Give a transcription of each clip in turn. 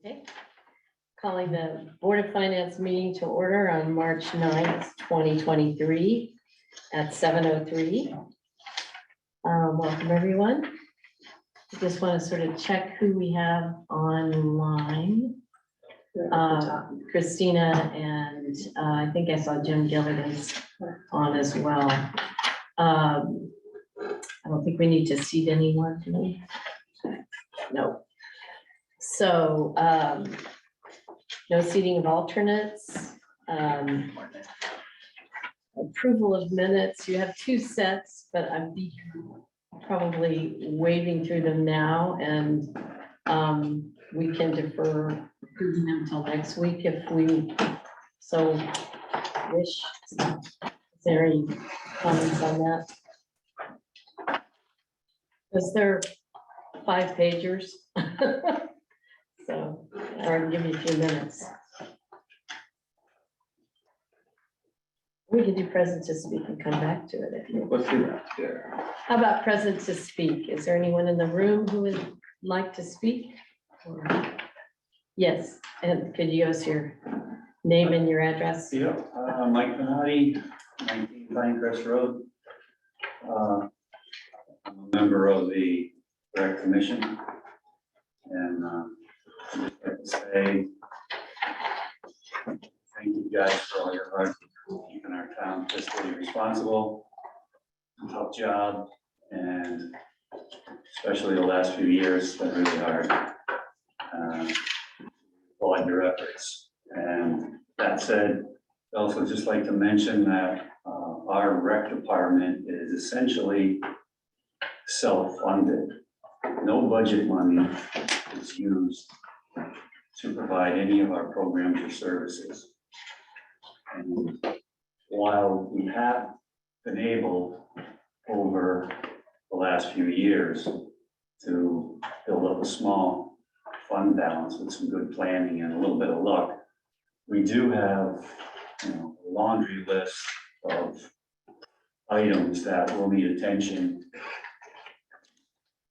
Okay, calling the Board of Finance meeting to order on March 9th, 2023 at 7:03. Welcome, everyone. I just want to sort of check who we have online. Christina and I think I saw Jim Gilligan's on as well. I don't think we need to seat anyone today. No. So, no seating of alternates. Approval of minutes. You have two sets, but I'm probably wading through them now, and we can defer approving them until next week if we so wish. Is there any comments on that? Because they're 5-pagers. So I'll give you a few minutes. We can do present to speak and come back to it if you want. Let's do that. Yeah. How about present to speak? Is there anyone in the room who would like to speak? Yes, and could you give us your name and your address? Yeah, Mike Benatti, 19 Pinecrest Road. I'm a member of the Rec Commission, and I'd just like to say thank you guys for all your hard work keeping our town fiscally responsible. Tough job, and especially the last few years, it's been really hard. Applaud your efforts. And that said, I'd also just like to mention that our rec department is essentially self-funded. No budget money is used to provide any of our programs or services. And while we have been able over the last few years to build up a small fund balance with some good planning and a little bit of luck, we do have, a laundry list of items that will need attention: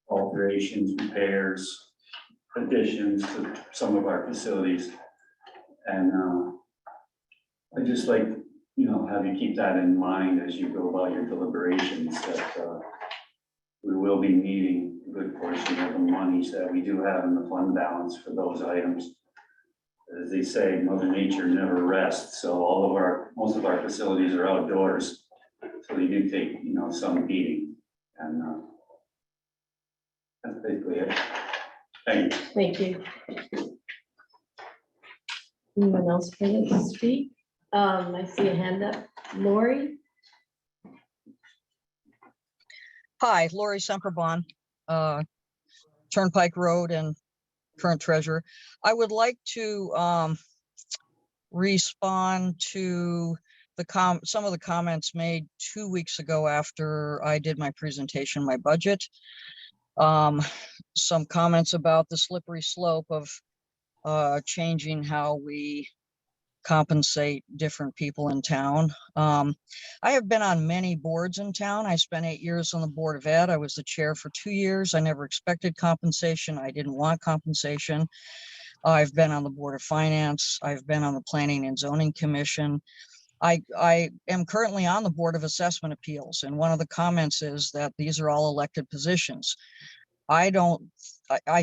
alterations, repairs, additions to some of our facilities. And I just like, have you keep that in mind as you go about your deliberations, that we will be needing a good portion of the monies that we do have in the fund balance for those items. As they say, Mother Nature never rests, so most of our facilities are outdoors, so they do take, some beating, and that's basically it. Thank you. Thank you. Anyone else planning to speak? I see a hand up. Lori? Hi, Lori Semperbon, Turnpike Road and current treasurer. I would like to respond to some of the comments made 2 weeks ago after I did my presentation, my budget. Some comments about the slippery slope of changing how we compensate different people in town. I have been on many boards in town. I spent 8 years on the Board of Ed. I was the chair for 2 years. I never expected compensation. I didn't want compensation. I've been on the Board of Finance. I've been on the Planning and Zoning Commission. I am currently on the Board of Assessment Appeals, and one of the comments is that these are all elected positions. I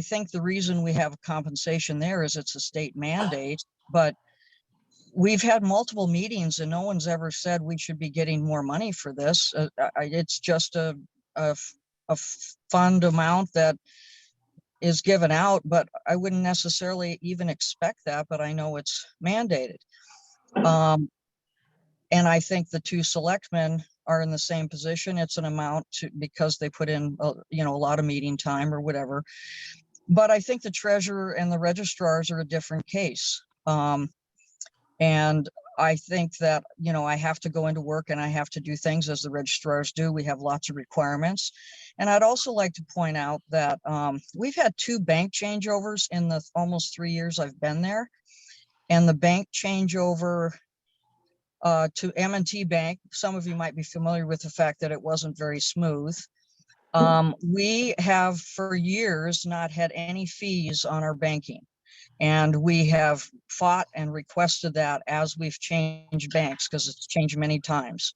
think the reason we have compensation there is it's a state mandate, but we've had multiple meetings and no one's ever said we should be getting more money for this. It's just a fund amount that is given out, but I wouldn't necessarily even expect that, but I know it's mandated. And I think the two selectmen are in the same position. It's an amount because they put in, a lot of meeting time or whatever. But I think the treasurer and the registrars are a different case. And I think that, I have to go into work and I have to do things as the registrars do. We have lots of requirements. And I'd also like to point out that we've had 2 bank changeovers in the almost 3 years I've been there. And the bank changeover to M&T Bank, some of you might be familiar with the fact that it wasn't very smooth. We have for years not had any fees on our banking. And we have fought and requested that as we've changed banks, because it's changed many times.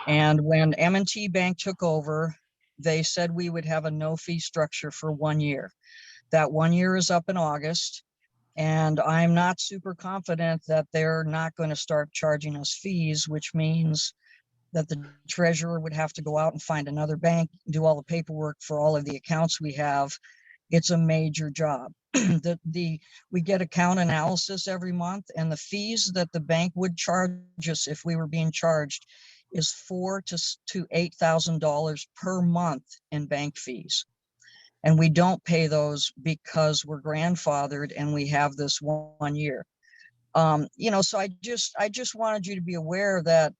And when M&T Bank took over, they said we would have a no fee structure for 1 year. That 1 year is up in August. And I'm not super confident that they're not going to start charging us fees, which means that the treasurer would have to go out and find another bank, do all the paperwork for all of the accounts we have. It's a major job. We get account analysis every month, and the fees that the bank would charge us if we were being charged is $4,000 to $8,000 per month in bank fees. And we don't pay those because we're grandfathered and we have this 1 year. So I just wanted you to be aware that,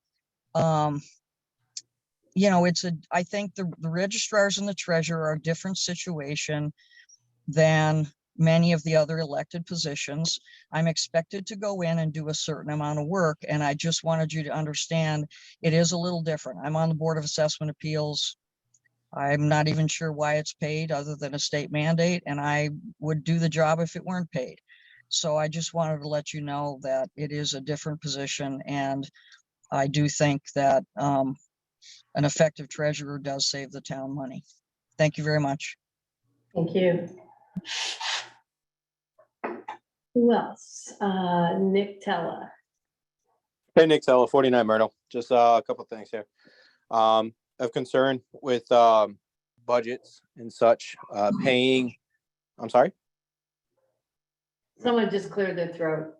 I think the registrars and the treasurer are a different situation than many of the other elected positions. I'm expected to go in and do a certain amount of work, and I just wanted you to understand it is a little different. I'm on the Board of Assessment Appeals. I'm not even sure why it's paid other than a state mandate, and I would do the job if it weren't paid. So I just wanted to let you know that it is a different position, and I do think that an effective treasurer does save the town money. Thank you very much. Thank you. Who else? Nick Tella. Hey, Nick Tella, 49 Myrtle. Just a couple things here. Of concern with budgets and such, paying. I'm sorry. Someone just cleared their throat.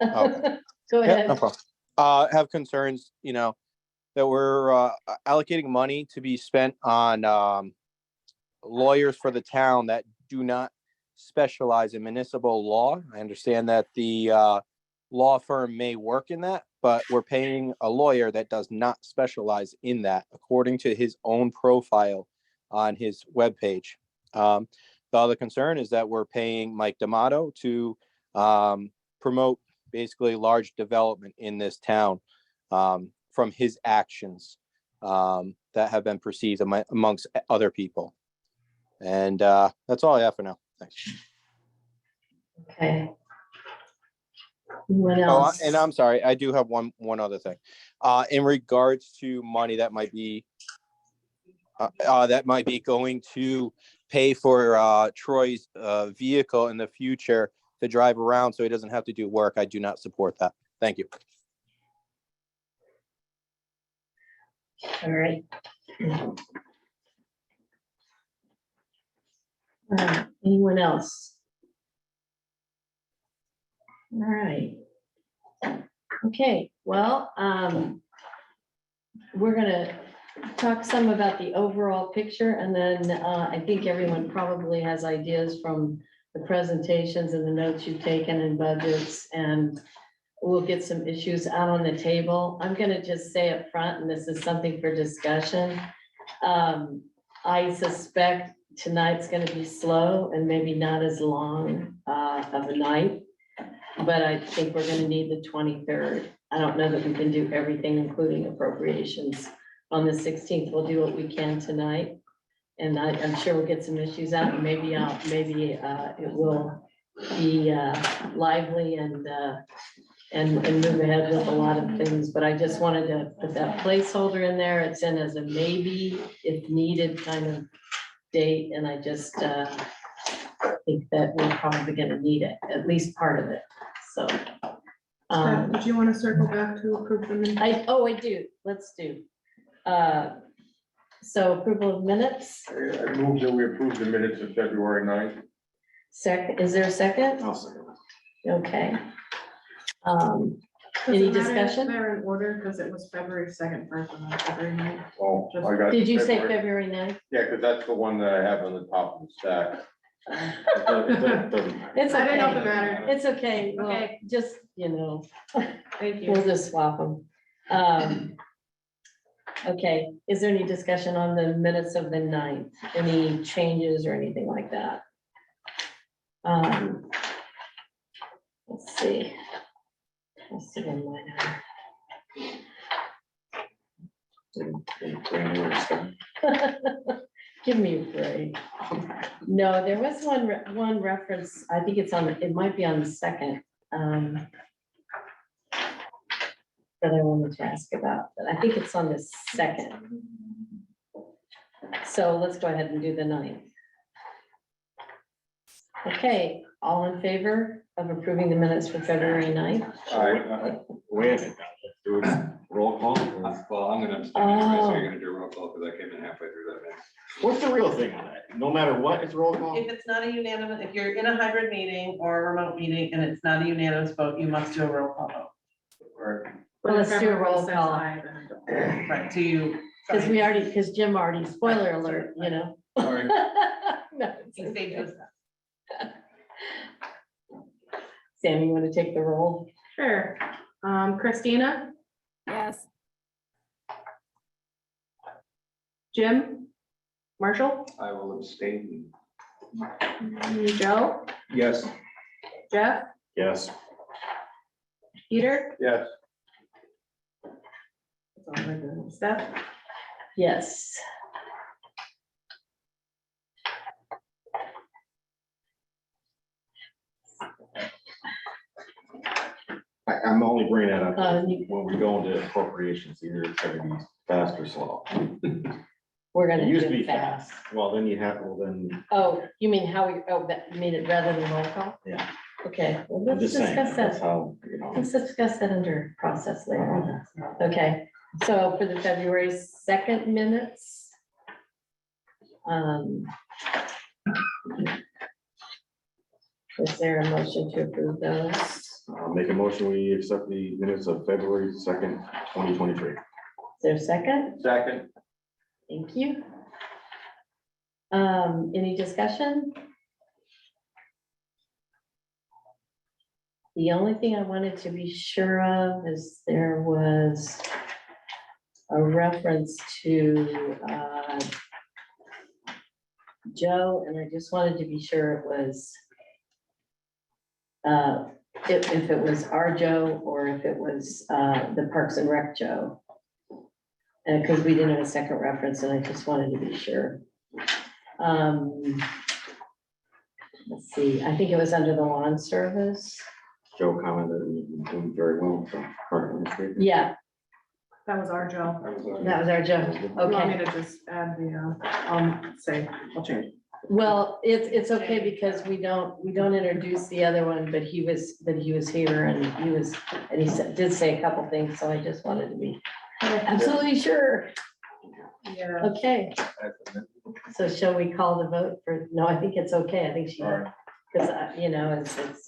Okay. Go Yeah, ahead. no problem. Have concerns, that we're allocating money to be spent on lawyers for the town that do not specialize in municipal law. I understand that the law firm may work in that, but we're paying a lawyer that does not specialize in that, according to his own profile on his webpage. The other concern is that we're paying Mike D'Amato to promote basically large development in this town from his actions that have been perceived amongst other people. And that's all I have for now. Thanks. Okay. Anyone Oh, else? and I'm sorry, I do have one other thing. In regards to money that might be going to pay for Troy's vehicle in the future to drive around so he doesn't have to do work, I do not support that. Thank you. All right. All right. Anyone else? All right. Okay, well, we're gonna talk some about the overall picture, and then I think everyone probably has ideas from the presentations and the notes you've taken and budgets, and we'll get some issues out on the table. I'm gonna just say up front, and this is something for discussion. I suspect tonight's gonna be slow and maybe not as long of a night, but I think we're gonna need the 23rd. I don't know that we can do everything, including appropriations. On the 16th, we'll do what we can tonight. And I'm sure we'll get some issues out, and maybe it will be lively and move ahead with a lot of things. But I just wanted to put that placeholder in there. It's in as a maybe, if needed, kind of date. And I just think that we're probably gonna need it, at least part of it, so. Did you want to circle back to approve the minutes? I do, let's do. So approval of minutes, I move that we approve the minutes of February 9th. is there a second? I'll second. Okay. Does Any it matter if discussion? They're in order because it was February 2nd first and then February 9th. Oh, I got. Did you say February 9th? Yeah, because that's the one that I have on the top of the stack. It's I didn't know if it okay, mattered. it's okay, well, Okay. just, Thank we'll you. just swap them. Okay, is there any discussion on the minutes of the 9th? Any changes or anything like that? Let's see. Let's see in mine. Give me a break. No, there was one reference, I think it's on, it might be on the second. That I wanted to ask about, but I think it's on the second. So let's go ahead and do the 9th. Okay, all in favor of approving the minutes for February 9th? Wait a minute, do it roll call. Well, I'm gonna abstain anyway, so Oh. you're gonna do a roll call because I came in halfway through that. minute. What's the real thing on that? No matter what, it's roll call? If it's not a unanimous, if you're in a hybrid meeting or a remote meeting and it's not a unanimous vote, you must do a roll call vote. Right. Well, let's do a roll Says call. aye, then I don't. Right, so you. Because because Jim already, spoiler alert, you know. Sorry. No, it's You say okay. just that. Sam, you want to take the roll? Sure. Christina, Yes. Jim, Marshall, I will abstain. Joe, Yes. Jeff, Yes. Peter, Yes. Steph. Yes. I'm only bringing that up You- when we go into appropriations, either it's gonna be fast or slow. We're It gonna used do to be it fast. Well, then you have, well, then, Oh, you mean how we, oh, that, you mean it rather than roll call? Yeah. Okay, well, I'm let's just saying, discuss that's that. how, you know. Let's discuss that under process later. Okay, so for the February 2nd minutes. Is there a motion to approve those? I'll make a motion, we accept the minutes of February 2nd, 2023. Is there a second? Second. Thank you. Any discussion? The only thing I wanted to be sure of is there was a reference to Joe, and I just wanted to be sure it was if it was our Joe or if it was the Parks and Rec Joe. And because we didn't have a second reference, and I just wanted to be sure. Let's see, I think it was under the lawn service. Joe commented, and he's doing very well, so. currently. Yeah, That was our Joe. that was our Joe. You want Okay, me to just add the, I'll change. well, it's okay because we don't introduce the other one, but he was here and he did say a couple things, so I just wanted to be absolutely sure. Yeah. Okay, so shall we call the vote for, no, I think it's okay, I think she, because, it's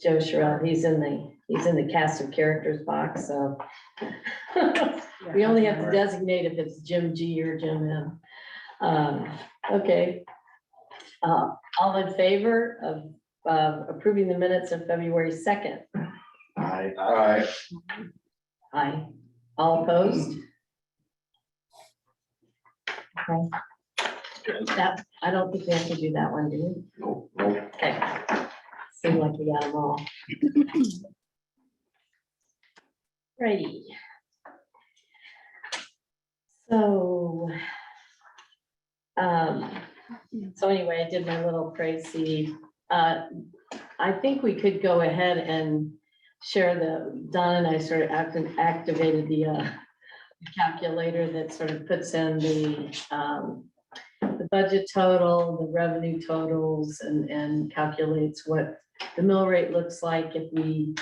Joe Sherrill, he's in the cast of characters box, so. We only have to designate if it's Jim G or Jim M. Okay. All in favor of approving the minutes of February 2nd? Aye. Aye. Aye. All opposed? Okay. That, I don't think we have to do that one, do we? Nope, nope. Okay. Seemed like we got them all. Righty. So, so anyway, I did my little praise seed. I think we could go ahead and share Don and I sort of activated the calculator that sort of puts in the budget total, the revenue totals, and calculates what the mill rate looks like if we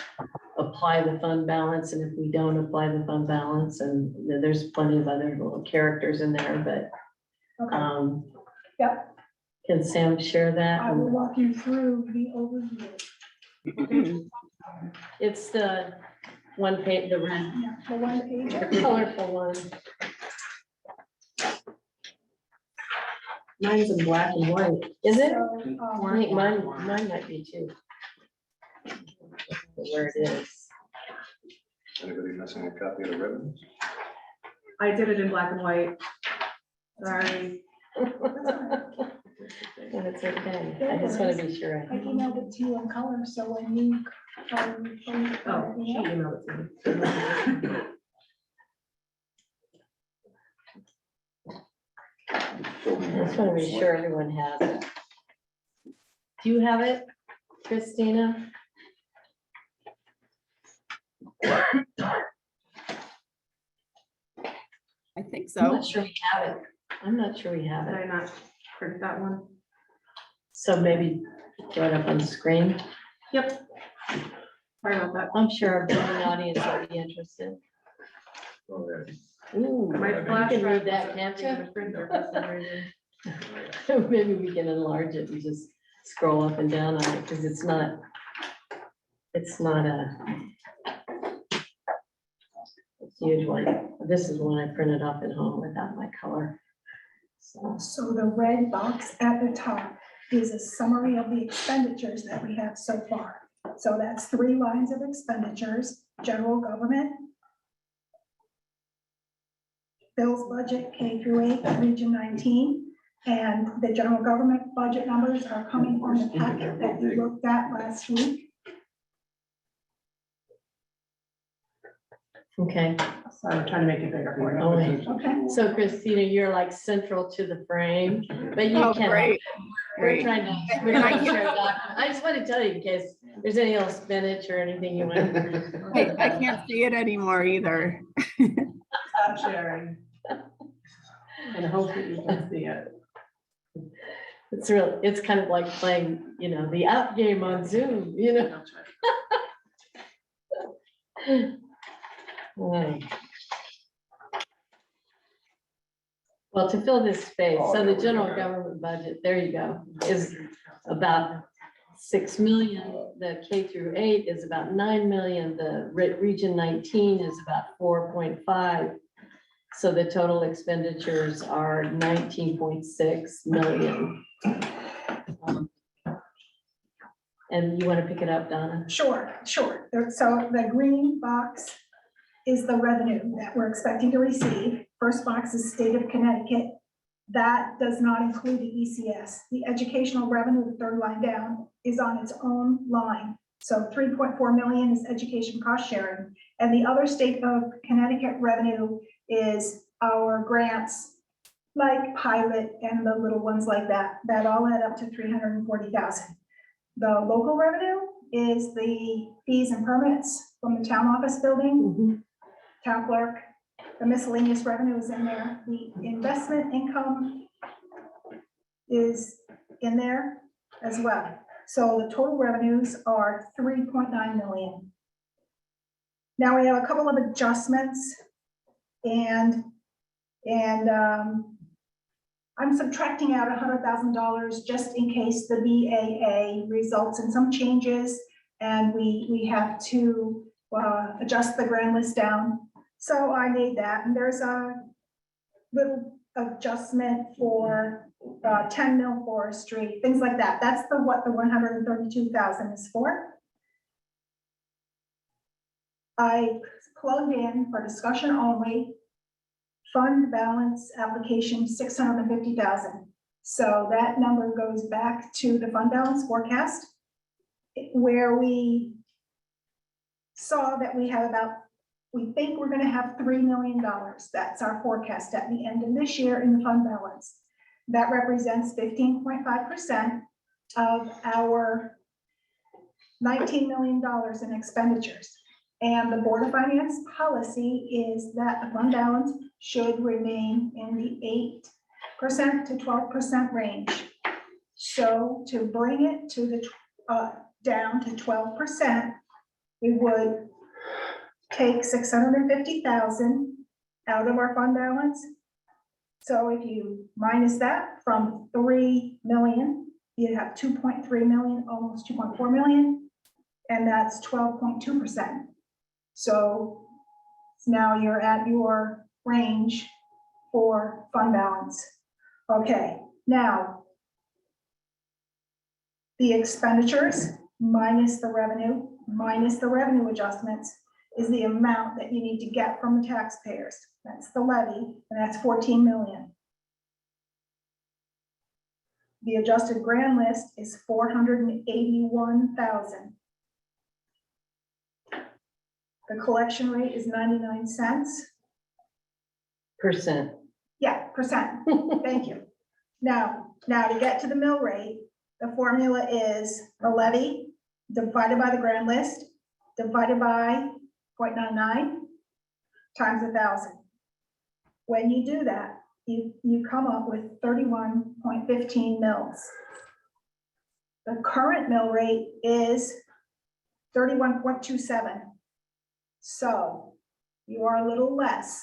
apply the fund balance and if we don't apply the fund balance. And there's plenty of other little characters in there, but Yep. Can Sam share that? I will walk you through the overview. It's the one page, the red, Yeah, the one page. the colorful one. Mine's in black and white. Is it? So, I think mine might be too. Where it is. Anybody missing a copy of the ribbons? I did it in black and white. Sorry. And it's okay. I just want to be sure. I emailed it to you in color, so when you. Oh, she emailed it to me. I just want to be sure everyone has it. Do you have it, Christina? I think I'm not sure we have it. I'm not sure we have Did it. I not print that one? So maybe throw it up on the screen. Yep. Sorry about that. I'm sure our viewing audience will be interested. Oh, yeah. Ooh, My you flash can drive read that, wasn't can't in you? the printer for some reason. Maybe we can enlarge it and just scroll up and down on it, because it's not a huge one. This is one I printed off at home without my color. So, So the red box at the top is a summary of the expenditures that we have so far. So that's 3 lines of expenditures: general government, Bill's budget, K through 8, Region 19, and the general government budget numbers are coming from the packet that you looked at last week. okay. So I'm trying to make it bigger for you. Oh, wait. Okay. So Christina, you're like central to the frame, but you Oh, can. great, We're great. trying to. we're And I trying to can- share a document. I just want to tell you in case there's any old spinach or anything you want. I can't see it anymore either. Stop sharing. And hope that you can see it. It's real, it's kind of like playing, the out game on Zoom, I'll try. Mm. Well, to fill this space, so the general government budget, there you go, is about 6 million. The K through 8 is about 9 million. The Region 19 is about 4.5. So the total expenditures are 19.6 million. And you want to pick it up, Donna? Sure. So the green box is the revenue that we're expecting to receive. First box is state of Connecticut. That does not include the ECS. The educational revenue, the third line down, is on its own line. So 3.4 million is education cost sharing. And the other state of Connecticut revenue is our grants, like pilot and the little ones like that, that all add up to 340,000. The local revenue is the fees and permits from the town office building, town clerk. The miscellaneous revenue is in there. The investment income is in there as well. So the total revenues are 3.9 million. Now we have a couple of adjustments, and I'm subtracting out $100,000 just in case the BAA results in some changes and we have to adjust the grand list down. So I made that, and there's a little adjustment for 10 Mill Forestry, things like that. That's what the 132,000 is for. I plugged in for discussion only, fund balance application 650,000. So that number goes back to the fund balance forecast, where we saw that we think we're gonna have $3 million. That's our forecast at the end of this year in the fund balance. That represents 15.5% of our $19 million in expenditures. And the Board of Finance policy is that the fund balance should remain in the 8% to 12% range. So to bring it to the down to 12%, we would take 650,000 out of our fund balance. So if you minus that from 3 million, you'd have 2.3 million, almost 2.4 million, and that's 12.2%. So now you're at your range for fund balance. Okay, now the expenditures minus the revenue adjustments is the amount that you need to get from the taxpayers. That's the levy, and that's 14 million. The adjusted grand list is 481,000. The collection rate is 99 cents. Percent. Yeah, percent, thank you. Now to get to the mill rate, the formula is the levy divided by the grand list, divided by 0.99 times 1,000. When you do that, you come up with 31.15 mils. The current mill rate is 31.27. So you are a little less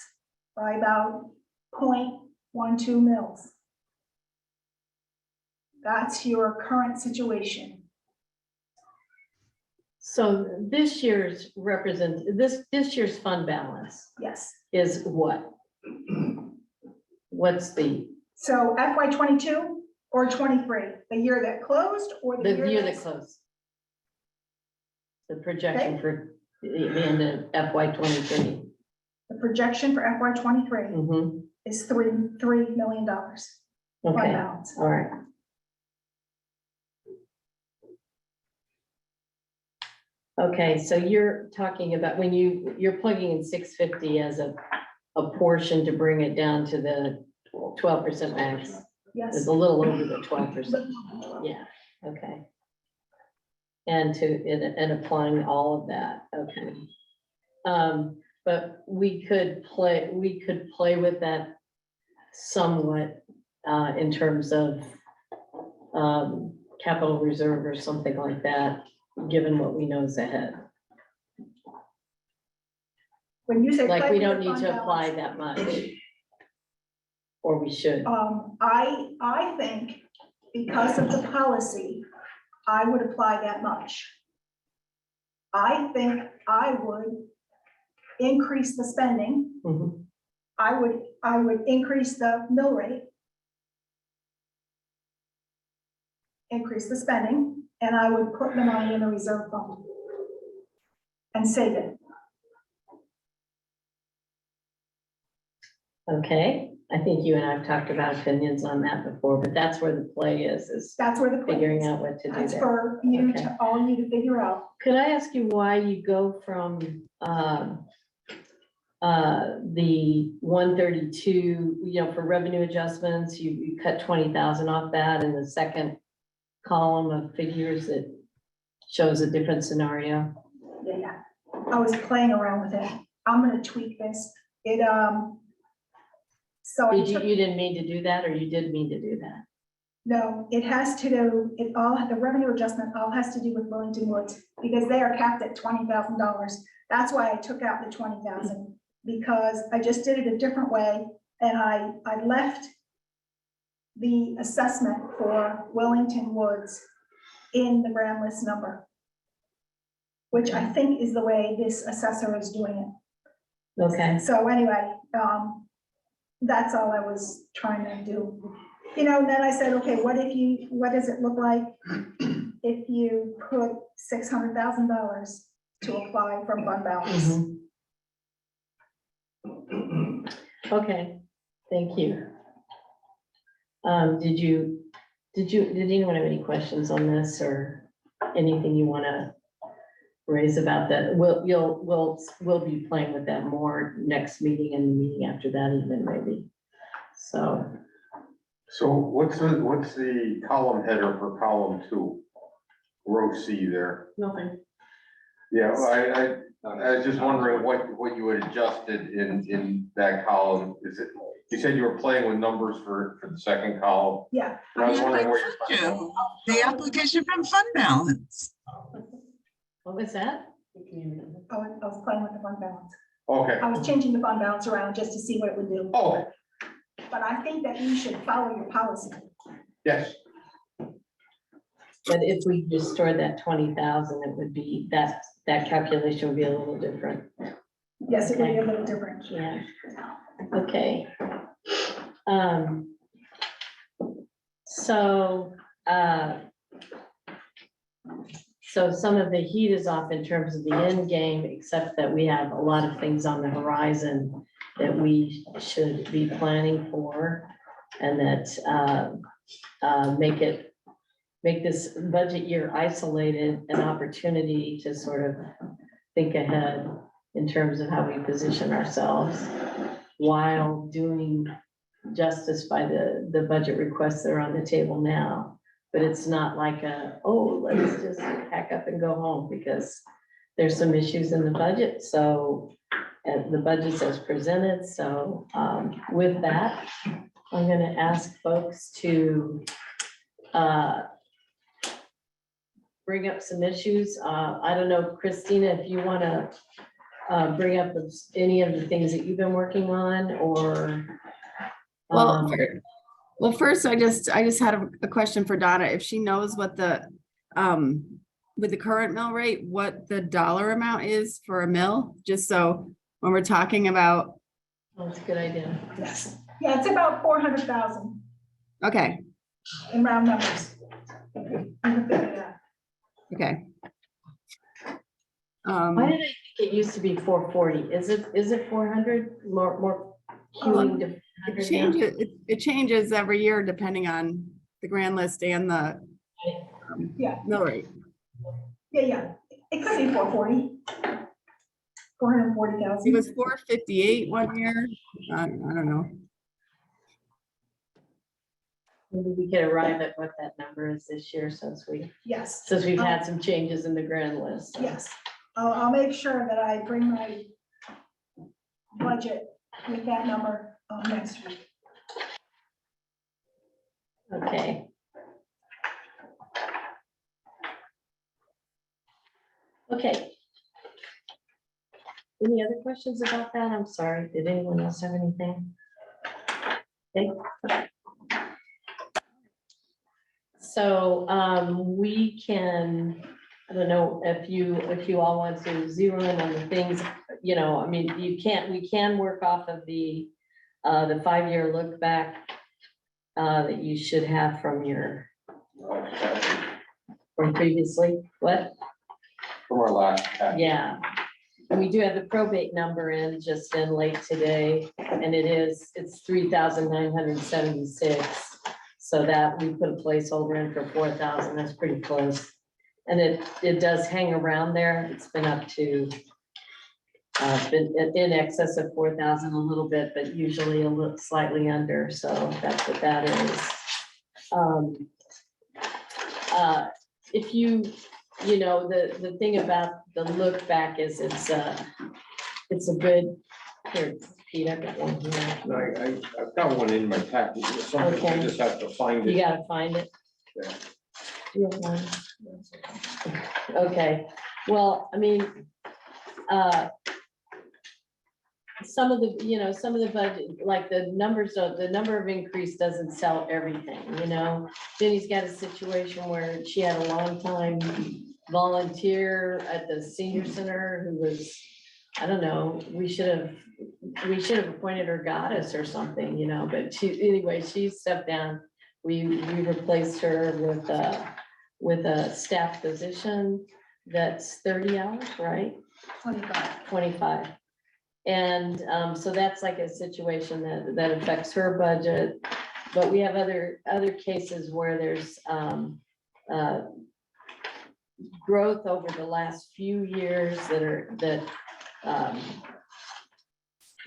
by about 0.12 mils. That's your current situation. So this year's this year's fund balance Yes. is what? What's the So FY '22 or '23, the year that closed or the year year that that's closed? The projection for the end of FY '23. the projection for FY '23 Mm-hmm. is $3 million. Fund Okay, balance. all right. Okay, so you're talking about when you're plugging in 650 as a portion to bring it down to the 12% max. It's Yes. a little over the 12%. Yeah, okay. And applying all of that, okay. But we could play with that somewhat in terms of capital reserve or something like that, given what we know is ahead. When you say. Like, play we with don't the need fund to apply balance, that much. Or we should. I think because of the policy, I would apply that much. I think I would increase the spending. Mhm. I would increase the mill rate. Increase the spending, and I would put the money in a reserve fund. And save it. Okay, I think you and I have talked about opinions on that before, but that's where the play is That's where the. play figuring is. out what to do That's there. for you Okay. to, all you to figure out. Could I ask you why you go from the 132, for revenue adjustments, you cut 20,000 off that, and the second column of figures that shows a different scenario? Yeah, I was playing around with it. I'm gonna tweak this. So I took, You didn't mean to do that, or you did mean to do that? no, it has to do, the revenue adjustment all has to do with Wellington Woods, because they are capped at $20,000. That's why I took out the 20,000, because I just did it a different way, and I left the assessment for Wellington Woods in the grand list number, which I think is the way this assessor is doing it. Okay, So anyway, that's all I was trying to do. And then I said, okay, what does it look like if you put $600,000 to apply from fund balance? Mhm. Okay, thank you. Did anyone have any questions on this, or anything you want to raise about that? We'll be playing with that more next meeting and the meeting after that even, maybe. So, what's the column header for column 2? Row C there. Nothing. Yeah, well, I was just wondering what you had adjusted in that column. Is it, you said you were playing with numbers for the second column. Yeah, And I was wondering where The application from fund balance. what was that? I was playing with the fund balance. Okay. I was changing the fund balance around just to see what it would do. Oh, But I think that you should follow your policy. yes. But if we restored that 20,000, it would be, that calculation would be a little different. Yes, it would be a little different. Yeah, okay. So some of the heat is off in terms of the end game, except that we have a lot of things on the horizon that we should be planning for, and that make this budget year isolated an opportunity to sort of think ahead in terms of how we position ourselves while doing justice by the budget requests that are on the table now. But it's not like let's just pack up and go home, because there's some issues in the budget, so, and the budget's as presented, so, with that, I'm gonna ask folks to, bring up some issues. I don't know, Christina, if you wanna, bring up any of the things that you've been working on, or. Well, well, first, I just had a question for Donna. If she knows what with the current mill rate, what the dollar amount is for a mill, just so when we're talking about, That's a good idea. Yes. Yeah, it's about 400,000 okay, in round numbers. Yeah. okay. Why did I think it used to be 440? Is it 400? More queuing to 400 now? It changes every year depending on the grand list and the Yeah. mill rate. Yeah. It could be 440. 440,000. It was 458 one year. I don't know. Maybe we could arrive at what that number is this year, since we've had some changes in the grand list. Yes, I'll make sure that I bring my budget with that number next week. Okay. Okay. Any other questions about that? I'm sorry. Did anyone else have anything? Okay. So we can, I don't know if you all want to zero in on the things, I mean, we can work off of the 5-year look back that you should have from previously. What? From our last. package. Yeah. And we do have the probate number in late today, and it's 3,976. So that we put a placeholder in for 4,000, that's pretty close. And it does hang around there. It's been up to, been in excess of 4,000 a little bit, but usually a little slightly under. So that's what that is. If the thing about the look back is it's a good, here, Pete, I've got one here. I've got one in my package. Okay. I just have to find You it. gotta find it. Yeah. You have one? Okay, well, I mean, some of the budget, like the number of increase doesn't sell everything, Jenny's got a situation where she had a long time volunteer at the senior center who was, I don't know, we should have appointed her goddess or something, but she stepped down. We replaced her with a staff position that's 30 hours, right? 25. And so that's like a situation that affects her budget. But we have other cases where there's growth over the last few years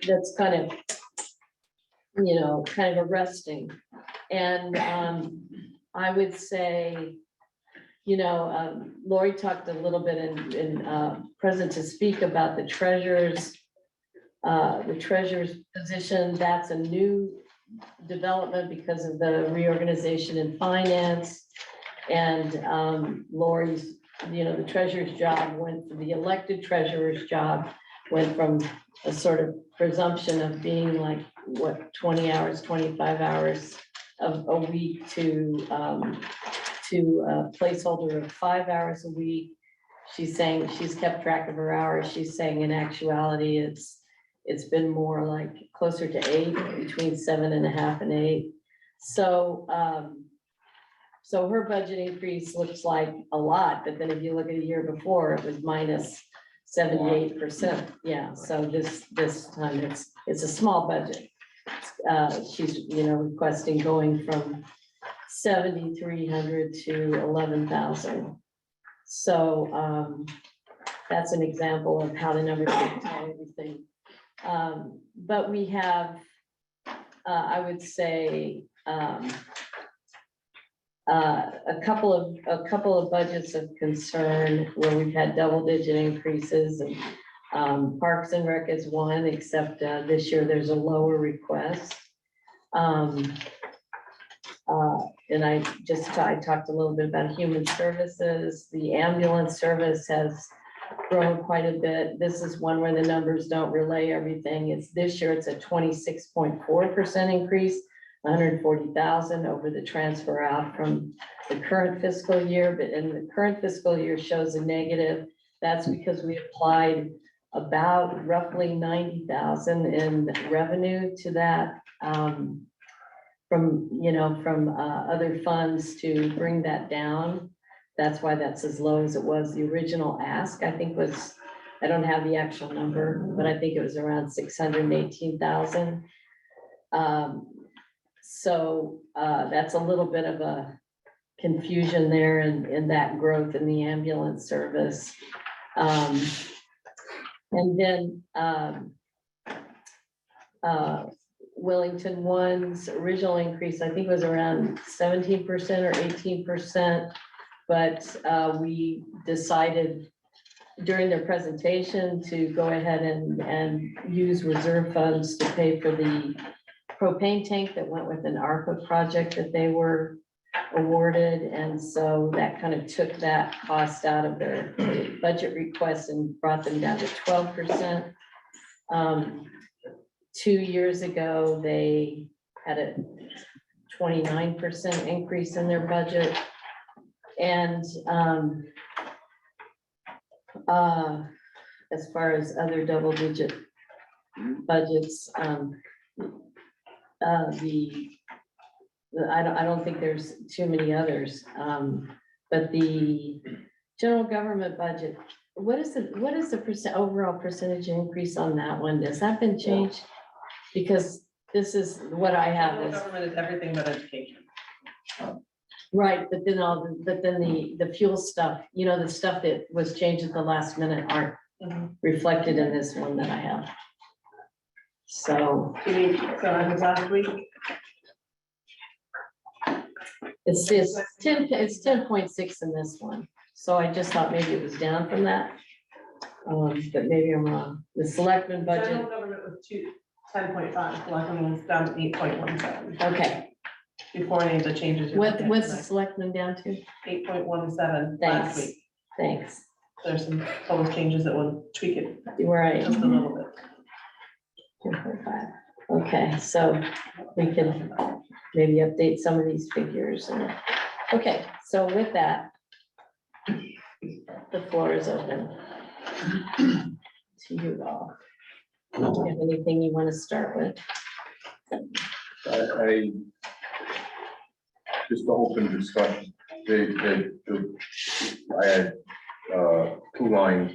that's kind of arresting. And I would say, Lori talked a little bit in present to speak about the treasurer's position. That's a new development because of the reorganization in finance. And Lori's, the treasurer's job the elected treasurer's job went from a sort of presumption of being like, 20 hours, 25 hours of a week to a placeholder of 5 hours a week. She's saying she's kept track of her hours. She's saying in actuality, it's been more like closer to 8, between 7.5 and 8. So, so her budget increase looks like a lot, but then if you look at a year before, it was minus 78%. Yeah, so this time it's a small budget. She's, requesting going from 7,300 to 11,000. So that's an example of how the numbers can tell everything. But we have I would say, a couple of budgets of concern where we've had double-digit increases, and Parks and Rec is one, except this year there's a lower request. And I talked a little bit about human services. The ambulance service has grown quite a bit. This is one where the numbers don't relay everything. It's this year, it's a 26.4% increase, 140,000 over the transfer out from the current fiscal year, but in the current fiscal year shows a negative. That's because we applied about roughly 90,000 in revenue to that, from other funds to bring that down. That's why that's as low as it was. The original ask, I think, was, I don't have the actual number, but I think it was around 618,000. So that's a little bit of a confusion there in that growth in the ambulance service. And then Wellington One's original increase, I think, was around 17% or 18%. But we decided during their presentation to go ahead and use reserve funds to pay for the propane tank that went with an ARPA project that they were awarded. And so that kind of took that cost out of their budget request and brought them down to 12%. 2 years ago, they had a 29% increase in their budget. And as far as other double-digit budgets, I don't think there's too many others. But the general government budget, what is the overall percentage increase on that one? Has that been changed? Because this is what I have Federal is, government is everything but education. right, but then the fuel stuff, the stuff that was changed at the last minute aren't reflected in this one that I have. So So it was last week. it's 10.6 in this one. So I just thought maybe it was down from that. But maybe I'm wrong. The selectmen budget, General government was 10.5, selectmen was down to 8.17 okay. before any of the changes. What's the selectmen down to? 8.17 last Thanks, week. thanks. There's some total changes that will tweak it You were right. just a little bit. 2.5. Okay, so we can maybe update some of these figures. Okay, so with that, the floor is open to you all. Do you have anything you want to start with? I just to open discussion, I had two lines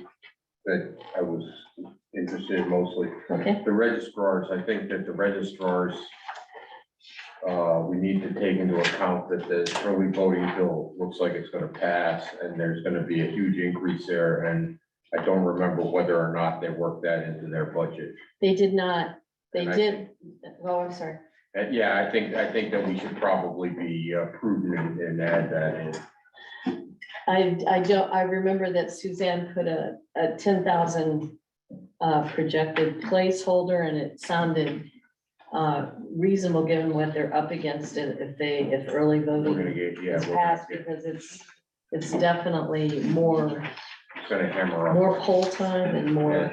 that I was interested in mostly. Okay, The registrars, I think that the registrars, we need to take into account that the early voting bill looks like it's gonna pass, and there's gonna be a huge increase there, and I don't remember whether or not they worked that into their budget. they did not, they And I did, oh, I'm sorry. Yeah, I think that we should probably be prudent and add that in. I remember that Suzanne put a 10,000 projected placeholder, and it sounded reasonable given what they're up against if early We're gonna voting get, yeah, is we're passed, gonna because it's definitely more it's gonna hammer up. more poll time and more,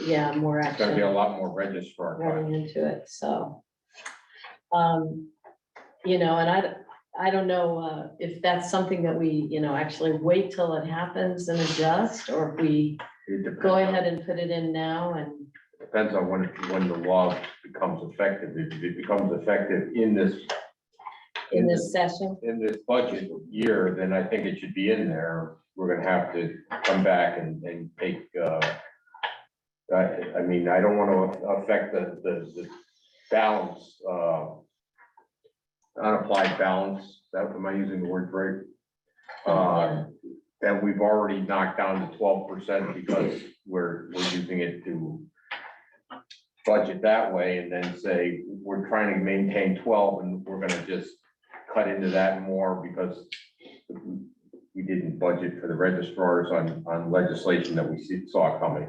yeah, more It's gonna be a action lot more registrar time. running into it, so. And I don't know if that's something that we, actually wait till it happens and adjust, or if we It depends go on- ahead and put it in now and, Depends on when the law becomes effective. If it becomes effective in this. in this session. In this budget year, then I think it should be in there. We're gonna have to come back and take, I mean, I don't wanna affect the balance, unapplied balance, am I using the word right? That we've already knocked down to 12% because we're using it to budget that way and then say, we're trying to maintain 12 and we're gonna just cut into that more because we didn't budget for the registrars on legislation that we saw coming.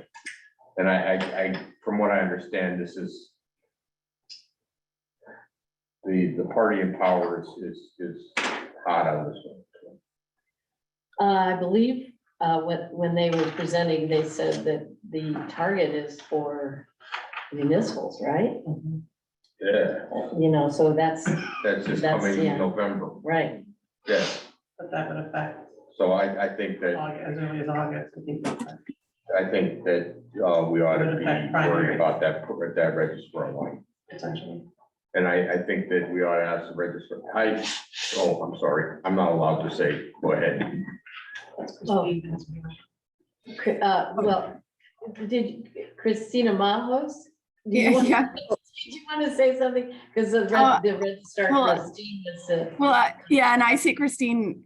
And I, from what I understand, this is the party in power is hot on this one. I believe, when they were presenting, they said that the target is for municipals, right? Yeah, You know, so that's, just That's- coming yeah. in November. right. Yeah, But that would affect so I think that, August, as early as August. I think that we ought to be worried about that registrar line. Potentially. And I think that we ought to ask the registrar, I'm sorry, I'm not allowed to say, go ahead. Oh. Well, did Christina Majos? Do you Yeah, want- yeah. Did you want to say something? Because the registrar well, Christine was, Well, yeah, and I see Christine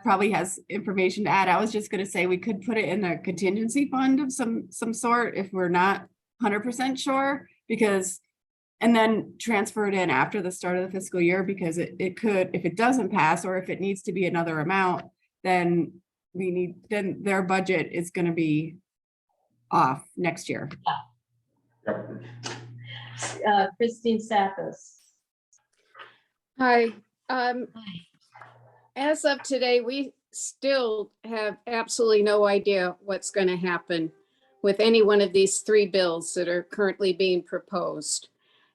probably has information to add. I was just gonna say we could put it in a contingency fund of some sort if we're not 100% sure, because, and then transfer it in after the start of the fiscal year, because it could, if it doesn't pass, or if it needs to be another amount, then then their budget is gonna be off next year. Yep. Christine Sappis. Hi, as of today, we still have absolutely no idea what's going to happen with any one of these three bills that are currently being proposed.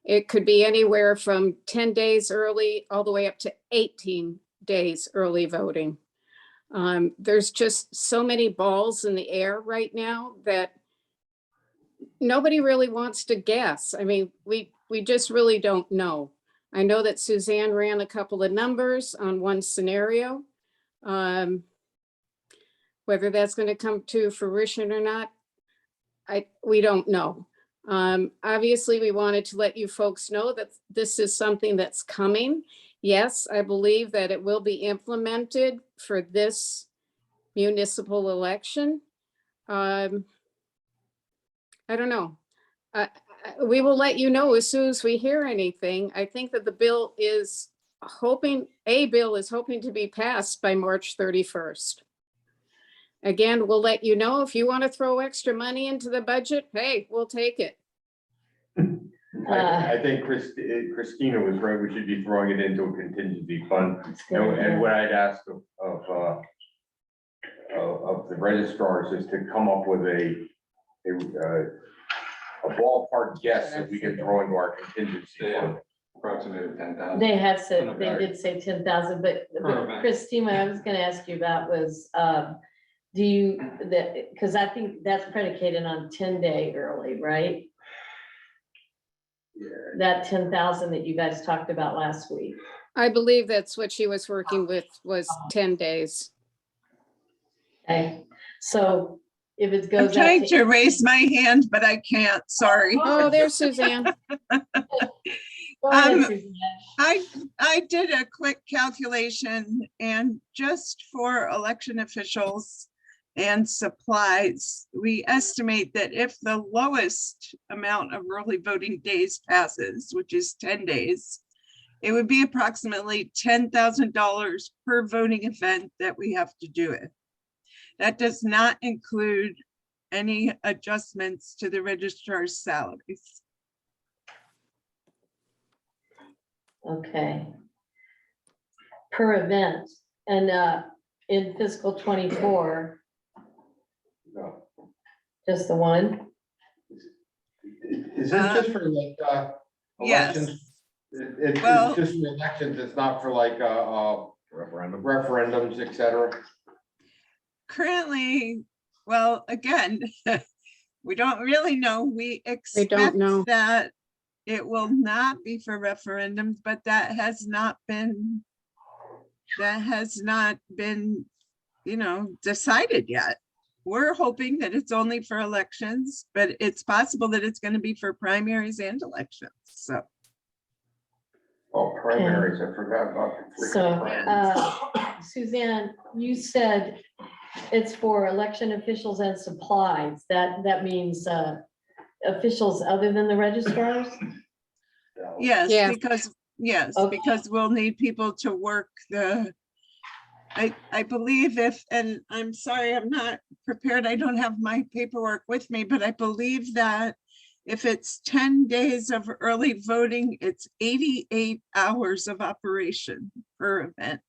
It could be anywhere from 10 days early all the way up to 18 days early voting. There's just so many balls in the air right now that nobody really wants to guess. I mean, we just really don't know. I know that Suzanne ran a couple of numbers on one scenario. Whether that's going to come to fruition or not, we don't know. Obviously, we wanted to let you folks know that this is something that's coming. Yes, I believe that it will be implemented for this municipal election. I don't know. We will let you know as soon as we hear anything. I think that the bill is hoping to be passed by March 31st. Again, we'll let you know if you want to throw extra money into the budget. Hey, we'll take it. I think Christina was right, we should be throwing it into a contingency fund. And what I'd ask of the registrars is to come up with a ballpark guess that we can throw into our contingency fund. Approximately 10,000. They had said, they did say 10,000, but Christina, I was gonna ask you about was, because I think that's predicated on 10-day early, right? Yeah. That 10,000 that you guys talked about last week. I believe that's what she was working with, was 10 days. Okay, so if it I'm goes. trying to raise my hand, but I can't, sorry. Oh, there's Suzanne. Go ahead, Suzanne. I did a quick calculation, and just for election officials and supplies, we estimate that if the lowest amount of early voting days passes, which is 10 days, it would be approximately $10,000 per voting event that we have to do it. That does not include any adjustments to the registrar's salaries. Okay. Per event, and in fiscal 24, No. just the one? Is this just for like Yes. elections? It's Well- just for elections, it's not for like referendums, et cetera? Currently, well, again, we don't really know. We expect know. that it will not be for referendums, but that has not been, decided yet. We're hoping that it's only for elections, but it's possible that it's going to be for primaries and elections. So Oh, primaries, I forgot about. the freaking So, primaries. Suzanne, you said it's for election officials and supplies. That means officials other than the registrars? Yes, Yeah. yes, Okay. because we'll need people to work I believe and I'm sorry, I'm not prepared, I don't have my paperwork with me, but I believe that if it's 10 days of early voting, it's 88 hours of operation per event.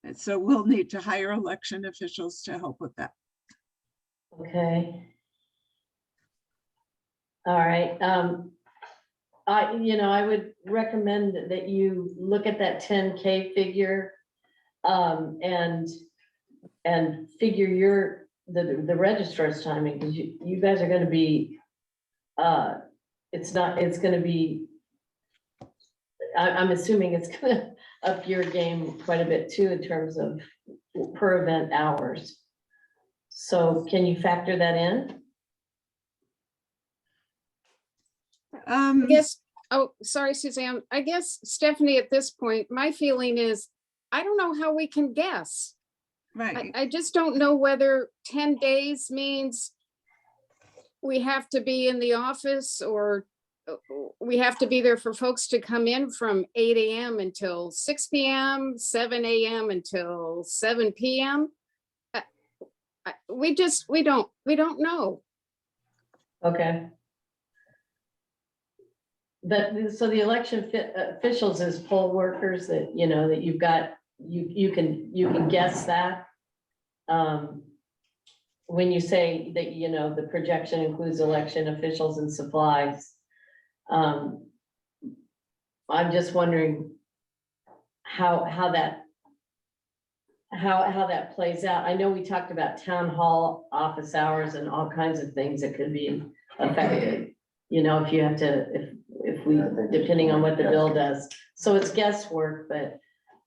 And so we'll need to hire election officials to help with that. Okay. All right, I would recommend that you look at that 10K figure. And figure the registrar's timing, because you guys are gonna be, it's gonna be, I'm assuming it's gonna up your game quite a bit too in terms of per event hours. So can you factor that in? I guess, oh, sorry, Suzanne. I guess, Stephanie, at this point, my feeling is, I don't know how we can guess. Right. I just don't know whether 10 days means we have to be in the office, or we have to be there for folks to come in from 8 a.m. until 6 p.m., 7 a.m. until 7 p.m. We don't know. Okay. But, so the election officials is poll workers that, that you've got, you can guess that. When you say that, the projection includes election officials and supplies. I'm just wondering how that plays out. I know we talked about town hall office hours and all kinds of things that could be affected. If you have to, if we, depending on what the bill does. So it's guesswork, but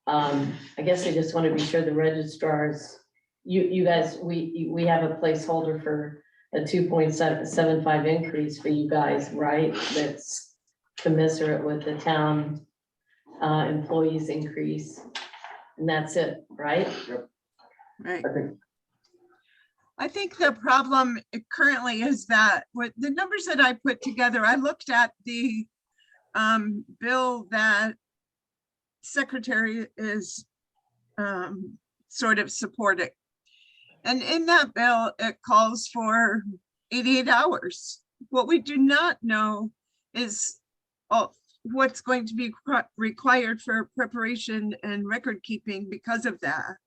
I guess I just want to be sure the registrars, you guys, we have a placeholder for a 2.75 increase for you guys, right? That's commensurate with the town employees increase. And that's it, right? Right. I think the problem currently is that with the numbers that I put together, I looked at the bill that Secretary is sort of supporting. And in that bill, it calls for 88 hours. What we do not know is what's going to be required for preparation and record keeping because of that.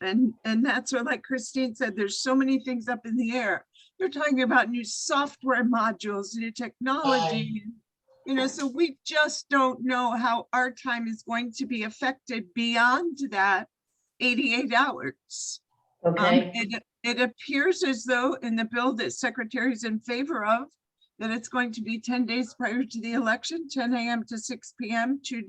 And that's what, like Christine said, there's so many things up in the air. You're talking about new software modules, new technology, so we just don't know how our time is going to be affected beyond that 88 hours. Okay. It appears as though in the bill that Secretary is in favor of, that it's going to be 10 days prior to the election, 10 a.m. to 6 p.m. to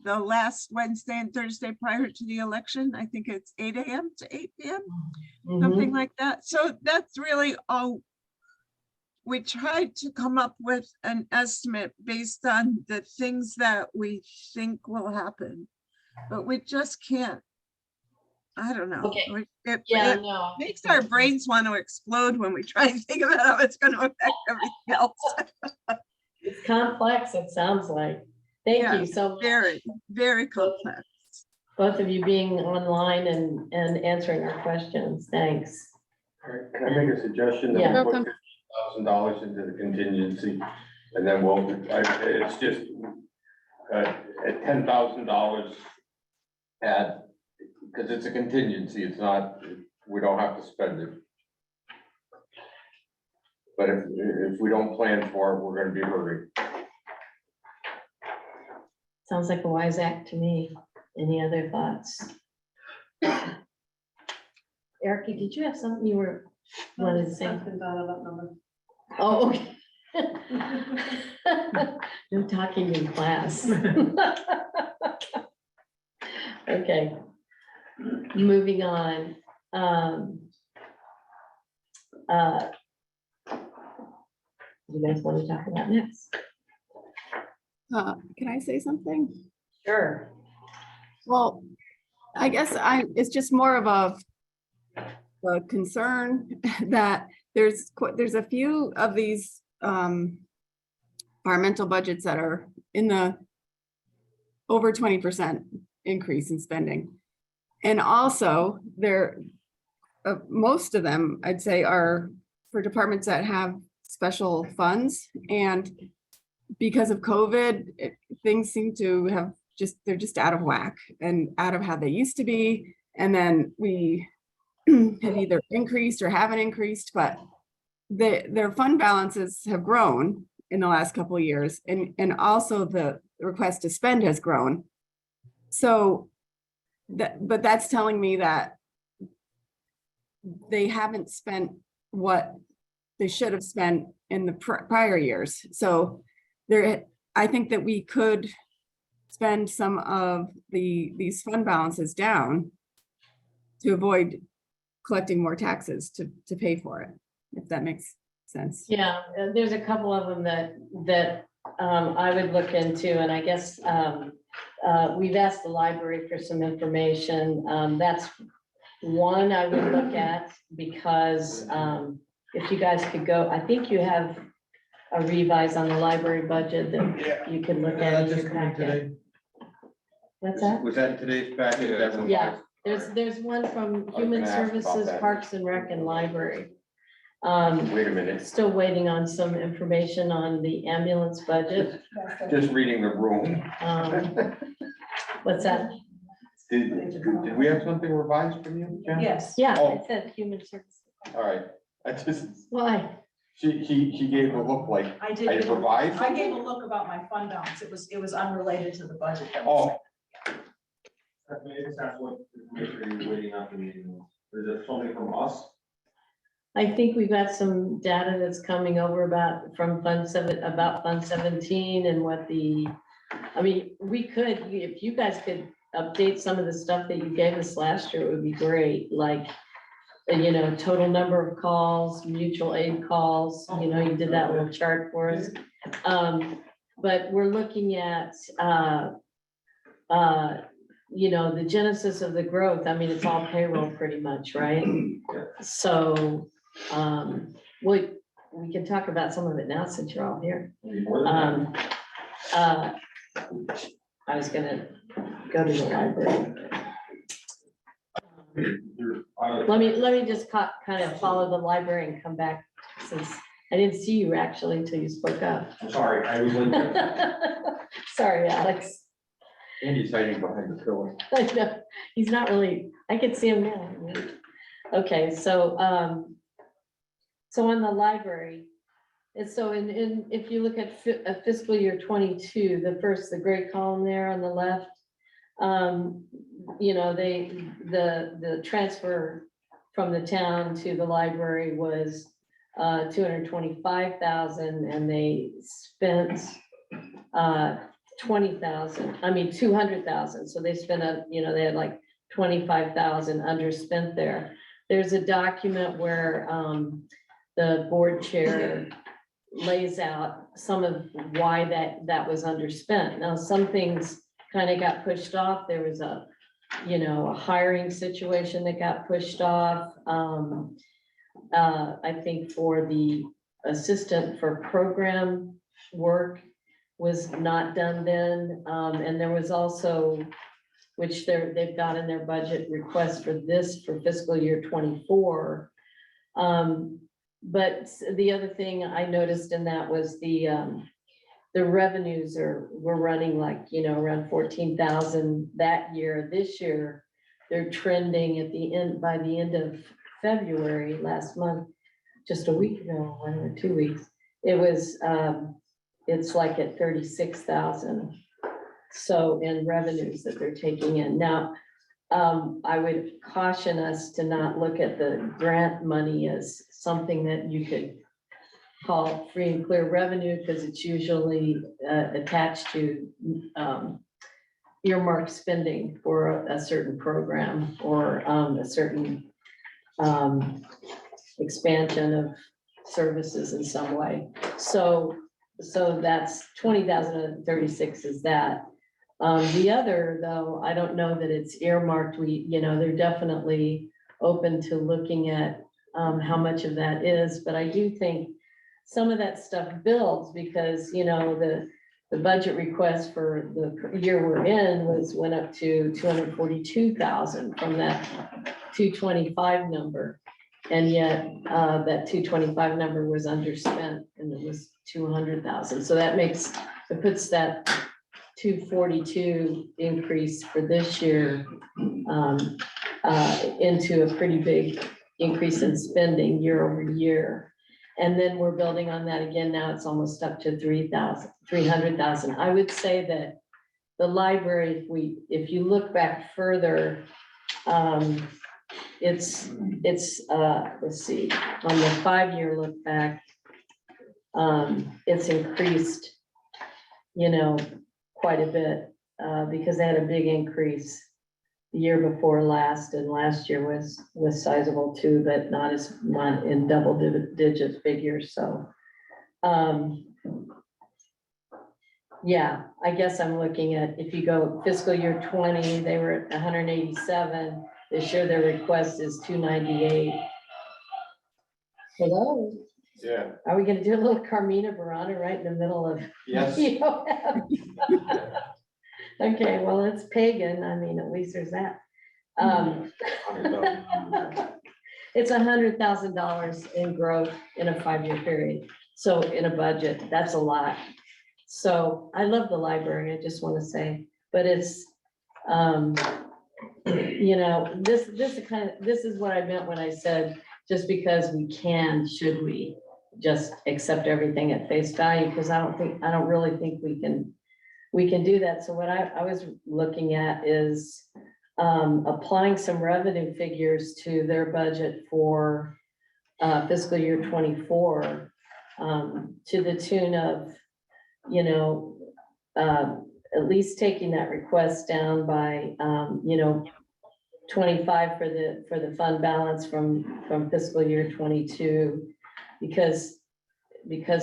the last Wednesday and Thursday prior to the election. I think it's 8 a.m. to 8 p.m., something like that. So that's really all. We tried to come up with an estimate based on the things that we think will happen, but we just can't. I don't know. Okay. It No. makes our brains want to explode when we try and think about how it's going to affect everything else. It's complex, it sounds like. Thank you Yes, so much. very, very complex. Both of you being online and answering our questions. Thanks. Can I make a suggestion? That Yeah. we put $50,000 into the contingency, and then it's just at $10,000 add, because it's a contingency, it's not, we don't have to spend it. But if we don't plan for it, we're gonna be hurting. Sounds like a wise act to me. Any other thoughts? Erica, did you have something you were wanted to say? Oh, okay. No talking in class. Okay. Moving on. You guys want to talk about next? Can I say something? Sure. Well, I guess it's just more of a concern that there's a few of these environmental budgets that are in the over 20% increase in spending. And also most of them, I'd say, are for departments that have special funds. And because of COVID, things seem to have they're just out of whack and out of how they used to be. And then we have either increased or haven't increased, but their fund balances have grown in the last couple of years. And also the request to spend has grown. So but that's telling me that they haven't spent what they should have spent in the prior years. So I think that we could spend some of these fund balances down to avoid collecting more taxes to pay for it, if that makes sense. Yeah, there's a couple of them that I would look into, and I guess we've asked the library for some information. That's one I would look at, because if you guys could go, I think you have a revise on the library budget that you can look at in your packet. What's that? Was that today's package? Yeah, there's one from Human gonna ask about Services, that. Parks and Rec, and Library. Wait a minute, Still waiting on some information on the ambulance budget. just reading the room. What's that? Did we have something revised from you, Jen? Yes. Yeah, Oh. I said Human Services. All right, I just, Why? she gave a look like, I I did, revised? I gave a look about my fund balance. It was unrelated to the budget. Oh, That's what information you're waiting on from you. Is it something from us? I think we've got some data that's coming over about Fund 17 and what I mean, we could, if you guys could update some of the stuff that you gave us last year, it would be great, like, total number of calls, mutual aid calls, you did that little chart for us. But we're looking at, the genesis of the growth. I mean, it's all payroll pretty much, right? So, we can talk about some of it now since you're all here. I was gonna go to the library. Let me just kind of follow the library and come back, since I didn't see you actually until you spoke up. I'm sorry, I was Sorry, Alex. Andy's hiding behind the pillar. I know, he's not really, I can see him now. Okay, so on the library, and so if you look at fiscal year 22, the gray column there on the left, the transfer from the town to the library was 225,000, and they spent 200,000. So they spent they had like 25,000 underspent there. There's a document where the board chair lays out some of why that was underspent. Now, some things kind of got pushed off. There was a hiring situation that got pushed off. I think for the assistant for program work was not done then. And there was also, which they've got in their budget request for fiscal year 24. But the other thing I noticed in that was the revenues were running like, around 14,000 that year. This year, they're trending by the end of February last month, just a week ago, 1 or 2 weeks. It was, it's like at 36,000. So in revenues that they're taking in. Now, I would caution us to not look at the grant money as something that you could call free and clear revenue, because it's usually attached to earmarked spending for a certain program or a certain expansion of services in some way. So that's 20,000 and 36 is that. The other, though, I don't know that it's earmarked. They're definitely open to looking at how much of that is, but I do think some of that stuff builds because, you know, the budget request for the year we're in went up to 242,000 from that 225 number. And yet, that 225 number was underspent and it was 200,000. So that it puts that 242 increase for this year into a pretty big increase in spending year over year. And then we're building on that again. Now it's almost up to 300,000. I would say that the library, if you look back further, let's see, on the 5-year look back, it's increased, you know, quite a bit, because they had a big increase the year before last, and last year was sizable too, but not in double digit figures, so. Yeah, I guess I'm looking at, if you go fiscal year 20, they were at 187. This year their request is 298. Hello, Yeah. are we gonna do a little Carmina Burana right in the middle of? Yes. Okay, well, it's pagan. I mean, at least there's that. It's $100,000 in growth in a 5-year period. So in a budget, that's a lot. So I love the library, I just want to say, but it's, you know, this is what I meant when I said, just because we can, should we just accept everything at face value? Because I don't really think we can do that. So what I was looking at is applying some revenue figures to their budget for fiscal year 24 to the tune of, you know, at least taking that request down by, you know, 25 for the fund balance from fiscal year 22, because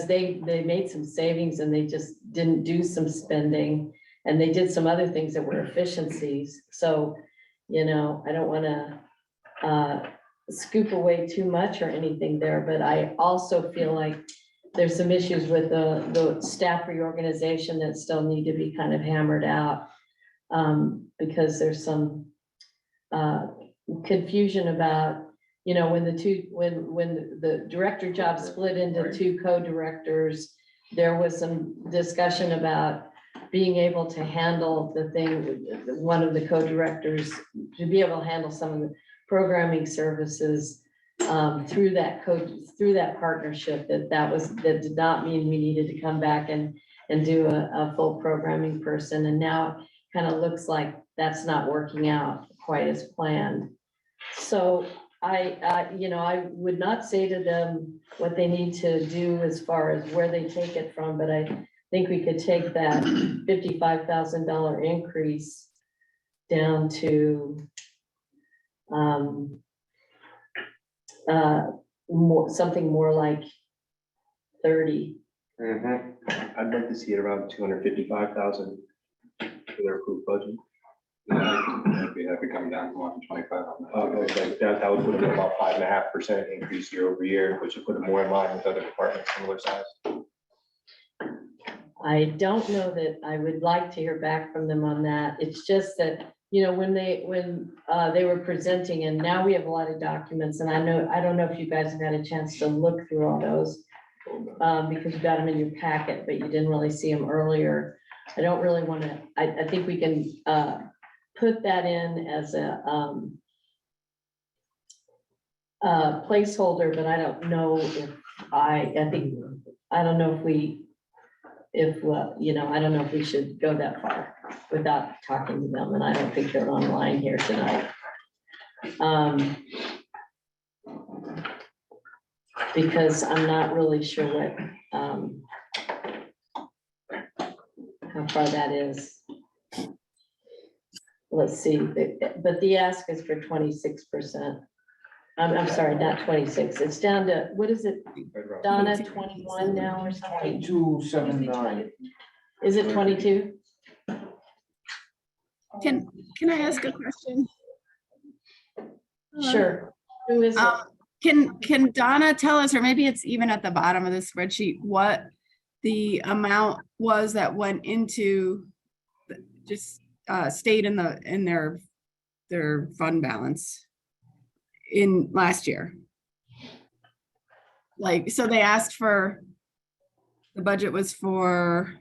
they made some savings and they just didn't do some spending, and they did some other things that were efficiencies. So, you know, I don't want to scoop away too much or anything there, but I also feel like there's some issues with the staff reorganization that still need to be kind of hammered out, because there's some confusion about, you know, when the director job split into 2 co-directors, there was some discussion about being able to handle the thing, one of the co-directors to be able to handle some of the programming services through that partnership. That did not mean we needed to come back and do a full programming person. And now it kind of looks like that's not working out quite as planned. So you know, I would not say to them what they need to do as far as where they take it from, but I think we could take that $55,000 increase down to something more like 30. I'd like to see it around 255,000 for their approved budget. I'd be happy coming down to 125 on that. That would put them at about 5.5% increase year over year, which would put them more in line with other departments similar size. I don't know that I would like to hear back from them on that. It's just that, you know, when they were presenting, and now we have a lot of documents, and I don't know if you guys have had a chance to look through all those, because you got them in your packet, but you didn't really see them earlier. I don't really want to, I think we can put that in as a placeholder, but I don't know if I don't know if we should go that far without talking to them, and I don't think they're online here tonight. Because I'm not really sure what, how far that is. Let's see, but the ask is for 26%. I'm sorry, not 26. It's down to, what is it, Donna, 21 now or something? 2279. Is it 22? Can I ask a question? Sure. Who is it? Can Donna tell us, or maybe it's even at the bottom of the spreadsheet, what the amount was that went into just stayed in their fund balance in last year? Like, so they asked for, the budget was for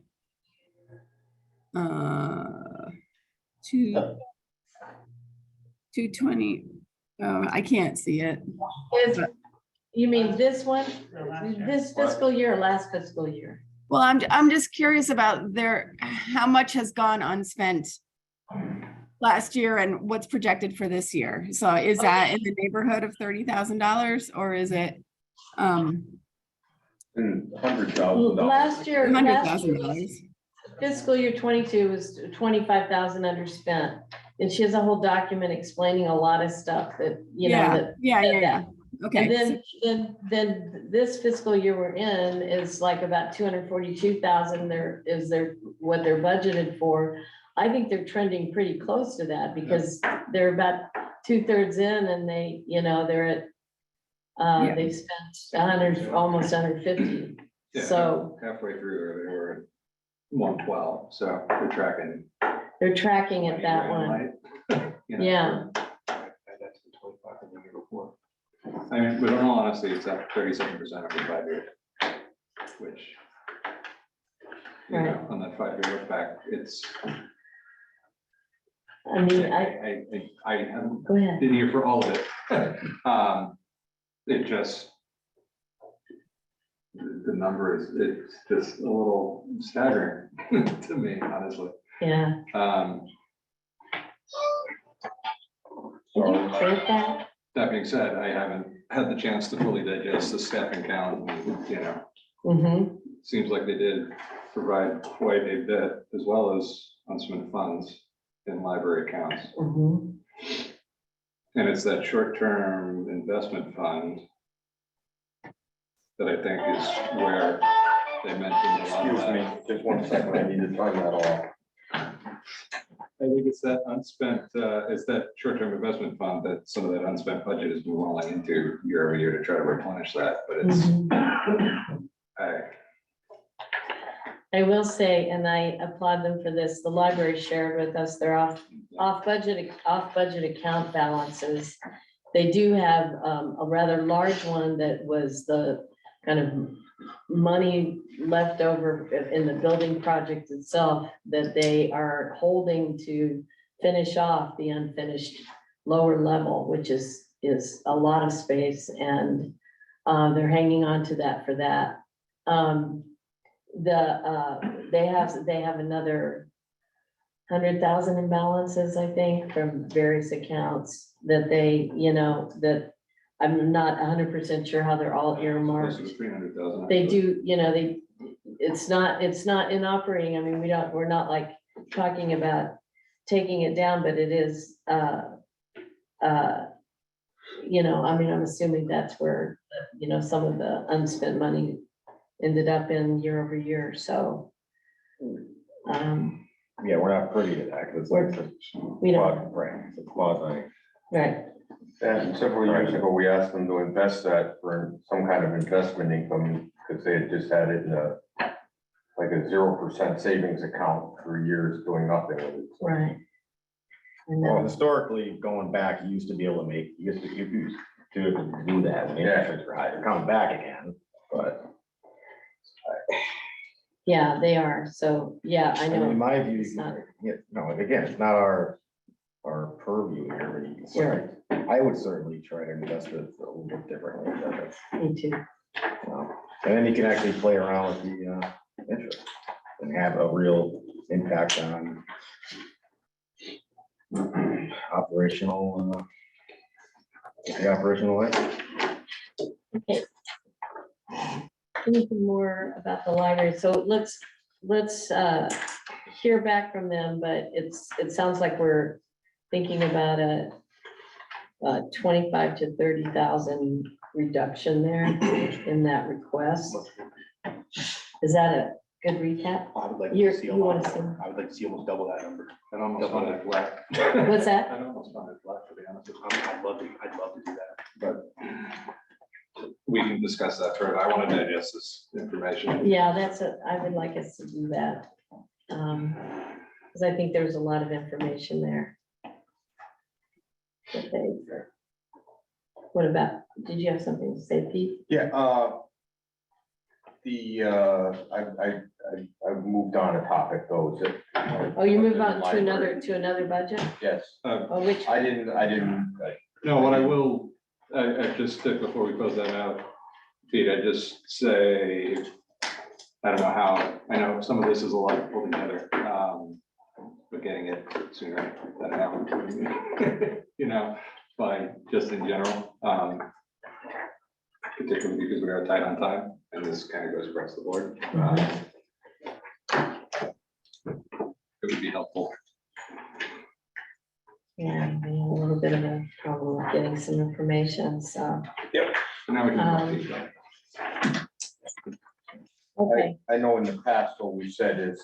220. Oh, I can't see it. You mean this one, No, last year. this fiscal year or last fiscal year? Well, I'm just curious about how much has gone unspent last year and what's projected for this year. So is that in the neighborhood of $30,000 or is it $100,000. Last year, $100,000? fiscal year 22 was 25,000 underspent. And she has a whole document explaining a lot of stuff that, you know, Yeah, that. yeah. Okay. And then this fiscal year we're in is like about 242,000 what they're budgeted for. I think they're trending pretty close to that because they're about 2/3 in and they, you know, they're at, they've spent 100, almost 150. Yeah, So halfway through, they were at 112, so they're tracking at that one. Yeah. That's the 25 from the year before. I mean, but in all honesty, it's at 37% over 5 years. Which, you know, on that 5-year look back, it's, I mean, I haven't go ahead. been here for all of it. It just, the number is, it's just a little staggering to me, honestly. Yeah. Did you create that? That being said, I haven't had the chance to fully digest the staffing count, you know, Mm-hmm. seems like they did provide quite a bit as well as unspent funds in library accounts. Mm-hmm. And it's that short-term investment fund that I think is where they mentioned a lot of Excuse me, that. just 1 second, I need to turn that off. I think it's that unspent, it's that short-term investment fund that some of that unspent budget has been rolling into year over year to try to replenish that, but it's, I will say, and I applaud them for this, the library shared with us their off budget account balances. They do have a rather large one that was the kind of money left over in the building project itself that they are holding to finish off the unfinished lower level, which is a lot of space, and they're hanging on to that for that. They have another 100,000 in balances, I think, from various accounts that they, you know, that I'm not 100% sure how they're all earmarked. 300,000. They do, you know, it's not in operating. I mean, we're not like talking about taking it down, but it is, you know, I mean, I'm assuming that's where, you know, some of the unspent money ended up in year over year, so. Yeah, we're not privy to that, because it's like, We don't, right, it's quasi. right, And several years ago, we asked them to invest that for some kind of investment income, because they had just had it in like a 0% savings account for years doing nothing with it. So right. I Well, know. historically, going back, you used to be able to make, you used to do that when interest rates were high, they're coming back again, but. Yeah, they are, so, yeah, I I mean, in know, my view, It's not- yeah, no, again, it's not our purview here, but you can Sure. I would certainly try to invest it a little bit differently. me too. And then you can actually play around with the interest and have a real impact on operational, the operational life. Okay. Anything more about the library? So let's hear back from them, but it sounds like we're thinking about a 25 to 30,000 reduction there in that request. Is that a good recap? I would like You're- to see you wanna see- I would like to see almost double that number. And almost on it flat. What's that? I'd almost on it flat, to be honest. I'd love to do that, but we can discuss that further. I want to digest this information. Yeah, I would like us to do that. Because I think there's a lot of information there. Okay. What about, did you have something to say, Pete? Yeah, I've moved on a topic though, is it? Oh, you move on to another budget? Yes, Oh, which, I didn't, No, what I will, I just, before we close that out, Pete, I just say, I don't know how, I know some of this is a lot to pull together, but getting it sooner than now, you know, but just in general, particularly because we are tight on time, and this kind of goes across the board. It would be helpful. yeah, we have a little bit of a problem with getting some information, so, So now we can. go deep. okay. I know in the past, what we said is,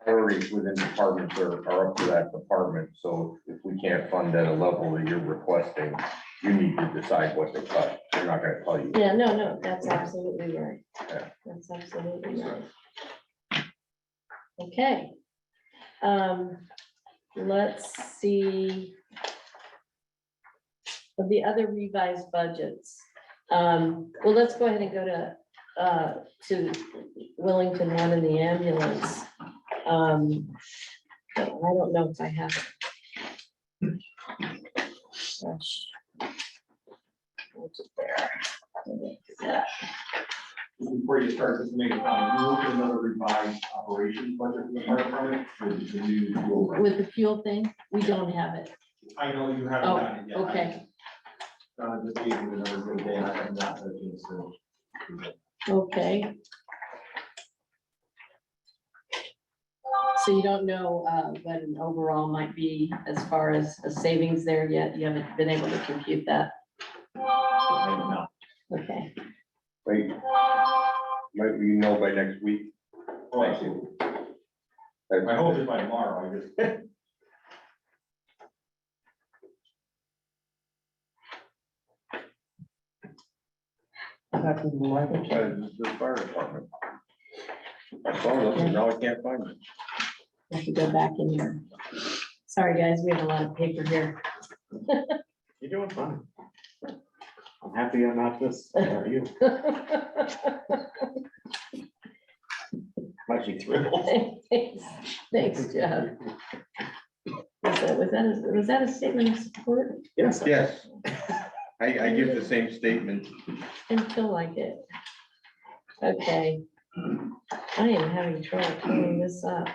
priorities within departments are up to that department, so if we can't fund at a level that you're requesting, you need to decide what to cut. We're not gonna tell you. Yeah, no, that's absolutely right. Yeah. That's absolutely right. Okay. Let's see. Of the other revised budgets. Well, let's go ahead and go to Wellington one in the ambulance. But I don't know if I have it. Gosh. What's it there? Yeah. Before you start this meeting, you look at another revised operations budget for the fire department with the new fuel rate. With the fuel thing, we don't have it. I know you haven't Oh, done it yet. okay. Just gave you the numbers the other day, and I have not had a chance to. Okay. So you don't know what an overall might be as far as a savings there yet? You haven't been able to compute that? I don't know. Okay. Wait, might we know by next week? Thank you. I hope it's by tomorrow, I just. The fire department. I saw this, and now I can't find it. I have to go back in here. Sorry, guys, we have a lot of paper here. You're doing fine. I'm happy I'm not this, are you? I'm actually thrilled. Thanks, Jeff. Was that a statement of support? Yes. Yes. I give the same statement. Didn't feel like it. Okay. I am having trouble pulling this up.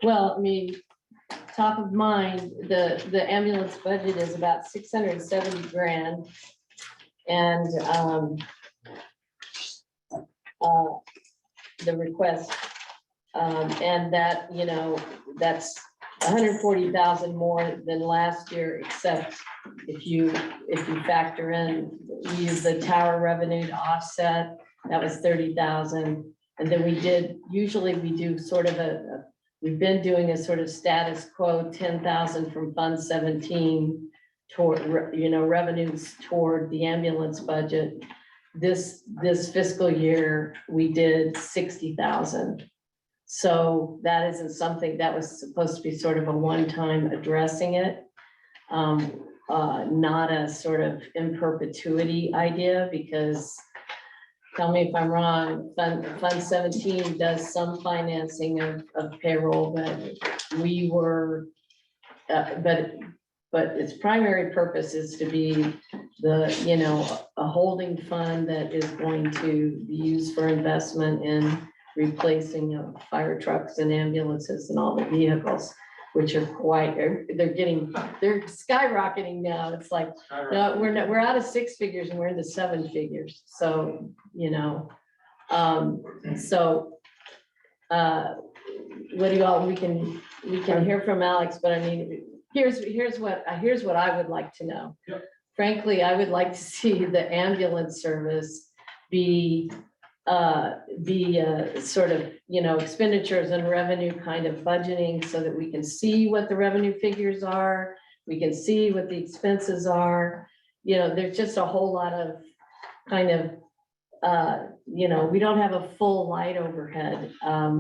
Well, I mean, top of mind, the ambulance budget is about 670 grand. And the request, and that, you know, that's 140,000 more than last year, except if you factor in, we use the tower revenue to offset, that was 30,000. And then usually we do sort of we've been doing a sort of status quo, 10,000 from Fund 17 toward, you know, revenues toward the ambulance budget. This fiscal year, we did 60,000. So that isn't something that was supposed to be sort of a one-time addressing it. Not a sort of in perpetuity idea, because tell me if I'm wrong, Fund 17 does some financing of payroll, but we were, but its primary purpose is to be the, you know, a holding fund that is going to be used for investment in replacing of fire trucks and ambulances and all the vehicles, which are they're skyrocketing now. It's like, no, we're out of six figures and we're into seven figures. So, you know, what do you all, we can hear from Alex, but I mean, here's what I would like to know. Yep. Frankly, I would like to see the ambulance service be sort of, expenditures and revenue kind of budgeting so that we can see what the revenue figures are. We can see what the expenses are. There's just a whole lot of kind of, we don't have a full light overhead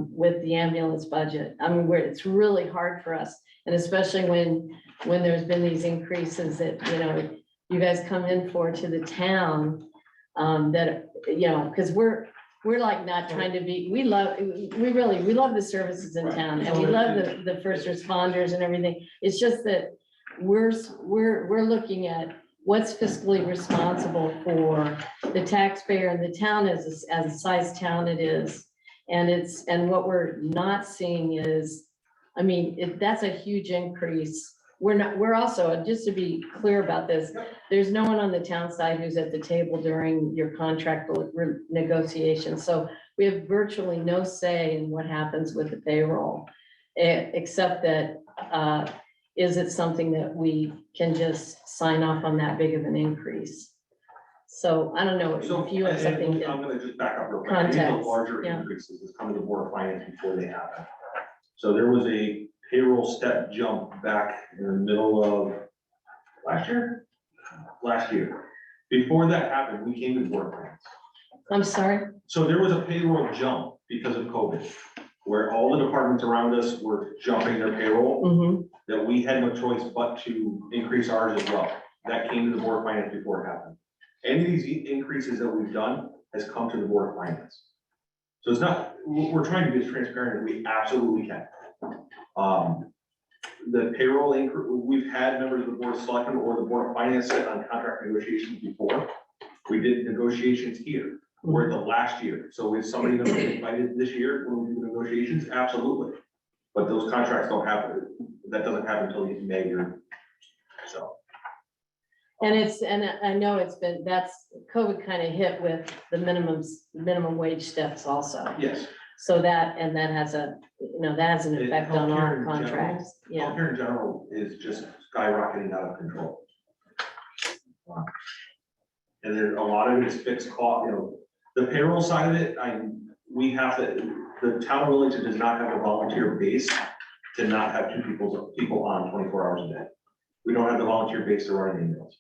with the ambulance budget. I mean, it's really hard for us. And especially when there's been these increases that, you guys come in for to the town, that, because we're like not trying to be, we love the services in town and we love the first responders and everything. It's just that we're looking at what's fiscally responsible for the taxpayer and the town as a size town it is. And what we're not seeing is, I mean, that's a huge increase. We're also, just to be clear about this, there's no one on the town side who's at the table during your contract negotiations. So we have virtually no say in what happens with the payroll, except that, is it something that we can just sign off on that big of an increase? So I don't know So, if you have something. I'm gonna just back up real quick. These are Context, larger yeah. increases that's coming to the Board of Finance before they happen. So there was a payroll step jump back in the middle of last year. Before that happened, we came to the Board of Finance. I'm sorry. So there was a payroll jump because of COVID, where all the departments around us were jumping their payroll, Mhm. that we had no choice but to increase ours as well. That came to the Board of Finance before it happened. Any of these increases that we've done has come to the Board of Finance. So it's not, we're trying to be as transparent as we absolutely can. The payroll increase, we've had members of the Board of Selectmen or the Board of Finance sit on contract negotiations before. We did negotiations here, or the last year. So is somebody gonna be invited this year when we do negotiations? Absolutely. But those contracts don't happen, that doesn't happen until May or so. And I know that's COVID kind of hit with the minimum wage steps also. Yes. So that has an effect on Healthcare our in general- contracts. Yeah. Healthcare in general is just skyrocketing out of control. And there's a lot of it is fixed cost, the payroll side of it, the town of Wellington does not have a volunteer base to not have people on 24 hours a day. We don't have the volunteer base to run emails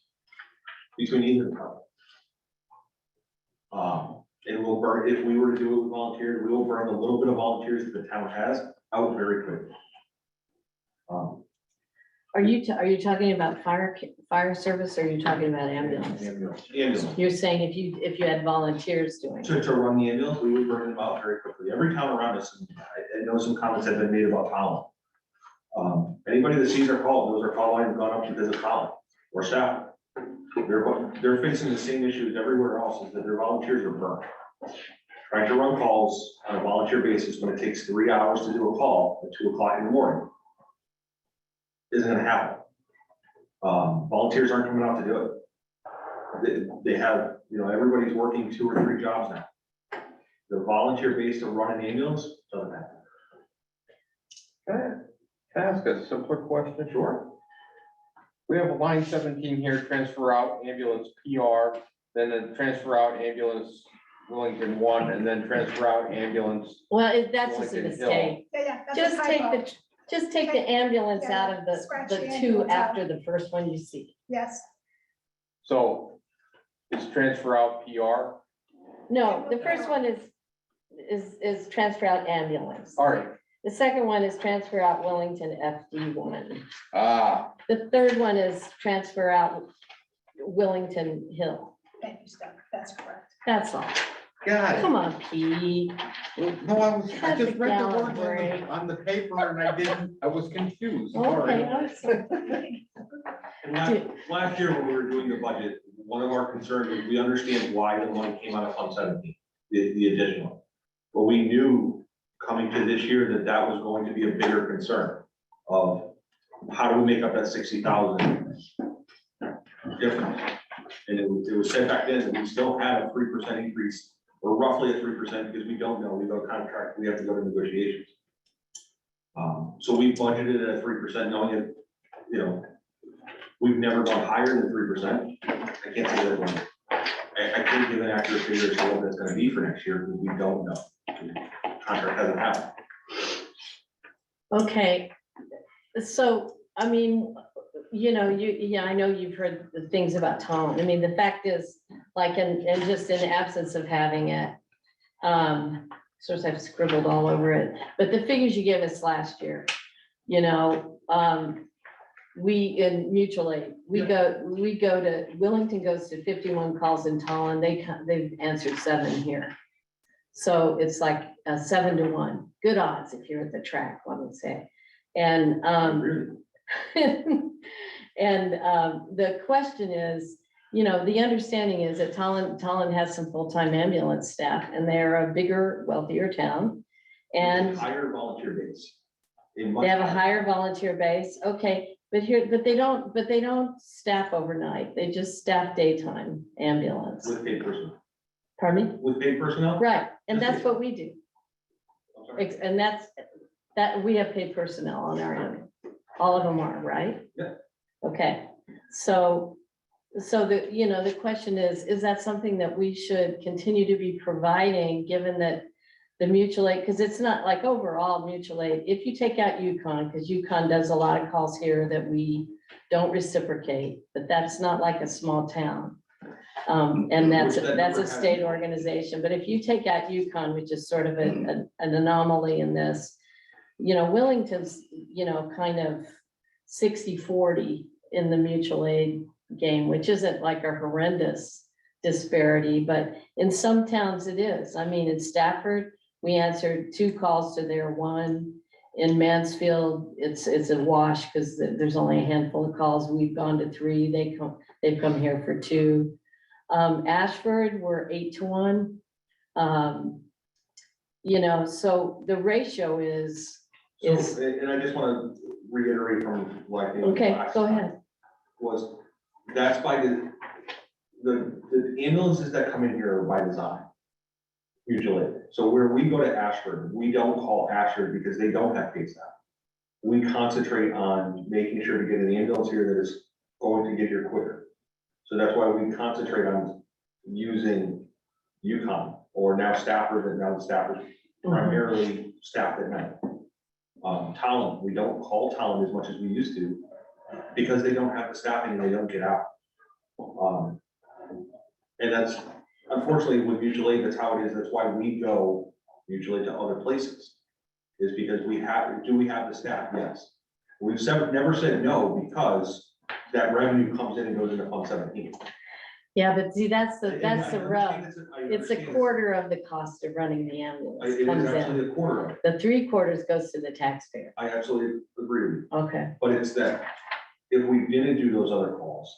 between either department. And we'll burn, if we were to do it with volunteers, we will burn the little bit of volunteers that the town has out very quickly. Are you talking about fire service, or are you talking about ambulance? Ambulance. You're saying if you had volunteers doing it. To run the ambulance, we would burn them out very quickly. Every town around us, and I know some comments have been made about Colin. Anybody that sees our call, knows our call line has gone up to visit Colin or staff. They're facing the same issues everywhere else, is that their volunteers are burned. Trying to run calls on a volunteer basis when it takes 3 hours to do a call at 2 o'clock in the morning isn't gonna happen. Volunteers aren't coming out to do it. They have, everybody's working 2 or 3 jobs now. The volunteer base to run an ambulance doesn't happen. Can I ask a simpler question? Sure. We have a line 17 here, transfer out ambulance PR, then transfer out ambulance Wellington 1, and then transfer out ambulance. Well, that's just a Wellington Hill. mistake. Yeah, that's a Just take typo. the ambulance Yeah, out of scratch the the 2 ambulance out. after the first one you see. Yes, So it's transfer out PR. No, the first one is transfer out ambulance. All right. The second one is transfer out Wellington FD1. The third one is transfer out Wellington Hill. thank you, Steph, that's correct. That's all. Got Come on, Pete. No, I just read the words Calibrate. on the paper and I was confused. Okay, Sorry. I'm sorry. And last year when we were doing the budget, one of our concerns was we understand why the money came out of Fund 17, the additional. But we knew coming to this year that was going to be a bigger concern of how do we make up that 60,000 difference? And it was said back then that we still had a 3% increase, or roughly a 3%, because we don't know, we go contract, we have to go to negotiations. So we budgeted at 3%, knowing that, we've never gone higher than 3%. I can't say that one. I can't give an accurate figure as to what that's gonna be for next year, because we don't know. Contract hasn't happened. Okay, so, I mean, yeah, I know you've heard the things about Tom. I mean, the fact is, like, and just in the absence of having it, sort of I've scribbled all over it, but the figures you gave us last year, we, in mutual aid, we go to, Wellington goes to 51 calls in Tallinn, they've answered 7 here. So it's like a 7-to-1, good odds if you're at the track, let me say. And, the question is, the understanding is that Tallinn has some full-time ambulance staff, and they're a bigger, wealthier town. And Higher volunteer base. they have a higher volunteer base, okay, but they don't staff overnight, they just staff daytime ambulance. With paid personnel. Pardon me? With paid personnel? Right, and that's what we do, I'm sorry. and that we have paid personnel on our end, all of them are, right? Yeah. Okay, so the question is that something that we should continue to be providing, given that the mutual aid, because it's not like overall mutual aid, if you take out Yukon, because Yukon does a lot of calls here that we don't reciprocate, but that's not like a small town. And that's a state organization, but if you take out Yukon, which is sort of an anomaly in this, Wellington's, kind of 60-40 in the mutual aid game, which isn't like a horrendous disparity, but in some towns it is. I mean, in Stafford, we answered 2 calls to their 1. In Mansfield, it's a wash because there's only a handful of calls. We've gone to 3. They've come here for 2. Ashford, we're 8-to-1. So the ratio is, And I just want to reiterate from like. okay, go ahead. Was, that's by the ambulances that come in here are by design. Usually, so where we go to Ashford, we don't call Ashford because they don't have paid staff. We concentrate on making sure to get an ambulance here that is going to get here quicker. So that's why we concentrate on using Yukon or now Stafford, and now the Stafford primarily staffed at night. Tallinn, we don't call Tallinn as much as we used to because they don't have the staffing and they don't get out. And that's unfortunately with mutual aid, that's how it is. That's why we go usually to other places. Is because do we have the staff? Yes. We've never said no because that revenue comes in and goes into Fund 17. Yeah, but see, that's the rub. I It's a understand quarter of the cost of running the ambulance It comes is in. actually a quarter of it. The 3/4 goes to the taxpayer. I absolutely agree with you. Okay, But it's that if we didn't do those other calls,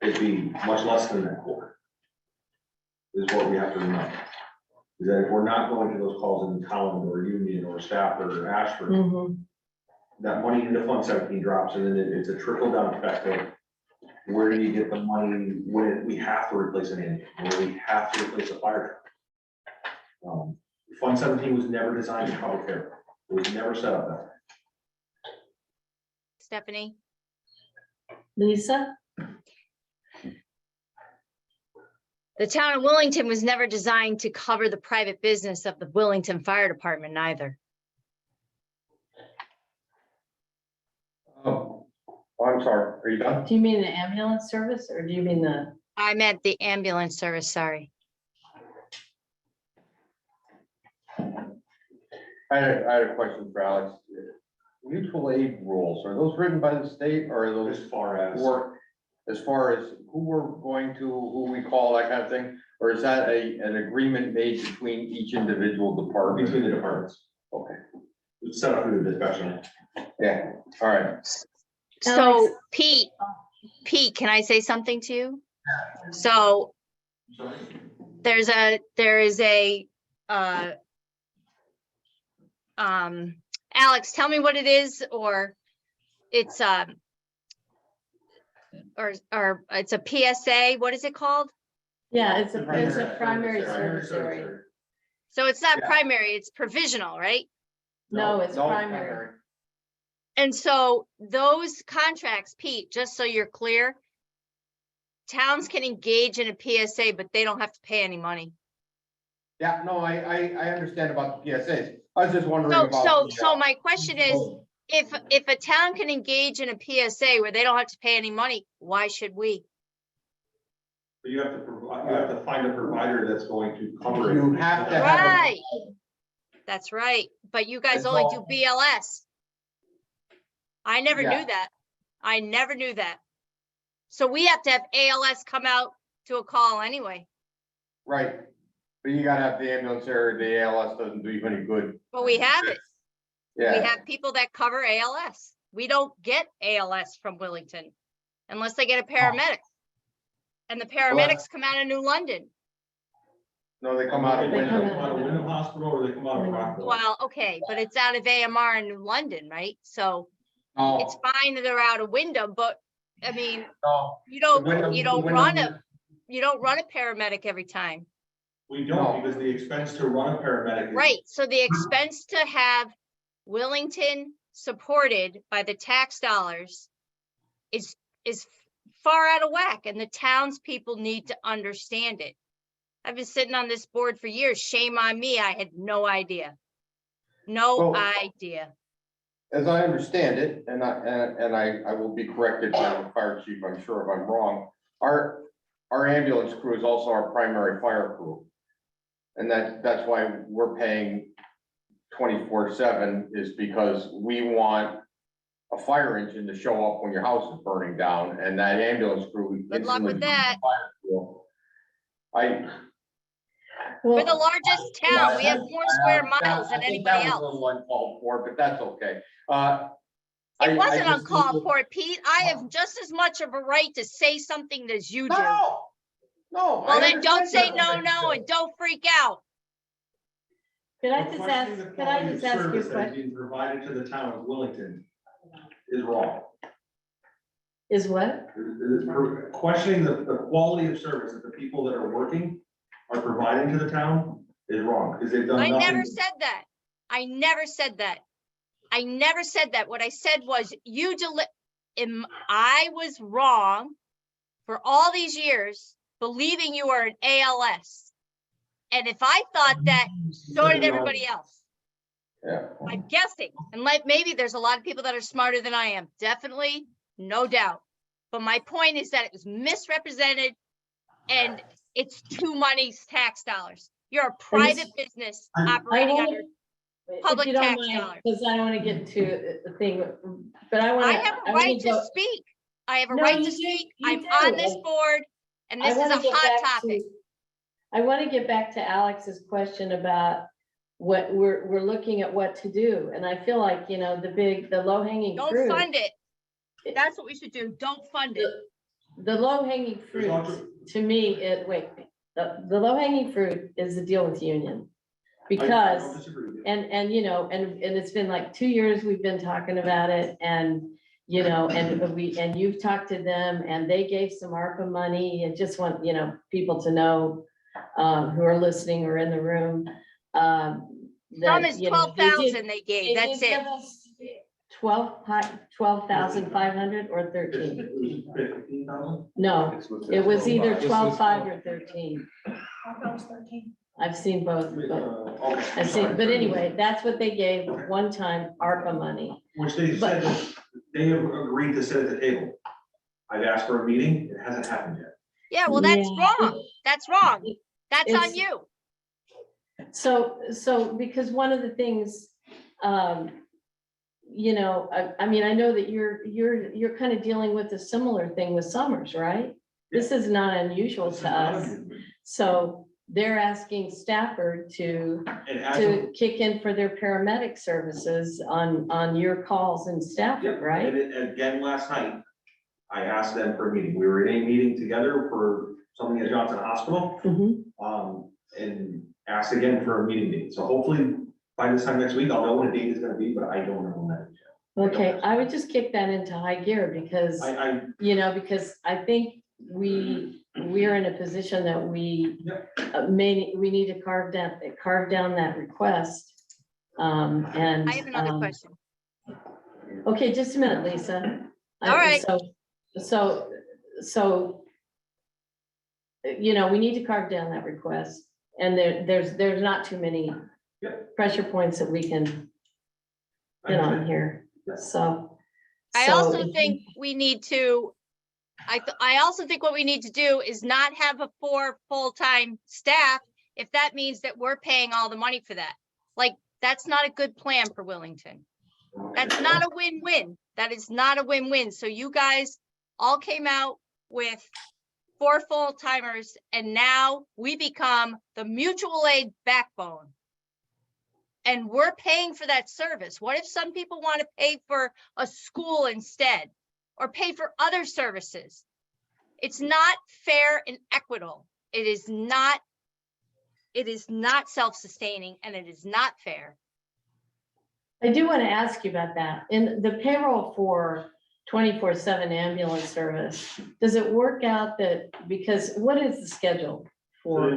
it'd be much less than that quarter. Is what we have to remember. Is that if we're not going to those calls in Tallinn or Union or Stafford or Ashford, that money into Fund 17 drops, and then it's a trickle down effect of where do you get the money when we have to replace an engine, when we have to replace a fire truck. Fund 17 was never designed to cover care. It was never set up that way. Stephanie? Lisa? The town of Wellington was never designed to cover the private business of the Wellington Fire Department either. Oh, I'm sorry, are you done? Do you mean the ambulance service or do you mean the? I meant the ambulance service, sorry. I had a question for Alex. Mutual aid rules, are those written by the state or are those As far as. as far as who we're going to, who we call, that kind of thing? Or is that an agreement made between each individual department? Between the departments. Okay, It's set up through the discussion. yeah, all right. So Pete, can I say something to you? So there is a, Alex, tell me what it is, or it's, or it's a PSA, what is it called? Yeah, it's a primary service area. So it's not Yeah. primary, it's provisional, right? No, it's primary. And so those contracts, Pete, just so you're clear, towns can engage in a PSA, but they don't have to pay any money. Yeah, no, I understand about the PSAs. I was just wondering So, about. so, the, so my question is, if a town can engage in a PSA where they don't have to pay any money, why should we? But you have to provide, you have to find a provider that's going to cover it. You have to have. Right. That's right, but you guys That's only all. do BLS. I never Yeah. knew that. I never knew that. So we have to have ALS come out to a call anyway, Right, but you gotta have the ambulance there, the ALS doesn't do you any good. but we have it. We Yeah, have people that cover ALS. We don't get ALS from Willington unless they get a paramedic. And the paramedics come out of New London. no, they come out of They come Wyndham. out of Wyndham Hospital or they come out of Rockville. Well, okay, but it's out of AMR in New London, right? So Oh, it's fine that they're out of Wyndham, but I mean, no, you don't, Wyndham- you don't Wyndham- run a, you don't run a paramedic every time. We don't, because the expense to run a paramedic. is- Right, so the expense to have Willington supported by the tax dollars is far out of whack, and the townspeople need to understand it. I've been sitting on this board for years. Shame on me, I had no idea. No Well- idea. As I understand it, and I will be corrected by the fire chief, I'm sure if I'm wrong, our ambulance crew is also our primary fire crew. And that's why we're paying 24/7 is because we want a fire engine to show up when your house is burning down, and that ambulance crew. Good luck with instantly that. becomes a fire crew. We're the largest town. We have more square miles than I think anybody that was a else. little uncalled for, but that's okay. It wasn't just uncalled need to- for, Pete. I have just as much of a right to say something as you do. No. Well, I then don't say understand no, that. no, and don't freak out. Could I But just questioning ask, the could I quality of just ask you a service that is question? being provided to the town of Willington is wrong. Is what? Questioning the quality of service that the people that are working are providing to the town is wrong, because they've done I nothing. never said that. I never said that. I never said that. What I said was I was wrong for all these years, believing you were an ALS. And if I thought that, so did everybody else. Yeah. I'm guessing, and maybe there's a lot of people that are smarter than I am, definitely, no doubt. But my point is that it was misrepresented and it's too money's tax dollars. You're a private business operating under public tax dollars. Because I don't want to get to the thing, but I want to. I have a right to speak. I have a right to speak. I'm on this board and this is a hot topic. I want to get back to Alex's question about what we're looking at what to do. And I feel like, the low hanging Don't fruit. fund it. That's what we should do. Don't fund it. The low hanging fruit, to me, the low hanging fruit is the deal with union. I Because, don't disagree with you. and it's been like 2 years we've been talking about it and, and you've talked to them and they gave some ARPA money and just want, people to know, who are listening or in the room. Some is 12,000 they gave, that's it. 12,500 or 13? 15,000? No, it was either 12,500 or 13. I'll go with 13. I've seen both, but Okay. I've seen, but anyway, that's what they gave one time ARPA money. Which they said that they have agreed to sit at the table. I've asked for a meeting, it hasn't happened yet. Yeah, well, that's Yeah. wrong. That's wrong. That's on It's- you. So, because one of the things, I mean, I know that you're kind of dealing with a similar thing with Summers, right? This is not unusual to us. So they're asking Stafford to It hasn't. kick in for their paramedic services on your calls in Stafford, Yep, right? and again, last night, I asked them for a meeting. We were in a meeting together for something at Johnson Hospital. Mhm. And asked again for a meeting date. So hopefully by this time next week, I'll know what a date is gonna be, but I don't know when that is yet. Okay, I would just kick that into high gear because, because I think we're in a position that we we need to carve down that request. And. I have another question. Okay, just a minute, Lisa. All right. So you know, we need to carve down that request. And there's not too many pressure points that we can hit on here, so. I so also if- think we need to, I also think what we need to do is not have a 4 full-time staff if that means that we're paying all the money for that. Like, that's not a good plan for Wellington. That's not a win-win. That is not a win-win. So you guys all came out with 4 full-timers and now we become the mutual aid backbone. And we're paying for that service. What if some people want to pay for a school instead or pay for other services? It's not fair and equitable. It is not self-sustaining and it is not fair. I do want to ask you about that. In the payroll for 24/7 ambulance service, does it work out that, because what is the schedule for,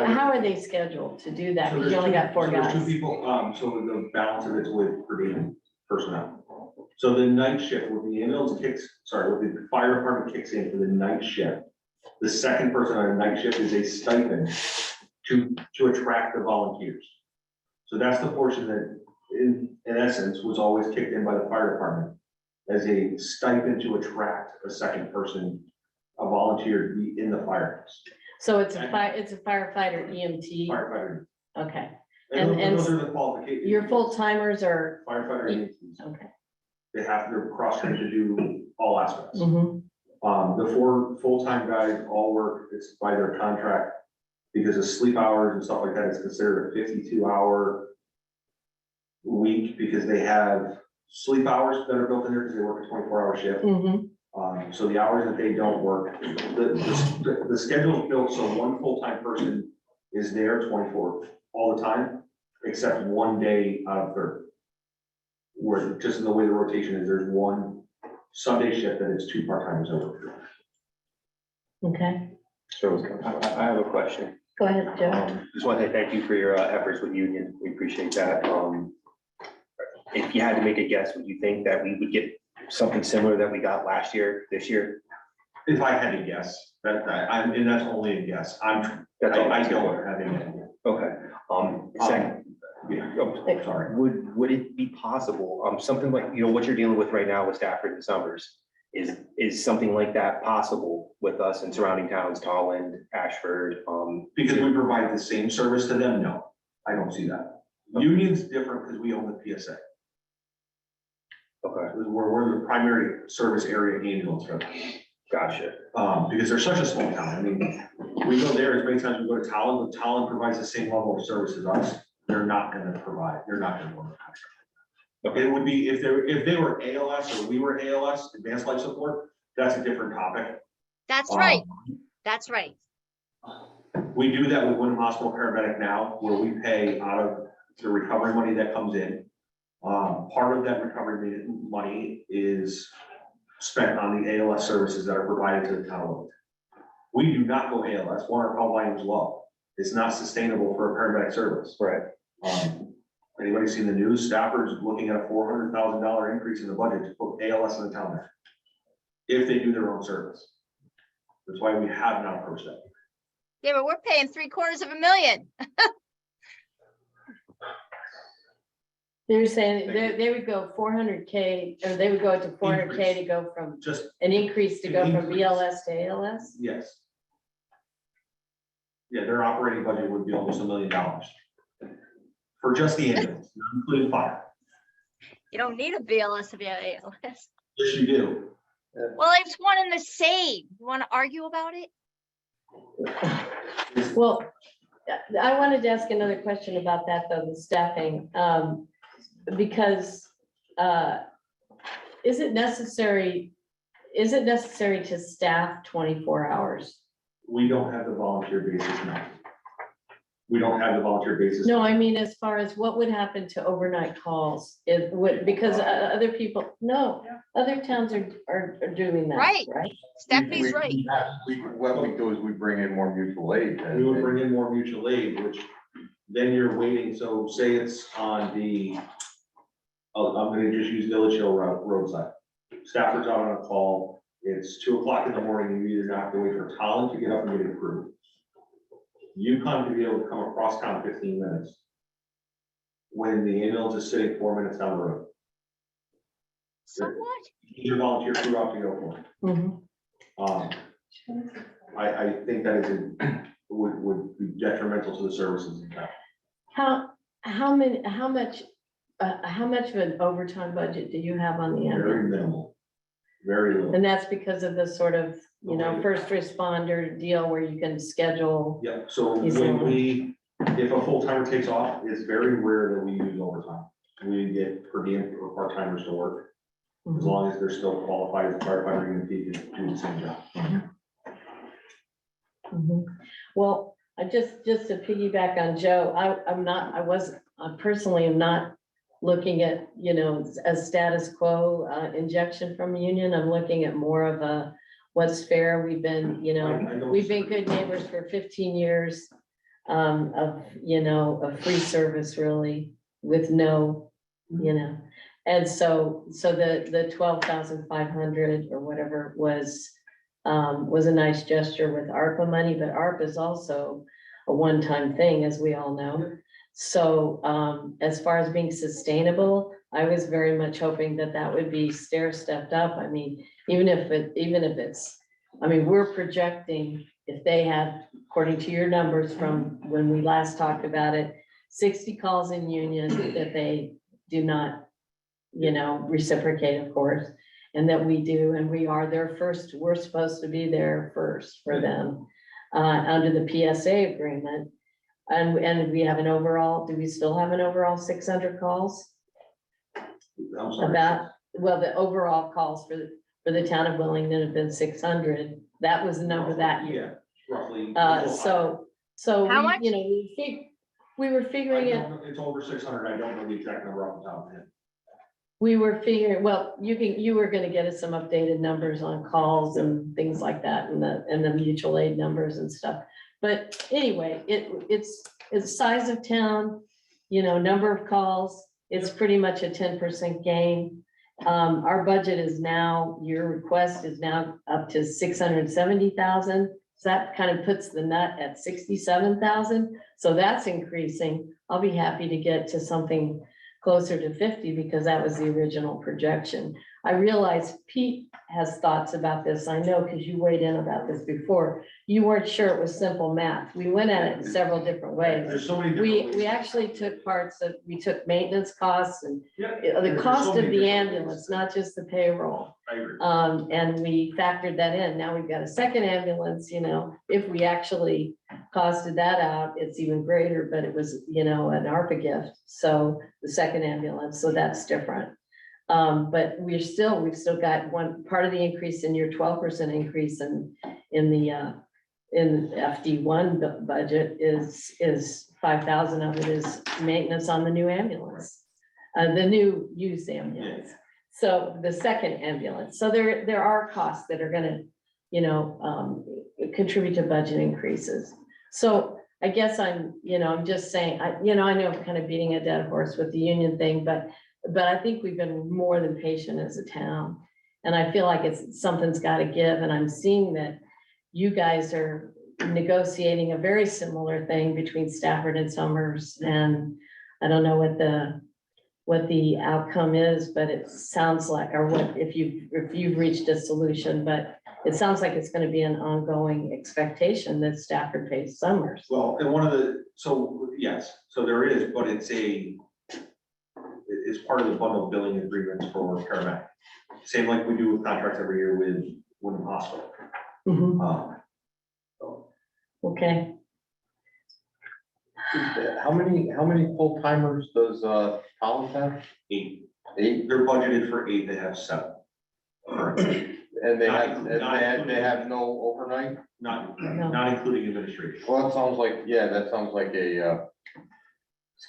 how are they scheduled to do that? Because you only got 4 There's guys. 2 people, so the balance of it's with per diem personnel. So the night shift with the ambulance with the fire department kicks in for the night shift. The second person on a night shift is a stipend to attract the volunteers. So that's the portion that in essence was always kicked in by the fire department as a stipend to attract a second person, a volunteer to be in the firehouse. So it's a firefighter EMT, Firefighter. okay. And And those are the qualifications. your full timers are, Firefighter EMTs. okay. They're cross-trained to do all aspects. Mhm. The 4 full-time guys all work, it's by their contract, because of sleep hours and stuff like that, it's considered a 52-hour week, because they have sleep hours that are built in there, because they work a 24-hour shift. Mhm. So the hours that they don't work, the schedule is built so one full-time person is there 24 all the time, except one day out of 30. Where just in the way the rotation is, there's one Sunday shift that it's 2 part-timers over. Okay, So I have a question. go ahead, Joe. Just want to say thank you for your efforts with union. We appreciate that. If you had to make a guess, would you think that we would get something similar that we got last year, this year? If I had to guess, and that's only a guess, I don't have any idea. Okay. Second, Yeah, sorry. would it be possible, something like, what you're dealing with right now with Stafford and Summers, is something like that possible with us in surrounding towns, Tallinn, Ashford? Because we provide the same service to them, no, I don't see that. Union's different because we own the PSA. Okay, We're the primary service area ambulance for them. gotcha. Because they're such a small town. I mean, we go there as many times we go to Tallinn, but Tallinn provides the same level of service as us. They're not gonna provide, they're not gonna work. It would be, if they were ALS or we were ALS, advanced life support, that's a different topic. That's right. That's right. We do that with Wyndham Hospital paramedic now, where we pay out of the recovery money that comes in. Part of that recovery money is spent on the ALS services that are provided to the town of Wilmington. We do not go ALS, one, our call volume is low. It's not sustainable for a paramedic service. Right. Anybody seen the news? Stafford's looking at a $400,000 increase in the budget to put ALS in the town there. If they do their own service. That's why we have not approached that. Yeah, but we're paying $750,000. They're saying they would go 400K, or they would go to 400K to go from Just, an increase to go from Increase. BLS to ALS? yes. Yeah, their operating budget would be almost $1 million. For just the ambulance, not including fire. You don't need a BLS to be an ALS. Yes, you do. Well, it's one and the same. You want to argue about it? Well, I wanted to ask another question about that, though, the staffing, because is it necessary to staff 24 hours? We don't have the volunteer basis now. We don't have the volunteer basis. No, I mean, as far as what would happen to overnight calls, it would, because other people, no, other towns are doing that, Right. right? Stephanie's right. What we do is we bring in more mutual aid. We would bring in more mutual aid, which then you're waiting, so say it's on the, I'm gonna just use Village Hill roadside. Stafford's out on a call, It's 2 o'clock in the morning, you either have to wait for Colin to get up and get it approved. You come to be able to come across town 15 minutes. When the ambulance is sitting 4 minutes down the road. Somewhat. Get your volunteer crew out to go for it. Mhm. I think that is, would be detrimental to the services in town. How much of an overtime budget do you have on the Very ambulance? minimal, very little. And that's because of the sort of, you know, Okay. first responder deal where you can schedule. Yeah, so He's when in. if a full timer takes off, it's very rare that we use overtime. We get per diem or part timers to work, as long as they're still qualified as firefighter and to do the same job. Mhm. Well, just to piggyback on Joe, I personally am not looking at, you know, a status quo injection from union. I'm looking at more of a what's fair. We've been, you I know, know. we've been good neighbors for 15 years of, you know, of free service really with no, you know. And so the 12,500 or whatever was a nice gesture with ARPA money, but ARPA is also a one-time thing, as we all know. So as far as being sustainable, I was very much hoping that that would be stair-stepped up. I mean, even if it's, I mean, we're projecting if they had, according to your numbers from when we last talked about it, 60 calls in union that they do not, you know, reciprocate, of course, and that we do, and we are their first, we're supposed to be there first for them under the PSA agreement. And we have an overall, do we still have an overall 600 calls? I'm sorry. About, well, the overall calls for the town of Wellington have been 600. That was the number that year. Yeah, roughly. So, How we, much? you know, we were figuring it. It's over 600. I don't know the exact number off the top of my head. We were figuring, well, you were gonna get us some updated numbers on calls and things like that and the mutual aid numbers and stuff. But anyway, it's size of town, you know, number of calls, it's pretty much a 10% gain. Our budget is now, your request is now up to 670,000. So that kind of puts the nut at 67,000. So that's increasing. I'll be happy to get to something closer to 50 because that was the original projection. I realize Pete has thoughts about this. I know because you weighed in about this before. You weren't sure it was simple math. We went at it in several different ways. There's so many different ways. We actually took parts of, we took maintenance costs and Yeah, the there's cost so of many the different ways. ambulance, not just the payroll. I agree. And we factored that in. Now we've got a second ambulance, you know, if we actually costed that out, it's even greater, but it was, you know, an ARPA gift. So the second ambulance, so that's different. But we've still got one part of the increase in your 12% increase in the FD1 budget is 5,000 of it is maintenance on the new ambulance, the new used ambulance. So the second ambulance. So there are costs that are gonna, you know, contribute to budget increases. So I guess I'm just saying, I know I'm kind of beating a dead horse with the union thing, but I think we've been more than patient as a town. And I feel like something's gotta give, and I'm seeing that you guys are negotiating a very similar thing between Stafford and Summers, and I don't know what the outcome is, but it sounds like, or what, if you've reached a solution, but it sounds like it's gonna be an ongoing expectation that Stafford pays Summers. Well, and yes, so there is, but it's part of the bundled billing agreements for paramedic. Same like we do with contracts every year with Wyndham Hospital. Okay, How many full timers does Collins have? 8. 8, They're budgeted for 8, they have 7. Currently. and they Not have, including- they have no overnight? Not No. including administration. Well, that sounds like a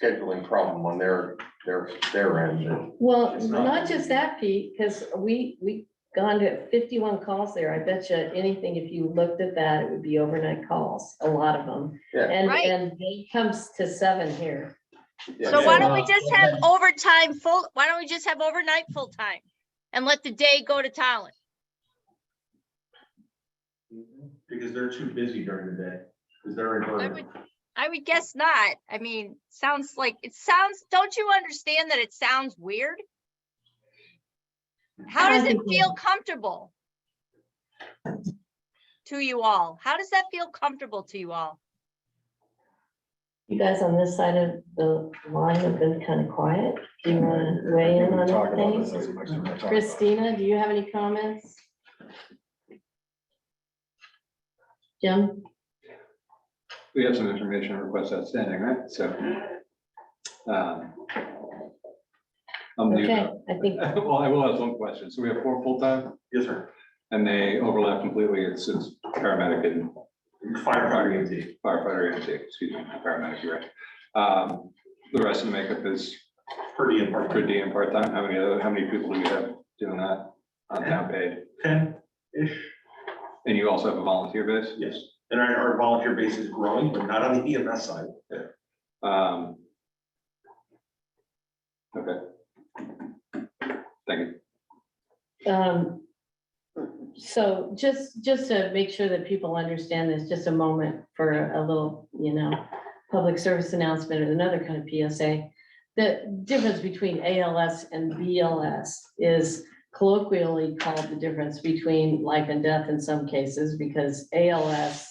scheduling problem on their end. well, It's not- not just that, Pete, because we gone to 51 calls there. I bet you anything, if you looked at that, it would be overnight calls, a lot of them. Yeah. Right. And it comes to 7 here. Yeah. So why don't we just have overtime why don't we just have overnight full time? And let the day go to Talent? Because they're too busy during the day, because they're in. I would guess not. I mean, don't you understand that it sounds weird? How does it feel comfortable to you all? How does that feel comfortable to you all? You guys on this side of the line have been kind of quiet. Do you want to weigh in on anything? Christina, do you have any comments? Jim? We have some information requests outstanding, right? So. I'm new. Okay, I think, Well, I will ask one question. So we have 4 full-time Yes, sir. and they overlap completely. It's paramedic and Firefighter EMT. firefighter, excuse me, paramedic, you're right. The rest of the makeup is Per diem part. per diem part-time. How many people do you have doing that on town paid? 10-ish. And you also have a volunteer base? Yes. And our volunteer base is growing, but not on the EMS side. Okay. Thank you. so just to make sure that people understand this, just a moment for a little, public service announcement or another kind of PSA. The difference between ALS and BLS is colloquially called the difference between life and death in some cases, because ALS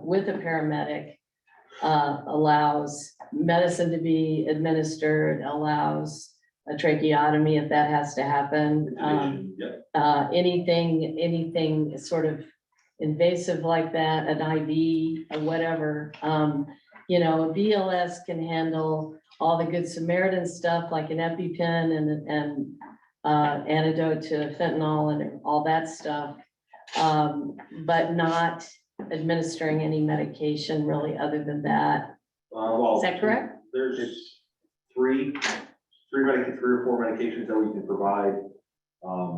with a paramedic allows medicine to be administered, allows a tracheotomy if that has to happen. Anything sort of invasive like that, an IV or whatever. BLS can handle all the Good Samaritan stuff like an EpiPen and antidote to fentanyl and all that stuff, but not administering any medication really other than that. Is that correct? There's three or four medications that we can provide.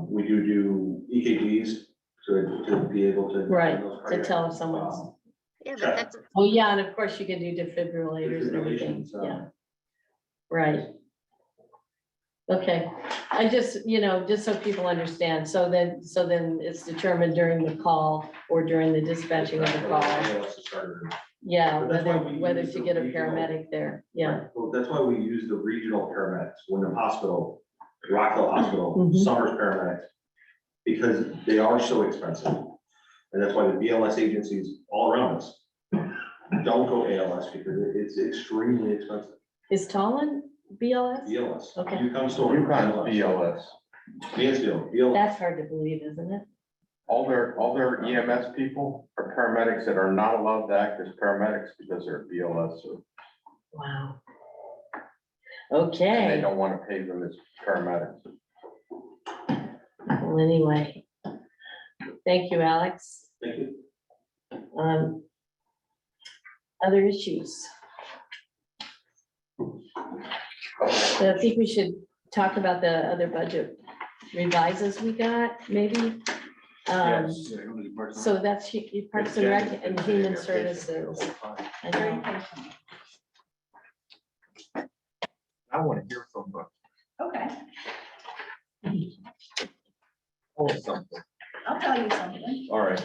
We do EKGs to be able to. Right, to tell if someone's. Yeah, but that's, Oh, yeah, and of course you can do defibrillators and everything, yeah. Right. Okay, I just, just so people understand, so then it's determined during the call or during the dispatching of the call. Yeah, But that's why we whether use to the get a regional- paramedic there, yeah. Right. Well, that's why we use the regional paramedics, when the hospital, Rockville Hospital, Mhm. Summers paramedics, because they are so expensive. And that's why the BLS agencies all around us don't go ALS because it's extremely expensive. Is Tallinn BLS? BLS. Okay. UConn's still. UConn's BLS. Mansfield, BLS. That's hard to believe, isn't it? All their EMS people are paramedics that are not allowed to act as paramedics because they're BLS or. Wow. And they Okay, don't want to pay them as paramedics. well, anyway. Thank you, Alex. Thank you. Other issues? So I think we should talk about the other budget revises we got, maybe. Yes. So that's Parks and Rec and Human Services. I know. I want to hear from them. Okay, Something. I'll tell you something. All right.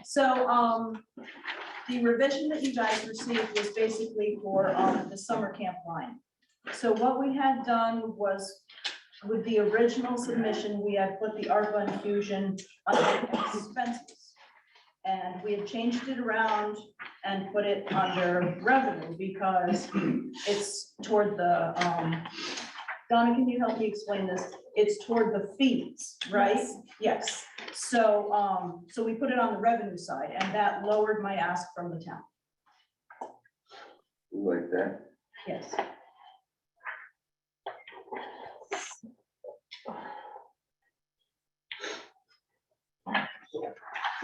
So, the revision that you guys received was basically for, the summer camp line. So what we had done was, with the original submission, we had put the ARPA infusion under expenses. And we had changed it around and put it under revenue because it's toward the, Donna, can you help me explain this? It's toward the fees, right? Yes. So, so we put it on the revenue side and that lowered my ask from the town. Like that. Yes.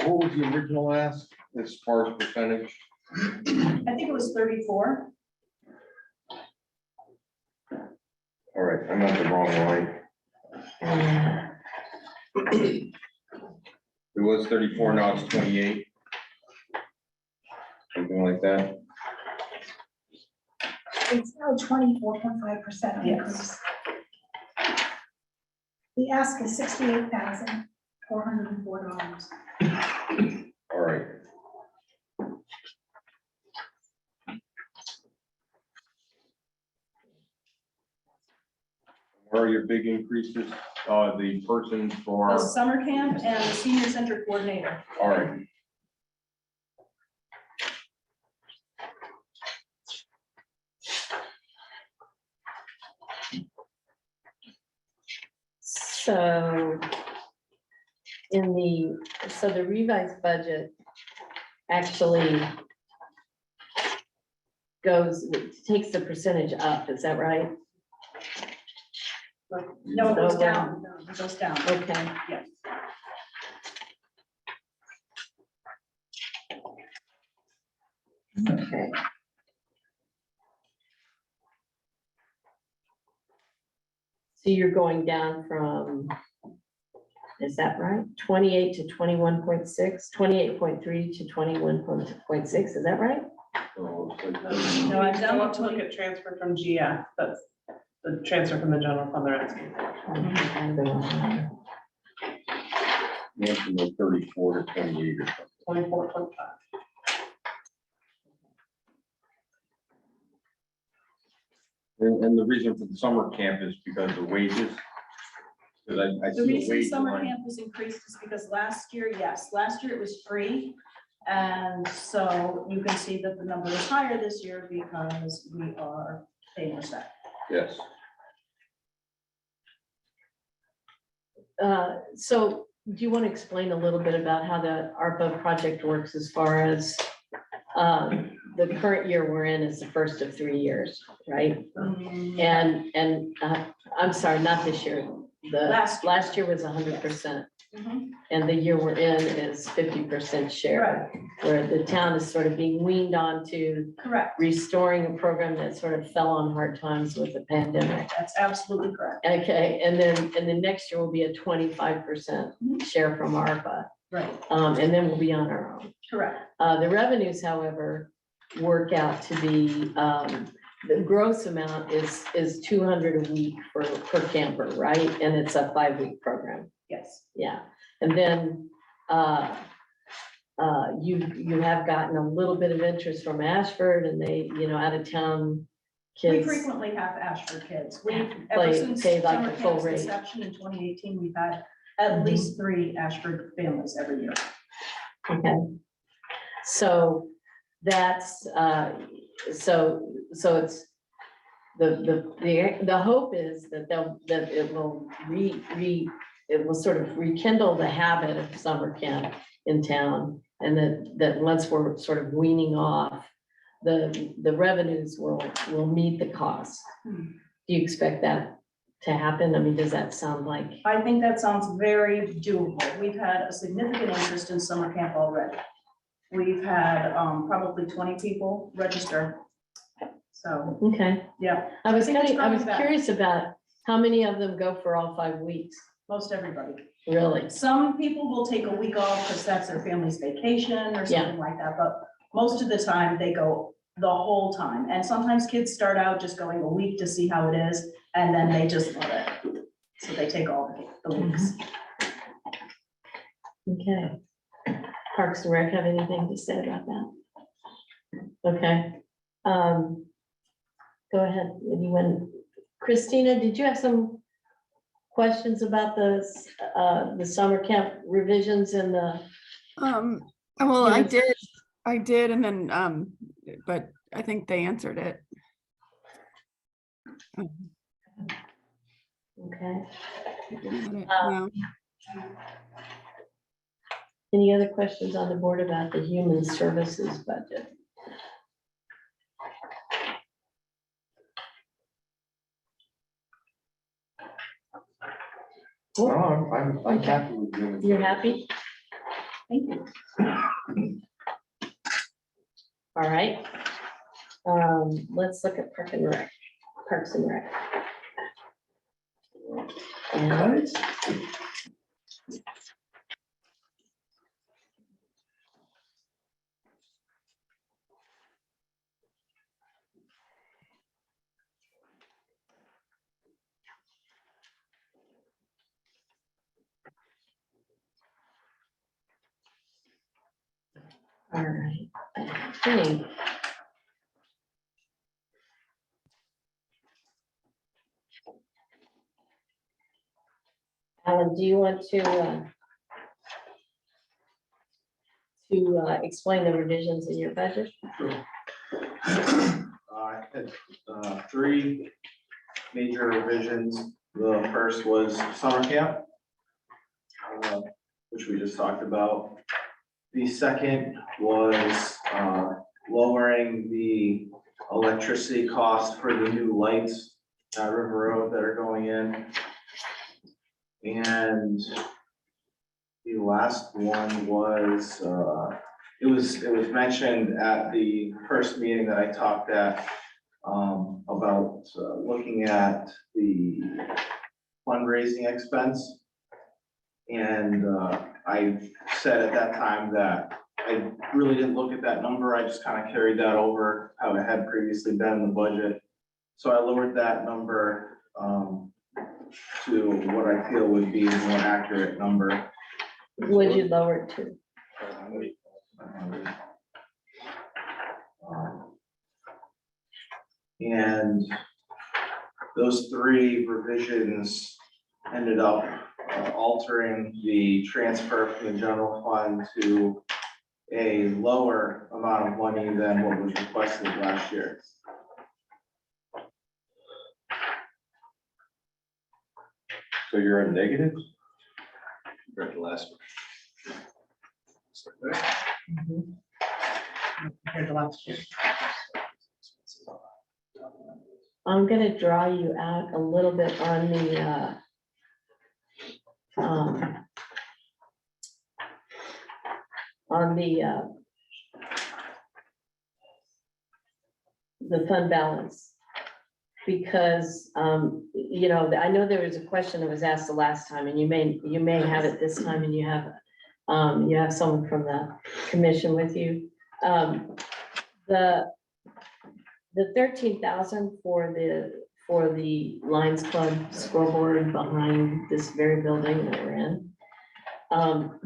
What was the original ask as far as percentage? I think it was 34. All right, I'm on the wrong line. It was 34, now it's 28. Something like that. It's now 24.5% increase. The ask is $68,404. All your big increases? The person The for, summer camp and the senior center coordinator. all right, So the revised budget actually takes the percentage up, is that right? No, it goes No, down, it goes down. Okay. Yes. Okay. So you're going down from, is that right? 28 to 21.6, 28.3 to 21.6, is that right? so it's like- No, I still want to look at transfer from GF, that's the transfer from the general fund they're asking. went from like 34 to 28 or something. 24, 25. And the reason for the summer camp is because of wages. Because I The see the reason wage summer line. camp was increased is because last year it was free. And so you can see that the number is higher this year because we are paying our staff. Yes. So do you want to explain a little bit about how the ARPA project works as far as the current year we're in is the first of 3 years, right? And I'm sorry, not this year. Last year was 100%. And the year we're in is 50% share, where the town is sort of being weaned onto Correct. restoring a program that sort of fell on hard times with the pandemic. That's absolutely correct. Okay, and then next year will be a 25% share from ARPA, Right, and then we'll be on our own. correct. The revenues, however, work out to be, the gross amount is 200 a week per camper, right? And it's a 5-week program. Yes. Yeah, and then you have gotten a little bit of interest from Ashford and they, out of town We kids. frequently have Ashford kids. We've, Play- ever since pay like summer the full camp's rate. inception in 2018, we've had at least 3 Ashford families every year. Okay. So that's, so it's, the hope is that it will sort of rekindle the habit of summer camp in town. And that once we're sort of weaning off, the revenues will meet the costs. Do you expect that to happen? I mean, does that sound like? I think that sounds very doable. We've had a significant interest in summer camp already. We've had probably 20 people register. So, Okay. yeah, I was think it's coming back. curious about how many of them go for all 5 weeks, most everybody. really? Some people will take a week off because that's their family's vacation or something like that, but most of the time they go the whole time. And sometimes kids start out just going a week to see how it is, and then they just love it. So they take all the weeks. Okay. Parks and Rec have anything to say about that? Okay. Go ahead, anyone? Christina, did you have some questions about the summer camp revisions and the? Well, I did, and then, but I think they answered it. Okay. No. Any other questions on the board about the human services budget? No, I'm happy with you. You're happy? Thank you. All right. Let's look at Parks and Rec. And all right, I think. Do you want to explain the revisions in your budget? I had three major revisions. The first was summer camp, which we just talked about. The second was lowering the electricity cost for the new lights at River Road that are going in. And the last one was, it was mentioned at the first meeting that I talked at about looking at the fundraising expense. And I said at that time that I really didn't look at that number. I just kind of carried that over how it had previously been in the budget. So I lowered that number to what I feel would be a more accurate number. Would you lower it to? And those three revisions ended up altering the transfer from the general fund to a lower amount of money than what was requested last year. So you're in negative? Compared to last. Compared to last year. I'm gonna draw you out a little bit on the fund balance. Because, you know, I know there was a question that was asked the last time, and you may have it this time, and you have someone from the commission with you. The 13,000 for the Lions Club scoreboard behind this very building that we're in.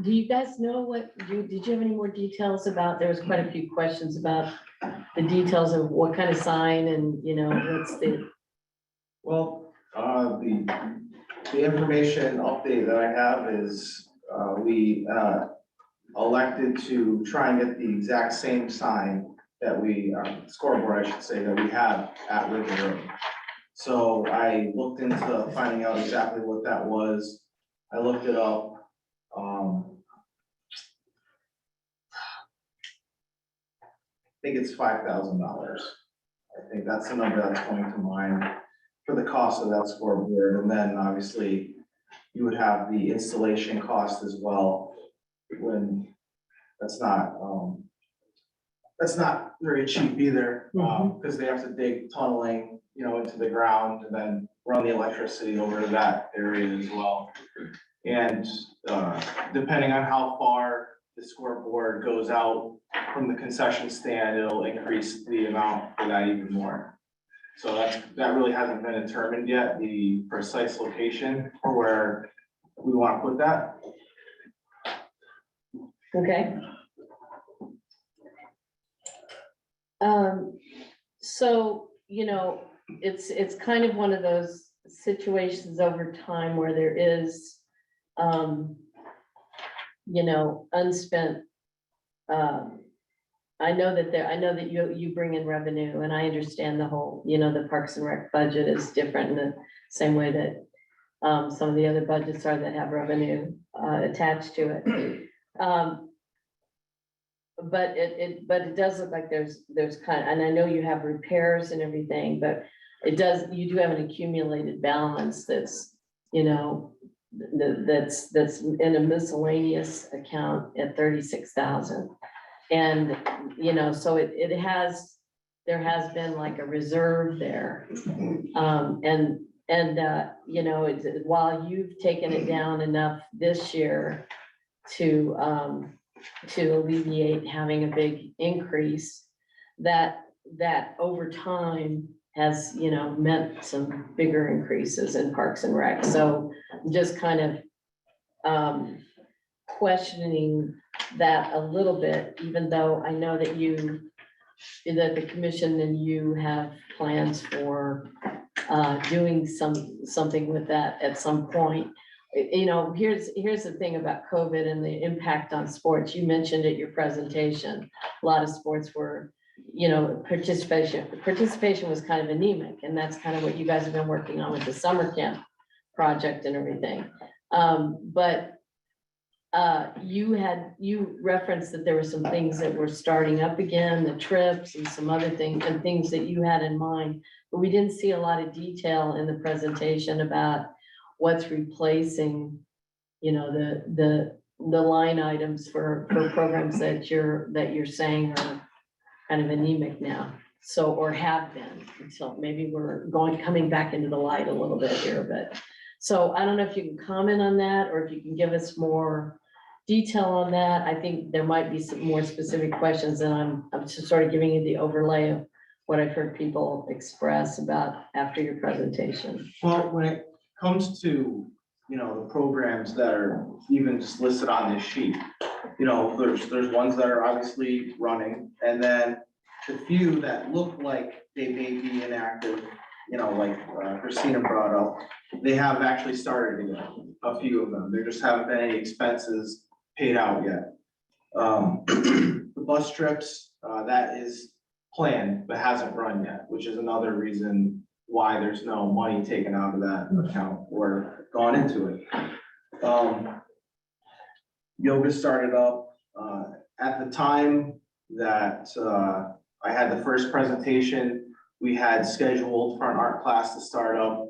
Do you guys know did you have any more details about, there was quite a few questions about the details of what kind of sign and, you know, what's the. Well, the information update that I have is, we elected to try and get the exact same sign that scoreboard, I should say, that we have at River Road. So I looked into finding out exactly what that was. I looked it up. I think it's $5,000. I think that's the number that's coming to mind for the cost of that scoreboard. And then obviously you would have the installation cost as well, when that's not very cheap either, because they have to dig tunneling, you know, into the ground and then run the electricity over to that area as well. And depending on how far the scoreboard goes out from the concession stand, it'll increase the amount for that even more. So that really hasn't been determined yet, the precise location for where we want to put that. Okay. So, you know, it's kind of one of those situations over time where there is, you know, unspent, I know that you bring in revenue, and I understand the whole, you know, the Parks and Rec budget is different in the same way that some of the other budgets are that have revenue attached to it. But it does look like there's kind of, and I know you have repairs and everything, but you do have an accumulated balance that's, you know, that's in a miscellaneous account at 36,000. And, you know, so there has been like a reserve there. And you know, while you've taken it down enough this year to alleviate having a big increase, that over time has, you know, meant some bigger increases in Parks and Rec. So I'm just kind of questioning that a little bit, even though I know that the commission and you have plans for doing something with that at some point. you know, here's the thing about COVID and the impact on sports. You mentioned at your presentation, a lot of sports were, you know, participation was kind of anemic, and that's kind of what you guys have been working on with the summer camp project and everything. But you referenced that there were some things that were starting up again, the trips and some other things and things that you had in mind. But we didn't see a lot of detail in the presentation about what's replacing, you know, the line items for programs that you're saying are kind of anemic now. So, or have been until maybe we're coming back into the light a little bit here, but. So I don't know if you can comment on that, or if you can give us more detail on that. I think there might be some more specific questions, and I'm just sort of giving you the overlay of what I've heard people express about after your presentation. Well, when it comes to, you know, the programs that are even just listed on this sheet, you know, there's ones that are obviously running, and then the few that look like they may be inactive, you know, like Christina brought up, they have actually started again, a few of them. There just haven't been any expenses paid out yet. The bus trips, that is planned, but hasn't run yet, which is another reason why there's no money taken out of that account or gone into it. Yoga started up, at the time that I had the first presentation, we had scheduled for an art class to start up.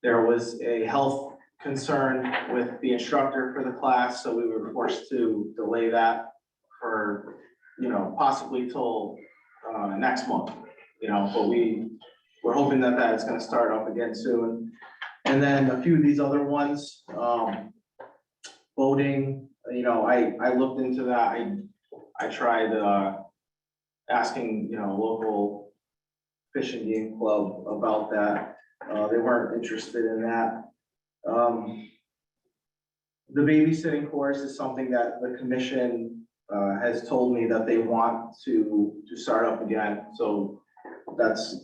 There was a health concern with the instructor for the class, so we were forced to delay that for, you know, possibly till next month, you know, but we're hoping that that is gonna start up again soon. And then a few of these other ones, boating, you know, I looked into that. I tried asking, you know, local fishing game club about that. They weren't interested in that. The babysitting course is something that the commission has told me that they want to start up again. So that's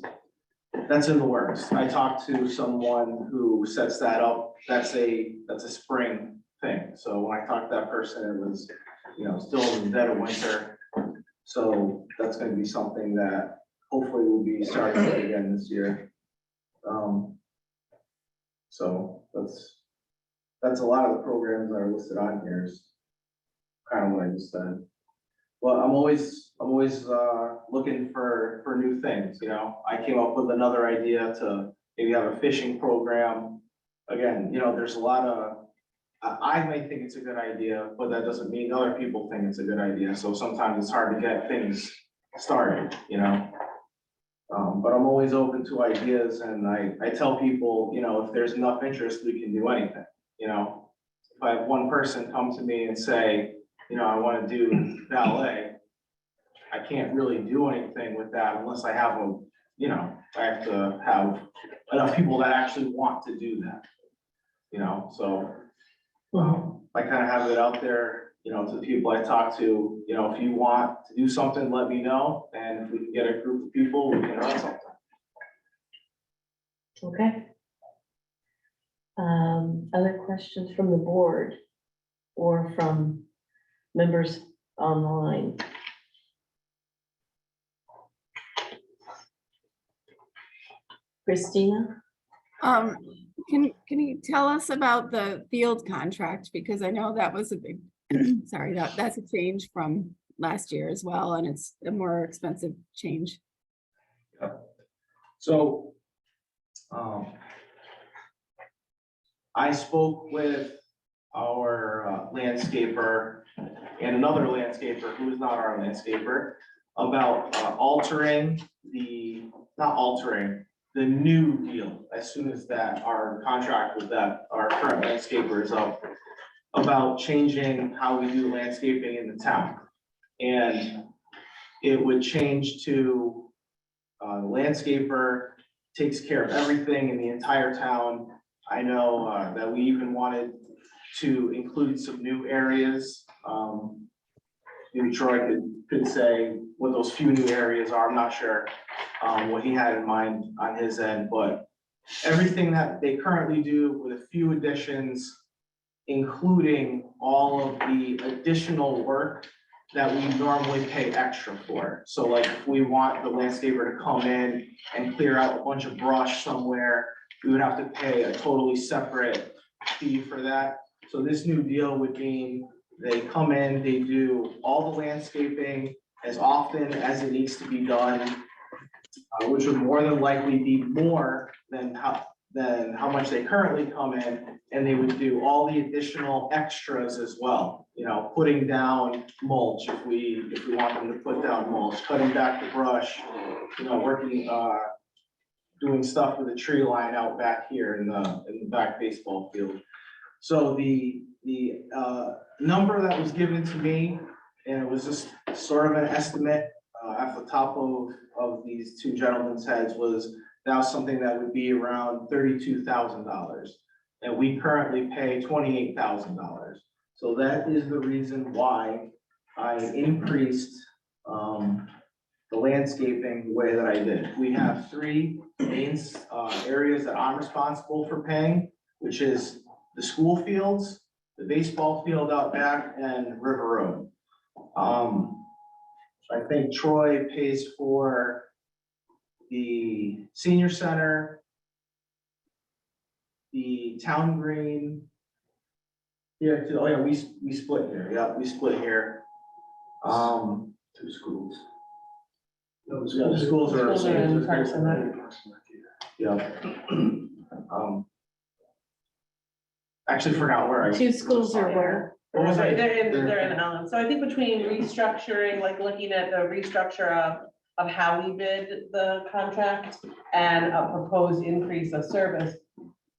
in the works. I talked to someone who sets that up. That's a spring thing. So when I talked to that person, it was, you know, still in the dead of winter. So that's going to be something that hopefully we'll be starting it again this year. So that's a lot of the programs that are listed on here is kind of what I just said. Well, I'm always looking for new things, you know. I came up with another idea to maybe have a fishing program. Again, you know, there's a lot of, I may think it's a good idea, but that doesn't mean other people think it's a good idea. So sometimes it's hard to get things started, you know. But I'm always open to ideas, and I tell people, you know, if there's enough interest, we can do anything, you know. If I have one person come to me and say, you know, I want to do ballet, I can't really do anything with that unless I have a, you know, I have to have enough people that actually want to do that, you know, so I kind of have it out there, you know, to the people I talk to, you know, if you want to do something, let me know. And if we can get a group of people, we can run something. Okay. Other questions from the board or from members online? Christina? Can you tell us about the field contract? Because I know that was a big, sorry, that's a change from last year as well, and it's a more expensive change. So, I spoke with our landscaper and another landscaper who is not our landscaper about altering the new deal as soon as that our contract with that our current landscaper is up, about changing how we do landscaping in the town. And it would change to the landscaper takes care of everything in the entire town. I know that we even wanted to include some new areas. Maybe Troy could say what those few new areas are. I'm not sure what he had in mind on his end, but everything that they currently do with a few additions, including all of the additional work that we normally pay extra for. So like, if we want the landscaper to come in and clear out a bunch of brush somewhere, we would have to pay a totally separate fee for that. So this new deal would mean they come in, they do all the landscaping as often as it needs to be done, which would more than likely be more than how much they currently come in, and they would do all the additional extras as well. You know, putting down mulch if we want them to put down mulch, cutting back the brush, you know, working, doing stuff with the tree line out back here in the back baseball field. So the number that was given to me, and it was just sort of an estimate at the top of these two gentlemen's heads, was now something that would be around $32,000. And we currently pay $28,000. So that is the reason why I increased the landscaping the way that I did. We have three main areas that I'm responsible for paying, which is the school fields, the baseball field out back, and River Road. I think Troy pays for the senior center, the town green. Yeah, oh yeah, we split here. Yeah, we split here. Two schools. No, the schools are. Schools are in Parks and Rec. Yeah. Actually forgot where I. Two schools are where? What was I? They're in Allen. So I think between restructuring, like looking at the restructure of how we bid the contract and a proposed increase of service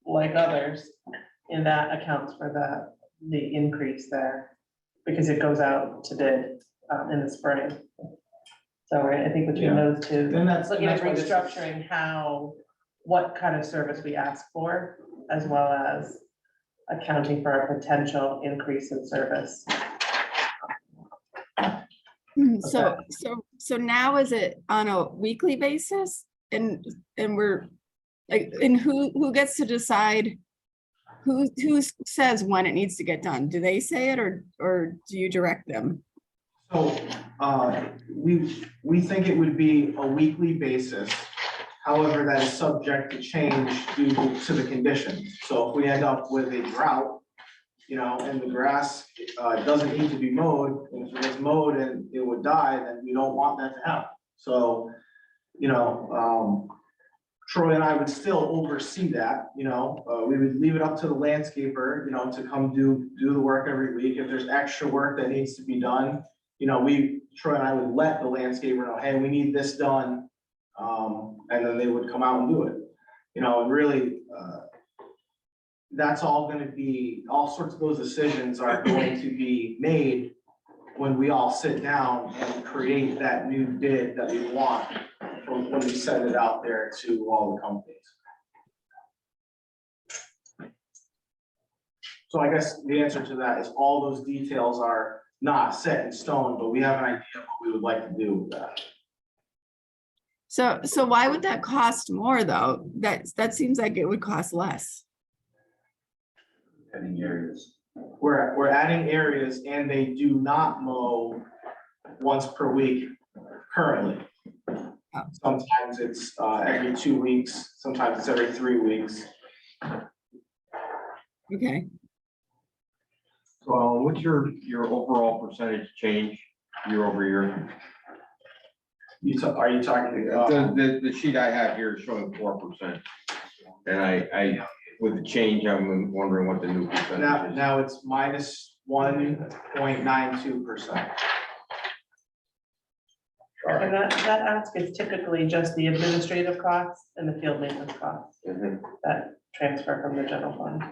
like others, and that accounts for the increase there, because it goes out to bid in the spring. So I think between those two, Then that's looking at what this is. restructuring what kind of service we ask for, as well as accounting for a potential increase in service. So now is it on a weekly basis? And we're like, and who gets to decide? Who says when it needs to get done? Do they say it, or do you direct them? So, we think it would be a weekly basis. However, that is subject to change due to the conditions. So if we end up with a drought, you know, and the grass doesn't need to be mowed, and if it was mowed and it would die, then we don't want that to happen. So, you know, Troy and I would still oversee that, you know, we would leave it up to the landscaper, you know, to come do the work every week. If there's extra work that needs to be done, you know, Troy and I would let the landscaper know, hey, we need this done. And then they would come out and do it, you know, and really, that's all gonna be, all sorts of those decisions are going to be made when we all sit down and create that new bid that we want when we send it out there to all the companies. So I guess the answer to that is all those details are not set in stone, but we have an idea of what we would like to do with that. So why would that cost more though? That seems like it would cost less. Adding areas. We're adding areas, and they do not mow once per week currently. Sometimes it's every 2 weeks, sometimes it's every 3 weeks. Okay. So what's your overall percentage change year over year? Are you talking? The sheet I have here is showing 4%. And I, with the change, I'm wondering what the new percentage is. Now it's minus 1.92%. And that ask is typically just the administrative costs and the field maintenance costs that transfer from the general fund.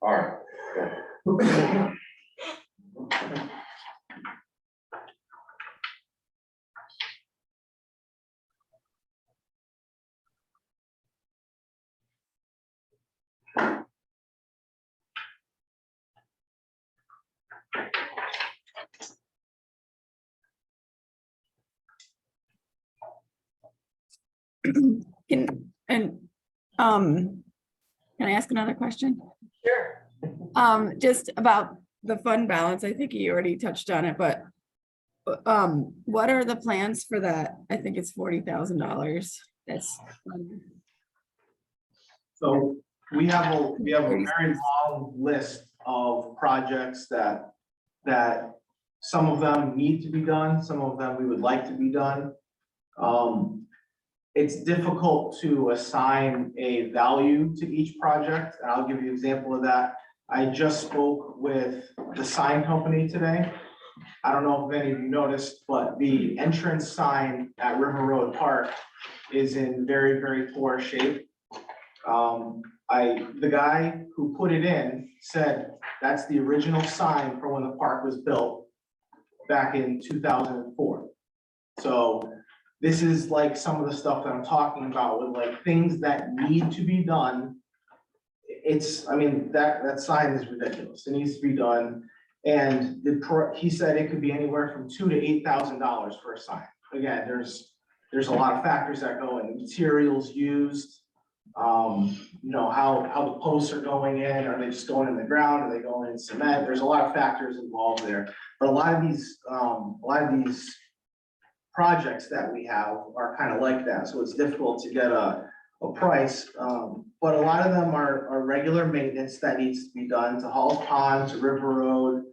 All right. Can I ask another question? Sure. Just about the fund balance, I think you already touched on it, but what are the plans for that? I think it's $40,000. That's So we have a very long list of projects that some of them need to be done, some of them we would like to be done. It's difficult to assign a value to each project, and I'll give you an example of that. I just spoke with the sign company today. I don't know if any of you noticed, but the entrance sign at River Road Park is in very, very poor shape. The guy who put it in said that's the original sign for when the park was built back in 2004. So this is like some of the stuff that I'm talking about with like things that need to be done. I mean, that sign is ridiculous. It needs to be done. And he said it could be anywhere from $2,000 to $8,000 for a sign. Again, there's a lot of factors that go in, the materials used, you know, how the posts are going in, are they just going in the ground, are they going in cement? There's a lot of factors involved there. But a lot of these projects that we have are kind of like that. So it's difficult to get a price. But a lot of them are regular maintenance that needs to be done to Hall's Pond, to River Road.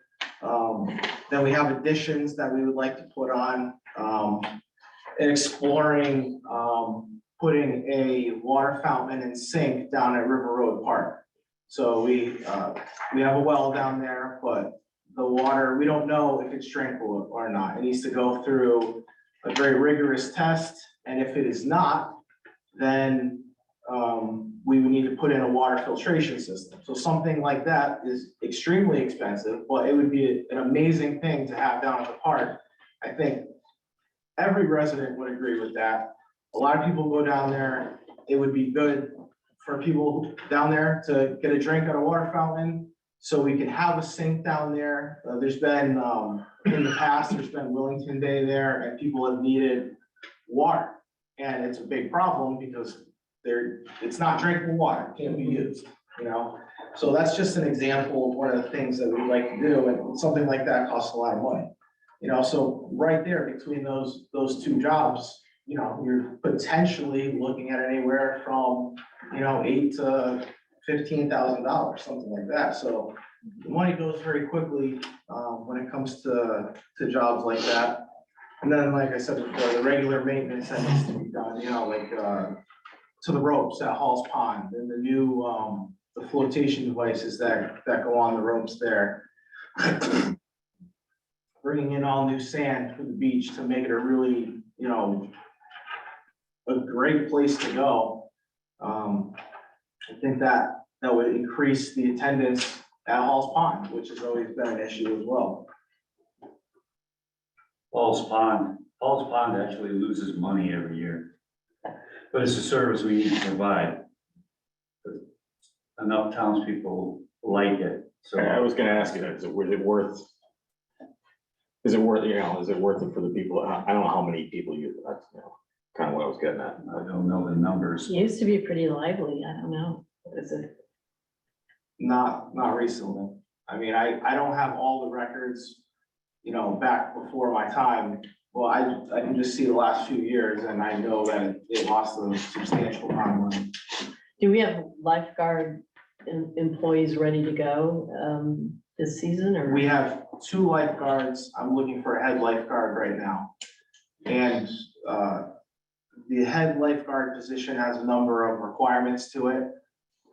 Then we have additions that we would like to put on, and exploring, putting a water fountain and sink down at River Road Park. So we have a well down there, but the water, we don't know if it's drinkable or not. It needs to go through a very rigorous test. And if it is not, then we would need to put in a water filtration system. So something like that is extremely expensive, but it would be an amazing thing to have down at the park. I think every resident would agree with that. A lot of people go down there. It would be good for people down there to get a drink at a water fountain, so we can have a sink down there. There's been, in the past, there's been Wellington Day there, and people have needed water. And it's a big problem because it's not drinkable water, it can't be used, you know? So that's just an example of one of the things that we'd like to do, and something like that costs a lot of money. You know, so right there between those two jobs, you know, you're potentially looking at anywhere from, you know, $8,000 to $15,000, something like that. So the money goes very quickly when it comes to jobs like that. And then, like I said before, the regular maintenance that needs to be done, you know, like to the ropes at Hall's Pond, and the new the flotation devices that go on the ropes there. Bringing in all new sand for the beach to make it a really, you know, a great place to go. I think that would increase the attendance at Hall's Pond, which has always been an issue as well. Hall's Pond actually loses money every year, but it's a service we need to provide. Enough townspeople like it, so. I was gonna ask you that, is it worth, you know, is it worth it for the people? I don't know how many people use it, that's, you know, kind of what I was getting at. I don't know the numbers. It used to be pretty lively. I don't know. Is it? Not recently. I mean, I don't have all the records, you know, back before my time. Well, I can just see the last few years, and I know that it lost a substantial amount of money. Do we have lifeguard employees ready to go this season, or? We have 2 lifeguards. I'm looking for a head lifeguard right now. And the head lifeguard position has a number of requirements to it.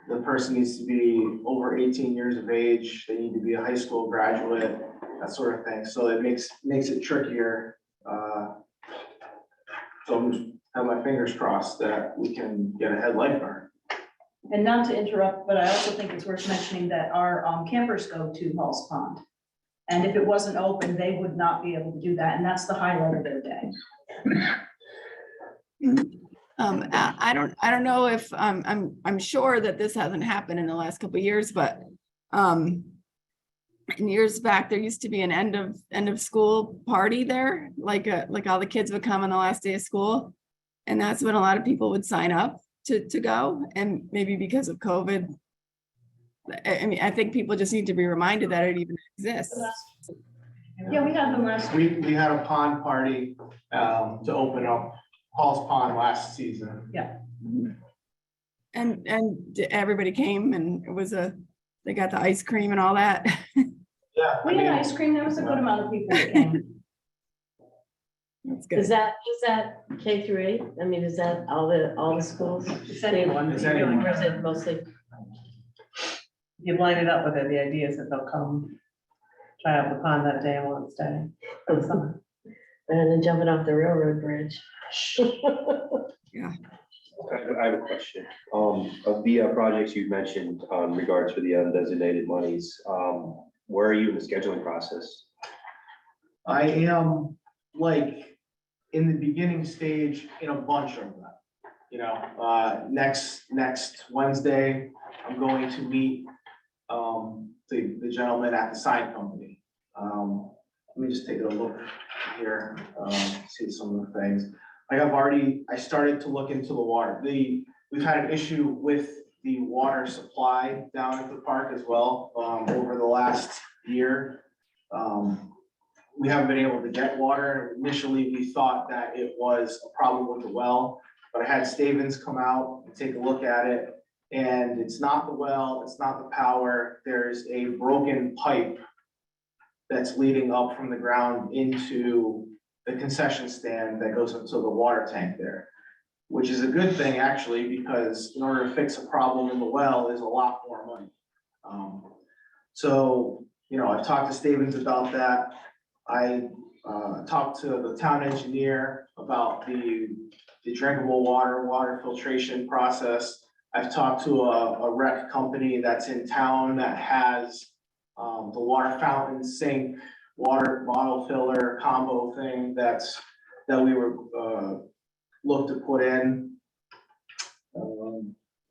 The person needs to be over 18 years of age. They need to be a high school graduate, that sort of thing. So it makes it trickier. So I'm just have my fingers crossed that we can get a head lifeguard. And not to interrupt, but I also think it's worth mentioning that our campers go to Hall's Pond. And if it wasn't open, they would not be able to do that, and that's the highlight of their day. I don't know if, I'm sure that this hasn't happened in the last couple of years, but in years back, there used to be an end of school party there, like all the kids would come on the last day of school. And that's when a lot of people would sign up to go, and maybe because of COVID, I mean, I think people just need to be reminded that it even exists. Yeah, we had them last. We had a pond party, to open up Paul's Pond last season. Yeah. And everybody came and it was they got the ice cream and all that. Yeah. We had ice cream. There was a good amount of people that came. That's Is good. that K through 8? I mean, is that all the schools? It's anyone. It's anyone. Or is it mostly? You line it up with it, the idea is that they'll come try out the pond that day and won't stay. for the summer. Better than jumping off the railroad bridge. I have a question. Of the projects you mentioned in regards to the undesignated monies, where are you in the scheduling process? I am like in the beginning stage in a bunch of them. You know, next Wednesday, I'm going to meet the gentleman at the sign company. Let me just take a look here, see some of the things. Like I started to look into the water. We've had an issue with the water supply down at the park as well, over the last year. We haven't been able to get water. Initially, we thought that it was a problem with the well, but I had Stavens come out and take a look at it. And it's not the well, it's not the power. There's a broken pipe that's leading up from the ground into the concession stand that goes into the water tank there, which is a good thing actually, because in order to fix a problem in the well is a lot more money. So, you know, I've talked to Stavens about that. I talked to the town engineer about the drinkable water filtration process. I've talked to a rec company that's in town that has the water fountain sink, water bottle filler combo thing that we were looked to put in.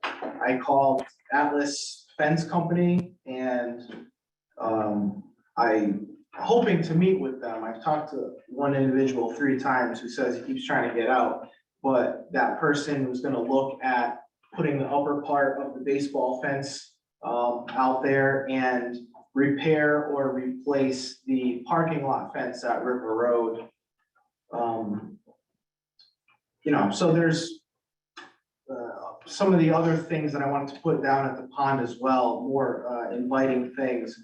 I called Atlas Fence Company and I'm hoping to meet with them. I've talked to one individual 3 times who says he keeps trying to get out, but that person was gonna look at putting the upper part of the baseball fence out there and repair or replace the parking lot fence at River Road. You know, so there's some of the other things that I wanted to put down at the pond as well, more inviting things.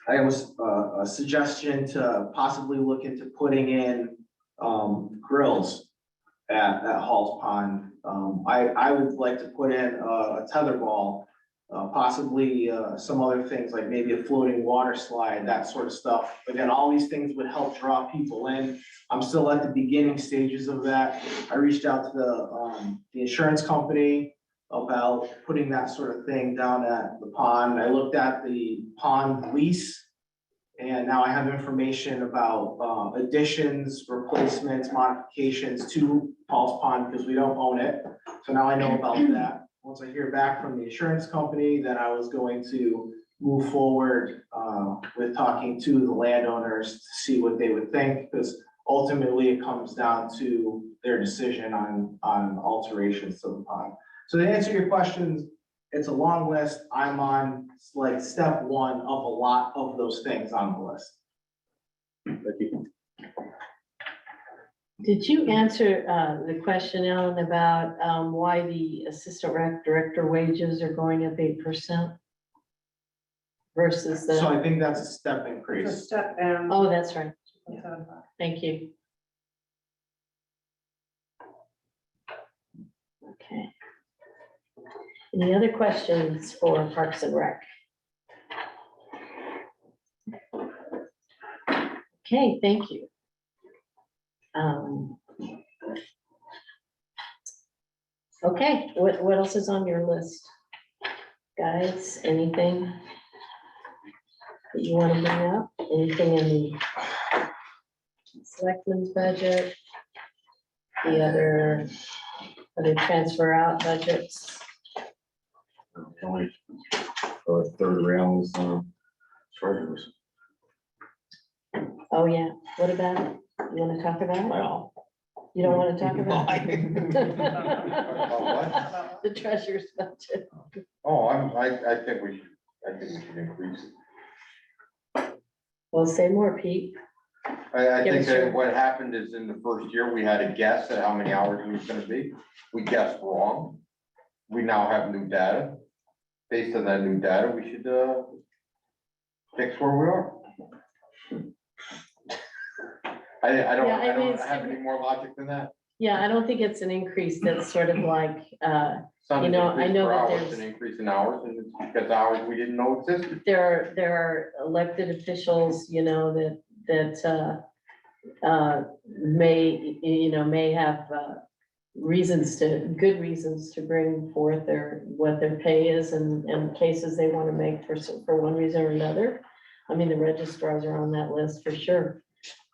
I was a suggestion to possibly look into putting in grills at Hall's Pond. I would like to put in a tetherball, possibly some other things like maybe a floating water slide, that sort of stuff. Again, all these things would help draw people in. I'm still at the beginning stages of that. I reached out to the insurance company about putting that sort of thing down at the pond. I looked at the pond lease. And now I have information about additions, replacements, modifications to Paul's Pond because we don't own it. So now I know about that. Once I hear back from the insurance company, then I was going to move forward with talking to the landowners to see what they would think, because ultimately it comes down to their decision on alterations to the pond. So to answer your questions, it's a long list. I'm on like step 1 of a lot of those things on the list. Thank you. Did you answer the question, Ellen, about why the assistant rec director wages are going up 8% versus So the, I think that's a step It's a increase. step and. oh, that's right. Thank you. Okay. Any other questions for Parks and Rec? Okay, thank you. Okay, what else is on your list? Guys, anything that you want to bring up? Anything in the selectmen's budget? The other transfer out budgets? Only for a third rail is treasurers. Oh, yeah, what about it? You want to talk about it? Well, You don't want to talk about? what? The treasurer's budget. Oh, I think we should increase it. Well, say more, Pete. I Give think us your- that what happened is in the first year, we had a guess at how many hours it was gonna be. We guessed wrong. We now have new data. Based on that new data, we should, fix where we are. I don't, Yeah, I I mean, don't it's have any more logic than that. Yeah, I don't think it's an increase that's sort of like, It's not You an know, I increase know per that hour, there's- it's an increase in hours, and it's because hours we didn't know existed. there are elected officials, you know, that may have good reasons to bring forth what their pay is and cases they want to make for one reason or another. I mean, the registrars are on that list for sure.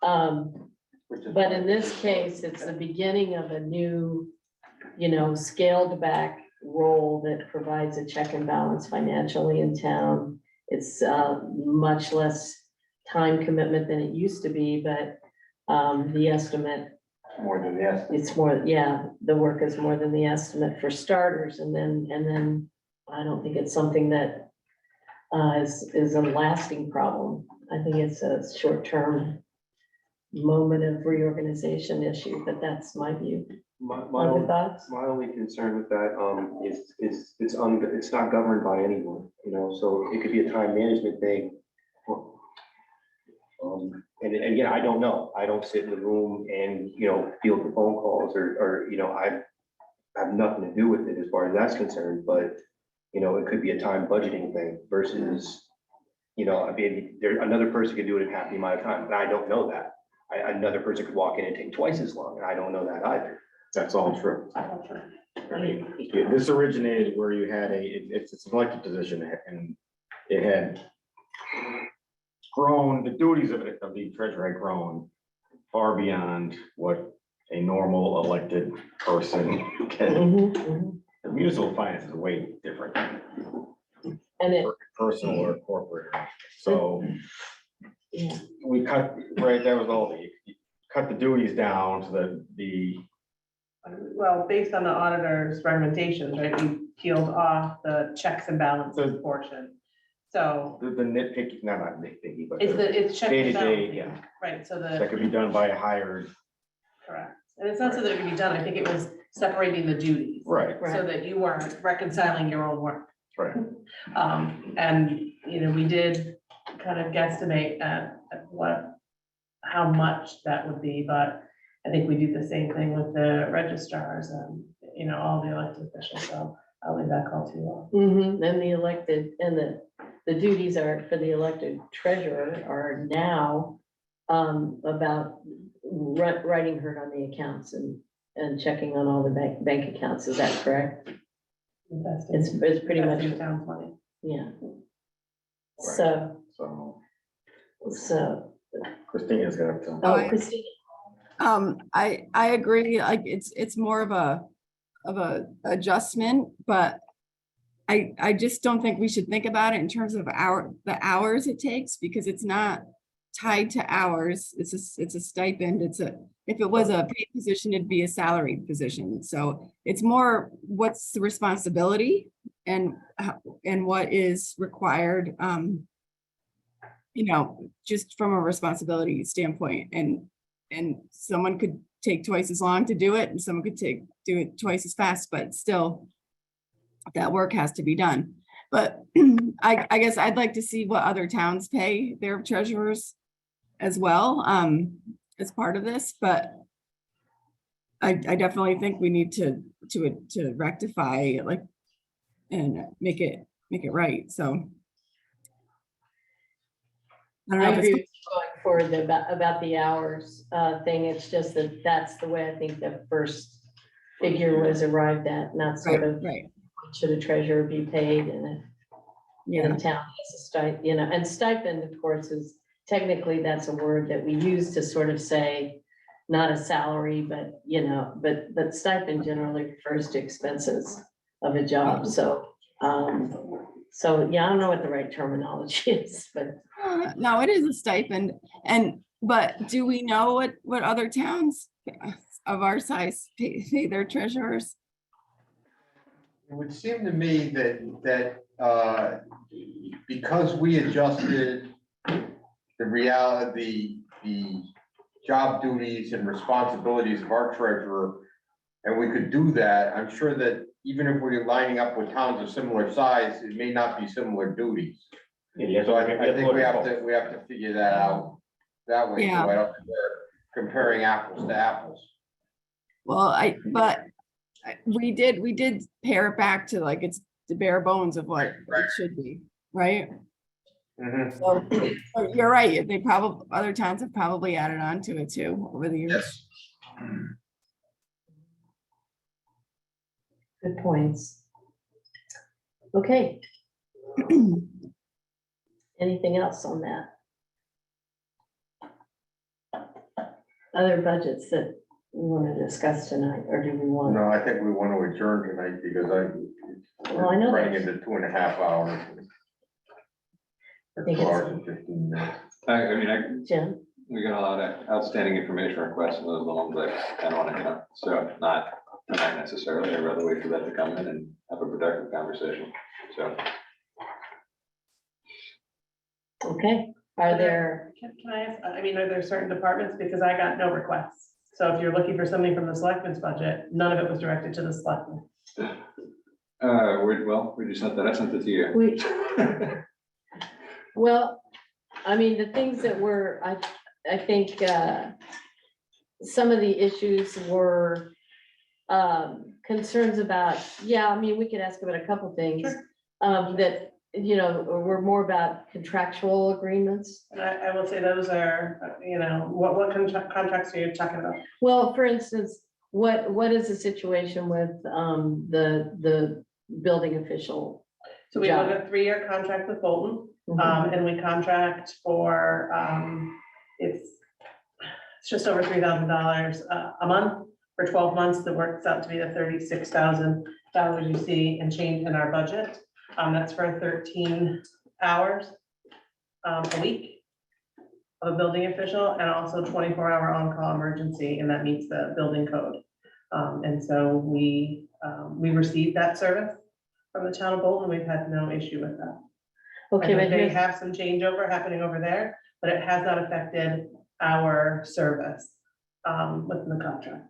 But in this case, it's the beginning of a new, scaled back role that provides a check and balance financially in town. It's much less time commitment than it used to be, but the estimate, More than the estimate. it's more, the work is more than the estimate for starters. And then I don't think it's something that is a lasting problem. I think it's a short-term moment of reorganization issue, but that's my view. Other thoughts? My only concern with that, is it's not governed by anyone, so it could be a time management thing. And again, I don't know, I don't sit in the room and, field the phone calls or, I have nothing to do with it as far as that's concerned, but, it could be a time budgeting thing versus, I mean, another person could do it in half the amount of time, and I don't know that. Another person could walk in and take twice as long, and I don't know that either. That's all true. I mean, this originated where you had it's an elected position and it had grown, the duties of the treasurer had grown far beyond what a normal elected person can. The municipal finance is way different. And it, Personal or corporate. So yeah. we cut, right, that was all, you cut the duties down so that Well, based on the auditor's recommendations, right, we peeled off the checks and balances portion. So the nitpicky, not nitpicky, but it's check and day-to-day, balance, yeah, right, so that the, could be done by a hired, correct. And it's not so that it could be done, I think it was separating the duties. right, So that you weren't reconciling your own work. right. And, we did kind of guesstimate at how much that would be, but I think we do the same thing with the registrars and, all the elected officials, so I'll leave that call to you all. And the elected, and the duties are for the elected treasurer are now about writing her on the accounts and checking on all the bank accounts. Is that correct? It's pretty much, Investing town money. yeah. Right. So, Christina's gonna have to. oh, Christine, I agree, like, it's more of a adjustment, but I just don't think we should think about it in terms of the hours it takes, because it's not tied to hours. It's a stipend. If it was a paid position, it'd be a salaried position. So it's more what's the responsibility and what is required, just from a responsibility standpoint. And someone could take twice as long to do it, and someone could do it twice as fast, but still that work has to be done. But I guess I'd like to see what other towns pay their treasurers as well, as part of this, but I definitely think we need to rectify, like, and make it right, so. I don't know I if agree it's- with you going forward about the hours thing. It's just that's the way I think the first figure was arrived at, not sort of Right. should a treasurer be paid and Yeah. the town has a stipend, and stipend, of course, is technically that's a word that we use to sort of say not a salary, but but stipend generally refers to expenses of a job. So yeah, I don't know what the right terminology is, but No, it is a stipend, but do we know what other towns of our size pay their treasurers? It would seem to me that because we adjusted the reality, the job duties and responsibilities of our treasurer, and we could do that, I'm sure that even if we're lining up with towns of similar size, it may not be similar duties. So I think we have to figure that out that way, so Yeah. I don't think we're comparing apples to apples. Well, we did pare it back to like, it's the bare bones of what it should be, right? Mhm. So you're right, they probably, other towns have probably added on to it too over the years. Good points. Okay. Anything else on that? Other budgets that we want to discuss tonight, or do we want? No, I think we want to adjourn tonight because Well, I know we're running that. into 2.5 hours. I think 2 it's- hours and 15 minutes. I mean, Jim? we got a lot of outstanding information requests, and those are the ones I kind of want to hit on. So not tonight necessarily, I'd rather wait for that to come in and have a productive conversation, so. Okay, are there, Can I ask, I mean, are there certain departments, because I got no requests? So if you're looking for something from the selectmen's budget, none of it was directed to the selectmen. We just sent that, I sent it to you. we, well, I mean, the things that were, I think, some of the issues were concerns about, yeah, I mean, we could ask about a couple things. That, you know, were more about contractual agreements. And I will say those are, you know, what contracts are you talking about? Well, for instance, what is the situation with the building official? So we have job? a 3-year contract with Bolton, Mhm. and we contract for, it's just over $3,000 a month for 12 months. That works out to be the $36,000 you see and change in our budget. That's for 13 hours a week of a building official, and also 24-hour on-call emergency, and that meets the building code. And so we received that service from the town of Bolton. We've had no issue with that. Okay, but They here's, have some changeover happening over there, but it has not affected our service within the contract.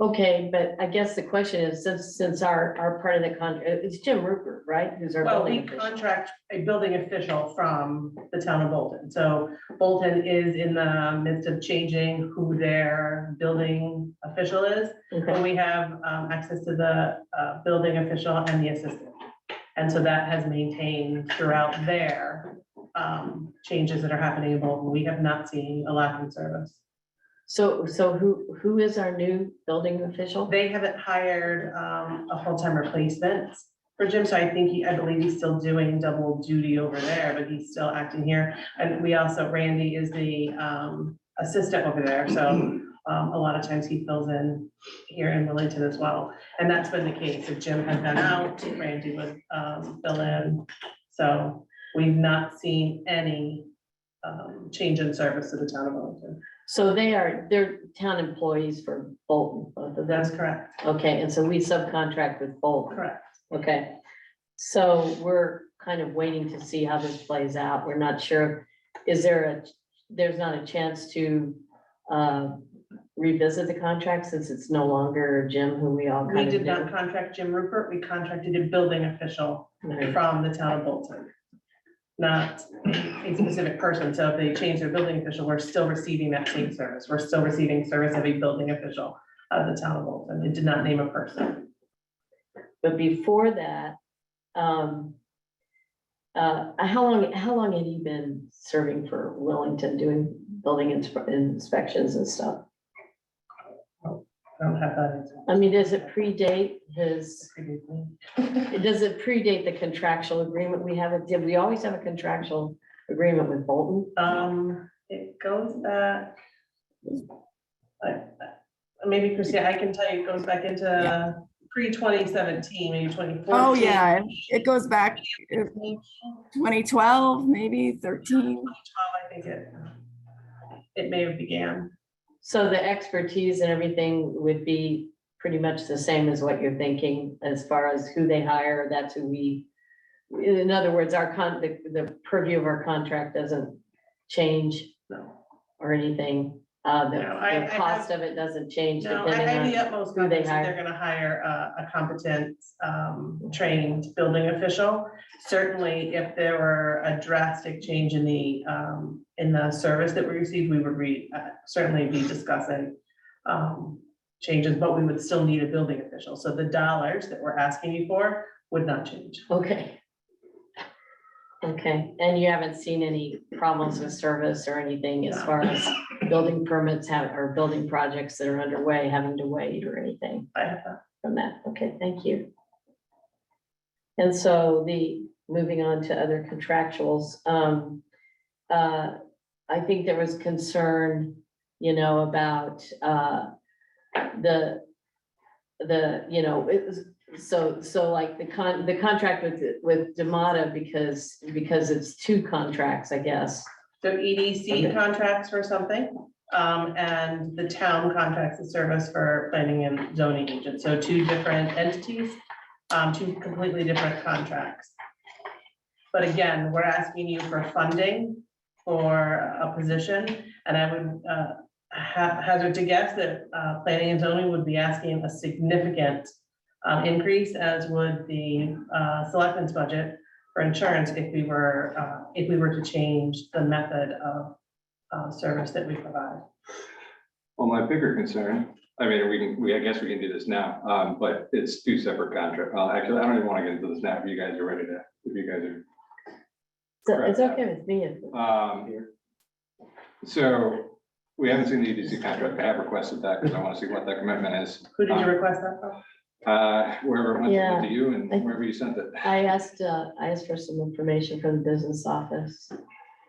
okay, but I guess the question is, since our part of the contract, it's Jim Rupert, right? Who's our Well, we building official? contract a building official from the town of Bolton. So Bolton is in the midst of changing who their building official is. But Okay, we have access to the building official and the assistant. And so that has maintained throughout their changes that are happening in Bolton. We have not seen a lack in service. so who is our new building official? They haven't hired a full-time replacement for Jim, so I believe he's still doing double duty over there, but he's still acting here. And we also, Randy is the assistant over there, so a lot of times he fills in here in Wellington as well. And that's been the case. If Jim had been out, Randy would fill in. So we've not seen any change in service to the town of Wellington. So they're town employees for Bolton, both of them? That's correct. Okay, and so we subcontract with Bolton? Correct. Okay, so we're kind of waiting to see how this plays out. We're not sure. There's not a chance to revisit the contract since it's no longer Jim, who we all We kind of did not knew? contract Jim Rupert. We contracted a building official Right. from the town of Bolton, not a specific person. So if they change their building official, we're still receiving that same service. We're still receiving service of a building official out of the town of Bolton. It did not name a person. But before that, how long had he been serving for Wellington, doing building inspections and stuff? I don't have that. I mean, does it predate does it predate the contractual agreement we have? Did we always have a contractual agreement with Bolton? It goes back. Maybe Christina, I can tell you, it goes back into pre-2017, maybe 2014. Oh, yeah, it goes back 2012, maybe 13. 2012, I think it may have began. So the expertise and everything would be pretty much the same as what you're thinking as far as who they hire, that's who we, in other words, the purview of our contract doesn't change or anything. The cost of it doesn't change No, I have the depending on utmost who they confidence that they're hire. gonna hire a competent, trained building official. Certainly, if there were a drastic change in the service that we received, we would certainly be discussing changes, but we would still need a building official. So the dollars that we're asking you for would not change. Okay. Okay, and you haven't seen any problems with service or anything as far as building permits or building projects that are underway, having to wait or anything I have that. from that? Okay, thank you. And so moving on to other contractuals, I think there was concern, about it was, so like the contract with Demata, because it's two contracts, I guess. So EDC Okay. contracts for something, and the town contracts the service for planning and zoning agent. So two different entities, two completely different contracts. But again, we're asking you for funding for a position, and I would hazard to guess that planning and zoning would be asking a significant increase, as would the selectmen's budget for insurance if we were to change the method of service that we provide. Well, my bigger concern, I mean, I guess we can do this now, but it's two separate contracts. Well, actually, I don't even want to get into this now if you guys are ready to, if you guys are. So it's okay with me. So we haven't seen the EDC contract. I have requested that because I want to see what that commitment is. Who did you request that from? Wherever it went Yeah. to you and wherever you sent it. I asked for some information from the business office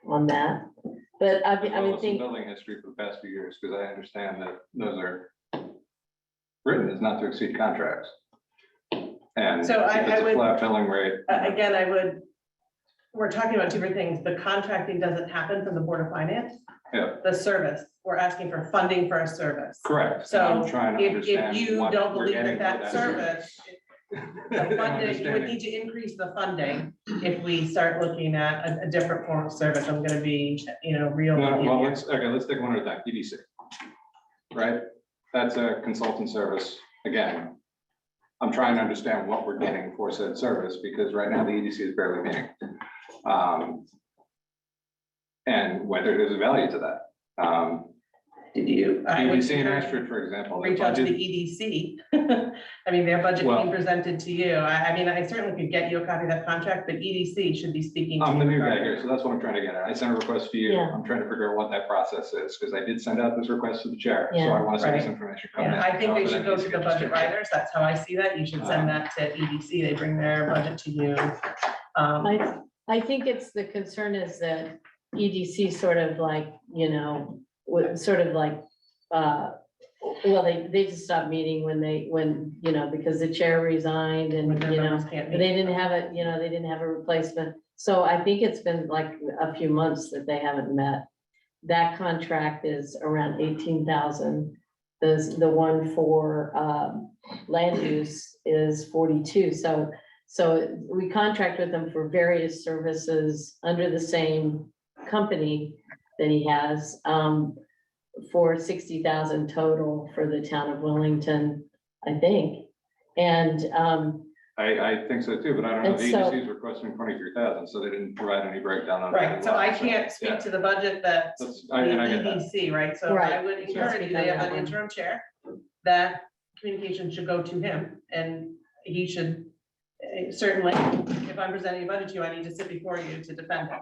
on that, but I Well, would some think, building history for the past few years, because I understand that those are written as not to exceed contracts. And So I if it's a would- flat billing rate. Again, we're talking about different things. The contracting doesn't happen from the Board of Finance. Yeah, The service, we're asking for funding for a service. correct. So I'm trying to if understand you what don't we're believe getting that for that service, the funding, you would Understanding. need to increase the funding if we start looking at a different form of service. I'm gonna be, real. No, with you well, here. let's take one at a time, EDC. Right, that's a consultant service, again. I'm trying to understand what we're getting for said service, because right now the EDC is barely meeting. And whether there's a value to that. Did you? I would EDC and encourage- Astrid, for example. their Reach out to the budget- EDC. I mean, their budget Well- being presented to you. I mean, I certainly could get you a copy of that contract, but EDC should be speaking. to I'm the you new guy regarding- here, so that's what I'm trying to get at. I sent a request to you. Yeah. I'm trying to figure out what that process is, because I did send out this request to the chair, so Yeah. I want to see this Right. information come in. Yeah, I think they but should that go needs to get the budget distributed. writers. That's how I see that. You should send that to EDC. They bring their budget to you. I think it's, the concern is that EDC sort of like, sort of like, well, they just stopped meeting when, because the chair resigned and, When their members can't they meet. didn't have they didn't have a replacement. So I think it's been like a few months that they haven't met. That contract is around 18,000. The one for land use is 42. So we contract with them for various services under the same company that he has, for 60,000 total for the town of Wellington, I think. And, I think so too, but I don't know, And the so- EDC is requesting 23,000, so they didn't provide any breakdown on. Right, so I can't Yeah. speak to the budget that the That's- and I get that. EDC, right? So Right. I would Can't encourage speak you, on they have that an one. interim chair. That communication should go to him, and he should certainly, if I'm presenting a budget to you, I need to sit before you to defend it.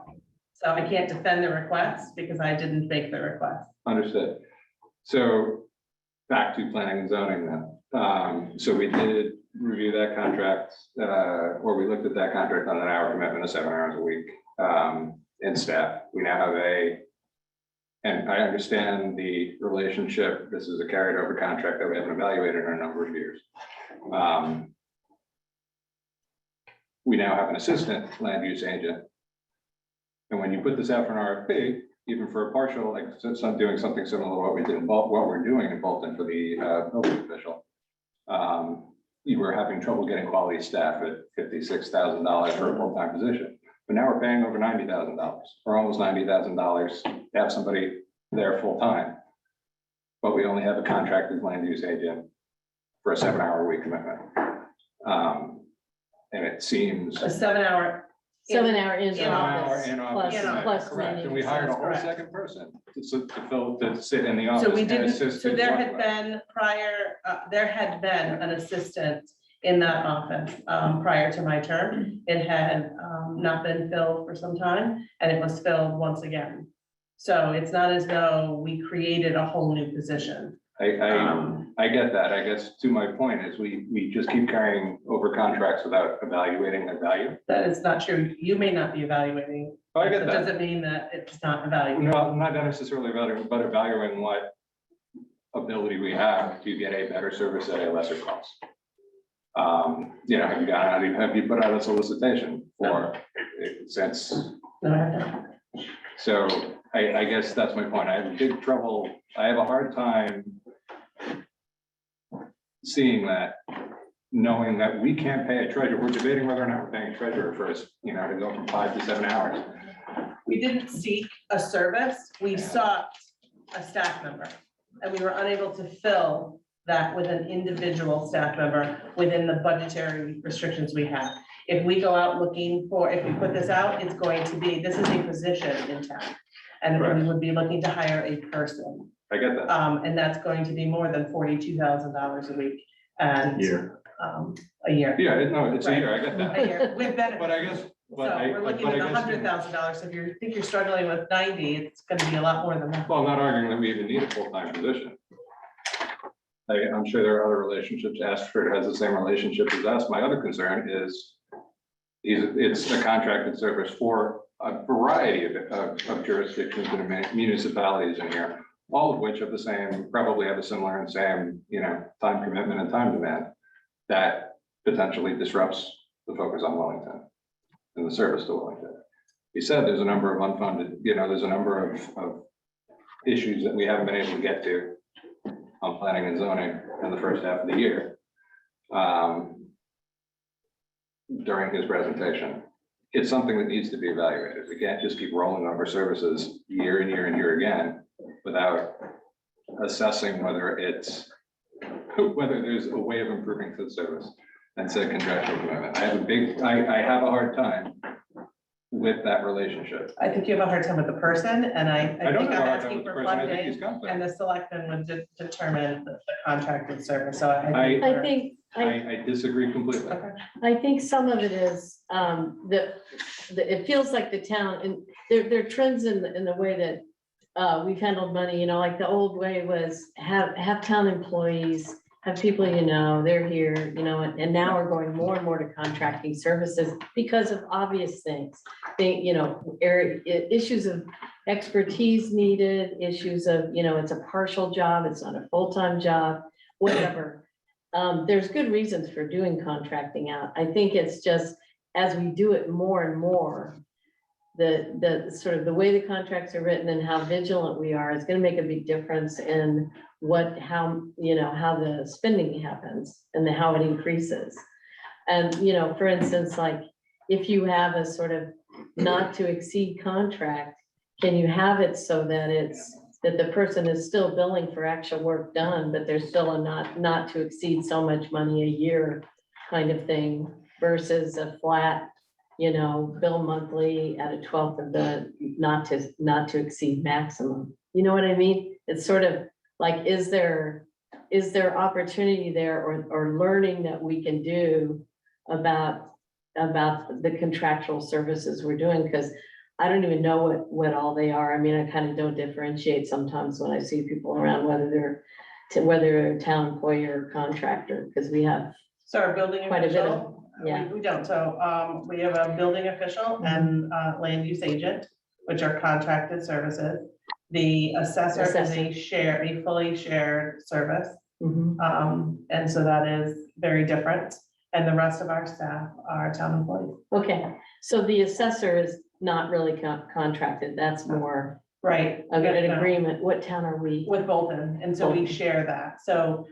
So I can't defend the request because I didn't make the request. Understood. So back to planning and zoning then. So we did review that contract, or we looked at that contract on an hour commitment of 7 hours a week in staff. We now have and I understand the relationship. This is a carried over contract that we haven't evaluated in a number of years. We now have an assistant land use agent. And when you put this out for an RFP, even for a partial, like, since I'm doing something similar to what we did in what we're doing in Bolton for the building official. You were having trouble getting quality staff at $56,000 for a full-time position, but now we're paying over $90,000, or almost $90,000 to have somebody there full-time. But we only have a contracted land use agent for a 7-hour-a-week commitment. And it seems. A 7-hour. 7-hour in In office. In plus, office, In plus correct, many. and we hired a whole Correct. second person to sit in the office. So we and didn't, assist so with there what- had been there had been an assistant in that office prior to my term. It had not been filled for some time, and it was filled once again. So it's not as though we created a whole new position. I get that. I guess to my point is we just keep carrying over contracts without evaluating their value. That is not true. You may not be evaluating. Oh, I get It that. doesn't mean that it's not evaluated. No, I'm not necessarily evaluating, but evaluating what ability we have to get a better service at a lesser cost. You know, have you put out a solicitation for, since, No, I haven't. so I guess that's my point. I have big trouble, I have a hard time seeing that, knowing that we can't pay a treasurer. We're debating whether or not we're paying a treasurer first, you know, to go from 5 to 7 hours. We didn't seek a service, we sought a staff member, and we were unable to fill that with an individual staff member within the budgetary restrictions we have. If we go out looking for, if we put this out, it's going to be, this is a position in town. And we would be looking to hire a person. I get that. And that's going to be more than $42,000 a week and. Year. A year. Yeah, no, it's a year, I get A that. year with benefits. But I guess, So but I. we're looking but I at guess- $100,000. So if you think you're struggling with 90, it's gonna be a lot more than that. Well, I'm not arguing that we even need a full-time position. I'm sure there are other relationships. Ashford has the same relationship as us. My other concern is it's a contracted service for a variety of jurisdictions and municipalities in here, all of which have the same, probably have a similar and same, you know, time commitment and time demand that potentially disrupts the focus on Wellington and the service to Wellington. He said there's a number of unfunded, you know, there's a number of issues that we haven't been able to get to on planning and zoning in the first half of the year. During his presentation, it's something that needs to be evaluated. We can't just keep rolling over services year and year and year again without assessing whether there's a way of improving the service and said contractual commitment. I have a hard time with that relationship. I think you have a hard time with the person, and I I don't think have I'm a hard time asking with the for person. I think he's funding, competent. and the selectmen would determine the contracted service, so I. I- I think, I disagree completely. Okay. I think some of it is, that, it feels like the town, and there are trends in the way that we've handled money, you know, like the old way was have town employees, have people, you know, they're here, you know, and now we're going more and more to contracting services because of obvious things. They, you know, issues of expertise needed, issues of, you know, it's a partial job, it's not a full-time job, whatever. There's good reasons for doing contracting out. I think it's just, as we do it more and more, the sort of the way the contracts are written and how vigilant we are is gonna make a big difference in how the spending happens and how it increases. And, you know, for instance, like, if you have a sort of not to exceed contract, can you have it so that that the person is still billing for actual work done, but there's still a not to exceed so much money a year kind of thing versus a flat, you know, bill monthly at a 1/12 of the not to exceed maximum. You know what I mean? It's sort of like, is there opportunity there or learning that we can do about the contractual services we're doing? Because I don't even know what all they are. I mean, I kind of don't differentiate sometimes when I see people around, whether they're a town employee or contractor, because we have So our building quite a bit of, official, yeah. we don't, so we have a building official and land use agent, which are contracted services. The assessor is a fully shared service. And so that is very different. And the rest of our staff are town employees. Okay, so the assessor is not really contracted, that's more Right. I've got an Yeah. agreement. What town are we? With Bolton, and so we Bolton. share that. So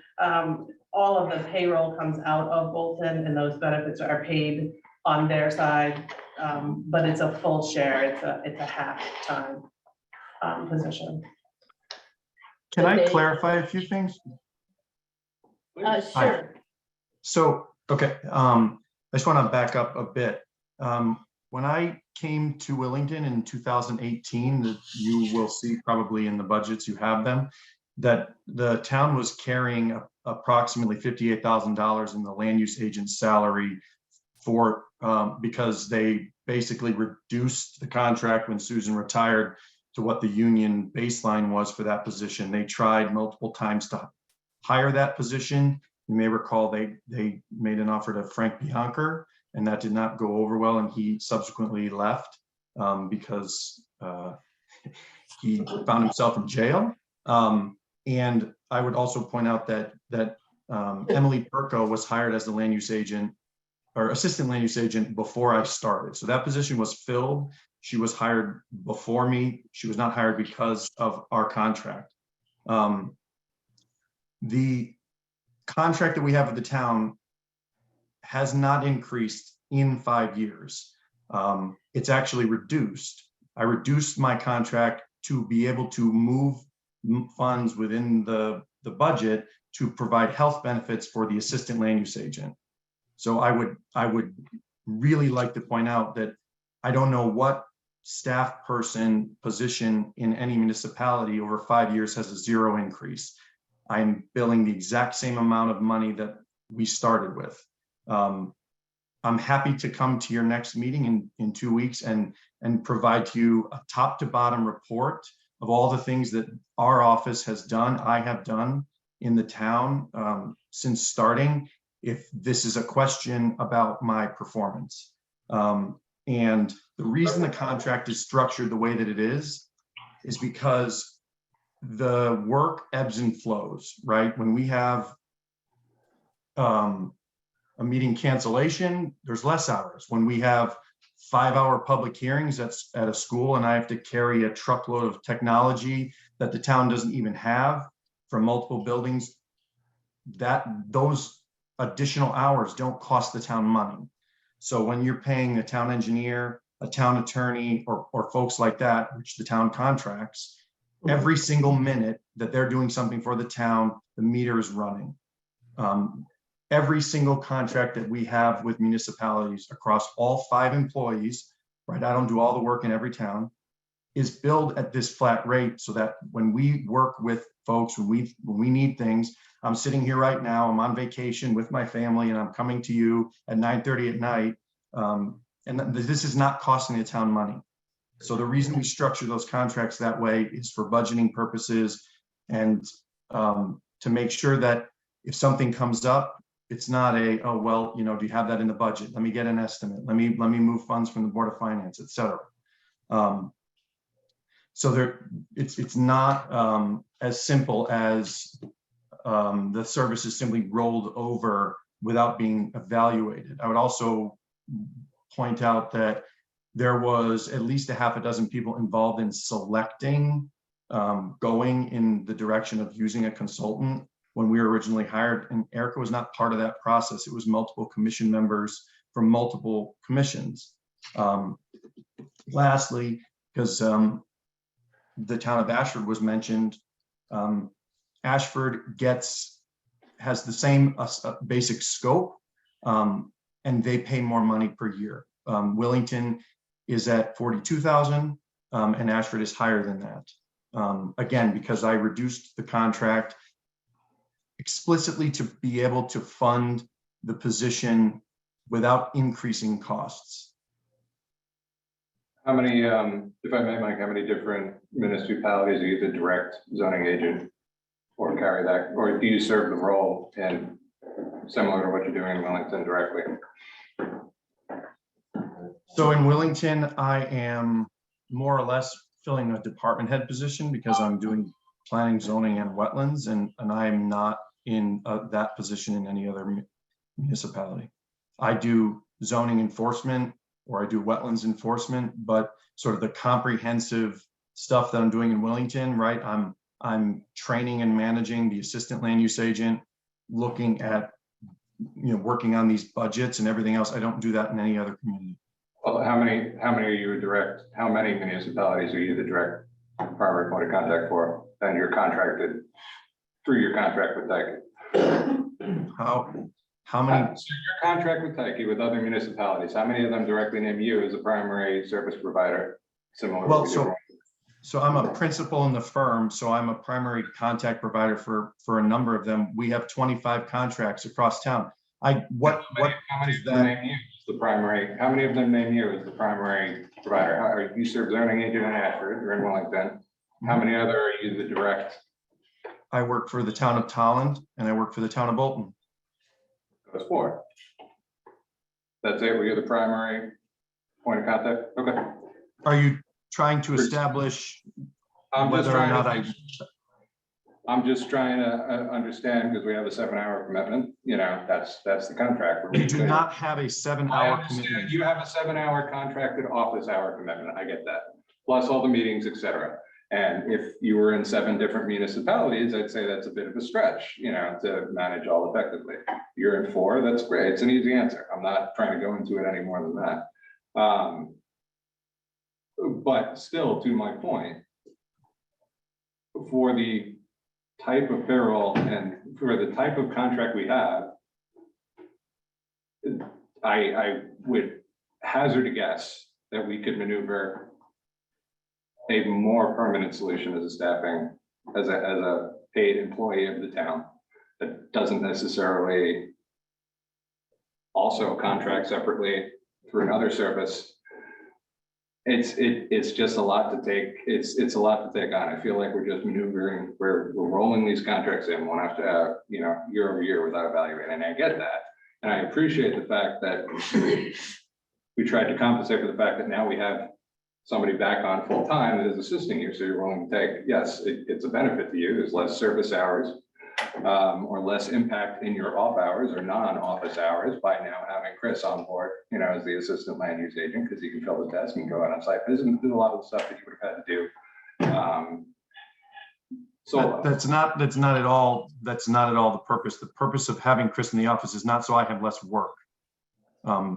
all of the payroll comes out of Bolton and those benefits are paid on their side. But it's a full share, it's a half-time position. Can I Okay. clarify a few things? Sure. So, okay, I just want to back up a bit. When I came to Wellington in 2018, that you will see probably in the budgets, you have them, that the town was carrying approximately $58,000 in the land use agent's salary for, because they basically reduced the contract when Susan retired to what the union baseline was for that position. They tried multiple times to hire that position. You may recall they made an offer to Frank Biancher, and that did not go over well, and he subsequently left because he found himself in jail. And I would also point out that Emily Perko was hired as the land use agent or assistant land use agent before I started. So that position was filled. She was hired before me. She was not hired because of our contract. The contract that we have with the town has not increased in 5 years. It's actually reduced. I reduced my contract to be able to move funds within the budget to provide health benefits for the assistant land use agent. So I would really like to point out that I don't know what staff person position in any municipality over 5 years has a zero increase. I'm billing the exact same amount of money that we started with. I'm happy to come to your next meeting in 2 weeks and provide to you a top to bottom report of all the things that our office has done, I have done in the town since starting, if this is a question about my performance. And the reason the contract is structured the way that it is because the work ebbs and flows, right? When we have a meeting cancellation, there's less hours. When we have 5-hour public hearings that's at a school and I have to carry a truckload of technology that the town doesn't even have from multiple buildings, those additional hours don't cost the town money. So when you're paying a town engineer, a town attorney, or folks like that, which the town contracts, every single minute that they're doing something for the town, the meter is running. Every single contract that we have with municipalities across all 5 employees, right? I don't do all the work in every town, is billed at this flat rate so that when we work with folks, when we need things, I'm sitting here right now, I'm on vacation with my family and I'm coming to you at 9:30 at night. And this is not costing the town money. So the reason we structure those contracts that way is for budgeting purposes and to make sure that if something comes up, it's not oh, well, do you have that in the budget? Let me get an estimate. Let me move funds from the Board of Finance, et cetera. So it's not as simple as the service is simply rolled over without being evaluated. I would also point out that there was at least a half a dozen people involved in selecting, going in the direction of using a consultant when we were originally hired, and Erica was not part of that process. It was multiple commission members from multiple commissions. Lastly, because the town of Ashford was mentioned, Ashford has the same basic scope, and they pay more money per year. Wellington is at 42,000, and Ashford is higher than that. Again, because I reduced the contract explicitly to be able to fund the position without increasing costs. How many, if I may, Mike, how many different municipalities are you the direct zoning agent or carry that, or do you serve the role and similar to what you're doing in Wellington directly? So in Wellington, I am more or less filling a department head position because I'm doing planning, zoning, and wetlands, and I'm not in that position in any other municipality. I do zoning enforcement or I do wetlands enforcement, but sort of the comprehensive stuff that I'm doing in Wellington, right? I'm training and managing the assistant land use agent, looking at, working on these budgets and everything else. I don't do that in any other community. Well, how many are you direct, how many municipalities are you the direct primary point of contact for? And you're contracted through your contract with Tyke? How many? So your contract with Tyke with other municipalities, how many of them directly name you as a primary service provider? Similar. Well, so I'm a principal in the firm, so I'm a primary contact provider for a number of them. We have 25 contracts across town. How many of them name you as the primary? How many of them name you as the primary provider? Are you serve zoning agent in Ashford? You're in Wellington. How many other are you the direct? I work for the town of Tolland and I work for the town of Bolton. Those four. That's it. Were you the primary point of contact? Okay. Are you trying to establish whether or not I'm just trying to understand, because we have a 7-hour commitment, that's the contract. You do not have a 7-hour commitment. You have a 7-hour contracted office hour commitment. I get that. Plus all the meetings, et cetera. And if you were in 7 different municipalities, I'd say that's a bit of a stretch, to manage all effectively. You're in 4, that's great. It's an easy answer. I'm not trying to go into it any more than that. But still, to my point, for the type of payroll and for the type of contract we have, I would hazard a guess that we could maneuver a more permanent solution as a staffing, as a paid employee of the town that doesn't necessarily also contract separately through another service. It's just a lot to take. It's a lot to take on. I feel like we're just maneuvering, we're rolling these contracts in one after, year over year without evaluating. And I get that. And I appreciate the fact that we tried to compensate for the fact that now we have somebody back on full time that is assisting you. So you're willing to take, yes, it's a benefit to you. There's less service hours or less impact in your off hours or non-office hours by now having Chris on board, as the assistant land use agent, because he can fill the desk and go out on site. There's a lot of the stuff that you would have had to do. So that's not at all the purpose. The purpose of having Chris in the office is not so I have less work.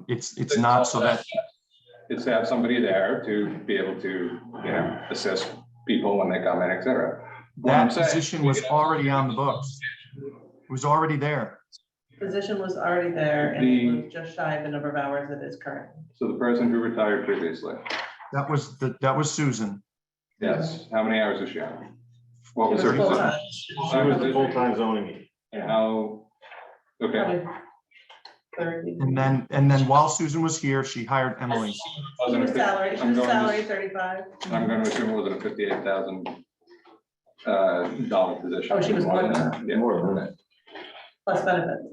It's not so that. It's to have somebody there to be able to, assist people when they come in, et cetera. That position was already on the books. It was already there. Position was already there and it was just shy of the number of hours it is currently. So the person who retired previously. That was Susan. Yes. How many hours is she on? What was She her was full-time. She was the full-time zoning agent. And how? Okay. Probably 30. And then while Susan was here, she hired Emily. She was salary 35. I'm going to assume it was a $58,000 position. Oh, she was more than that. Yeah, more than that. Plus benefits.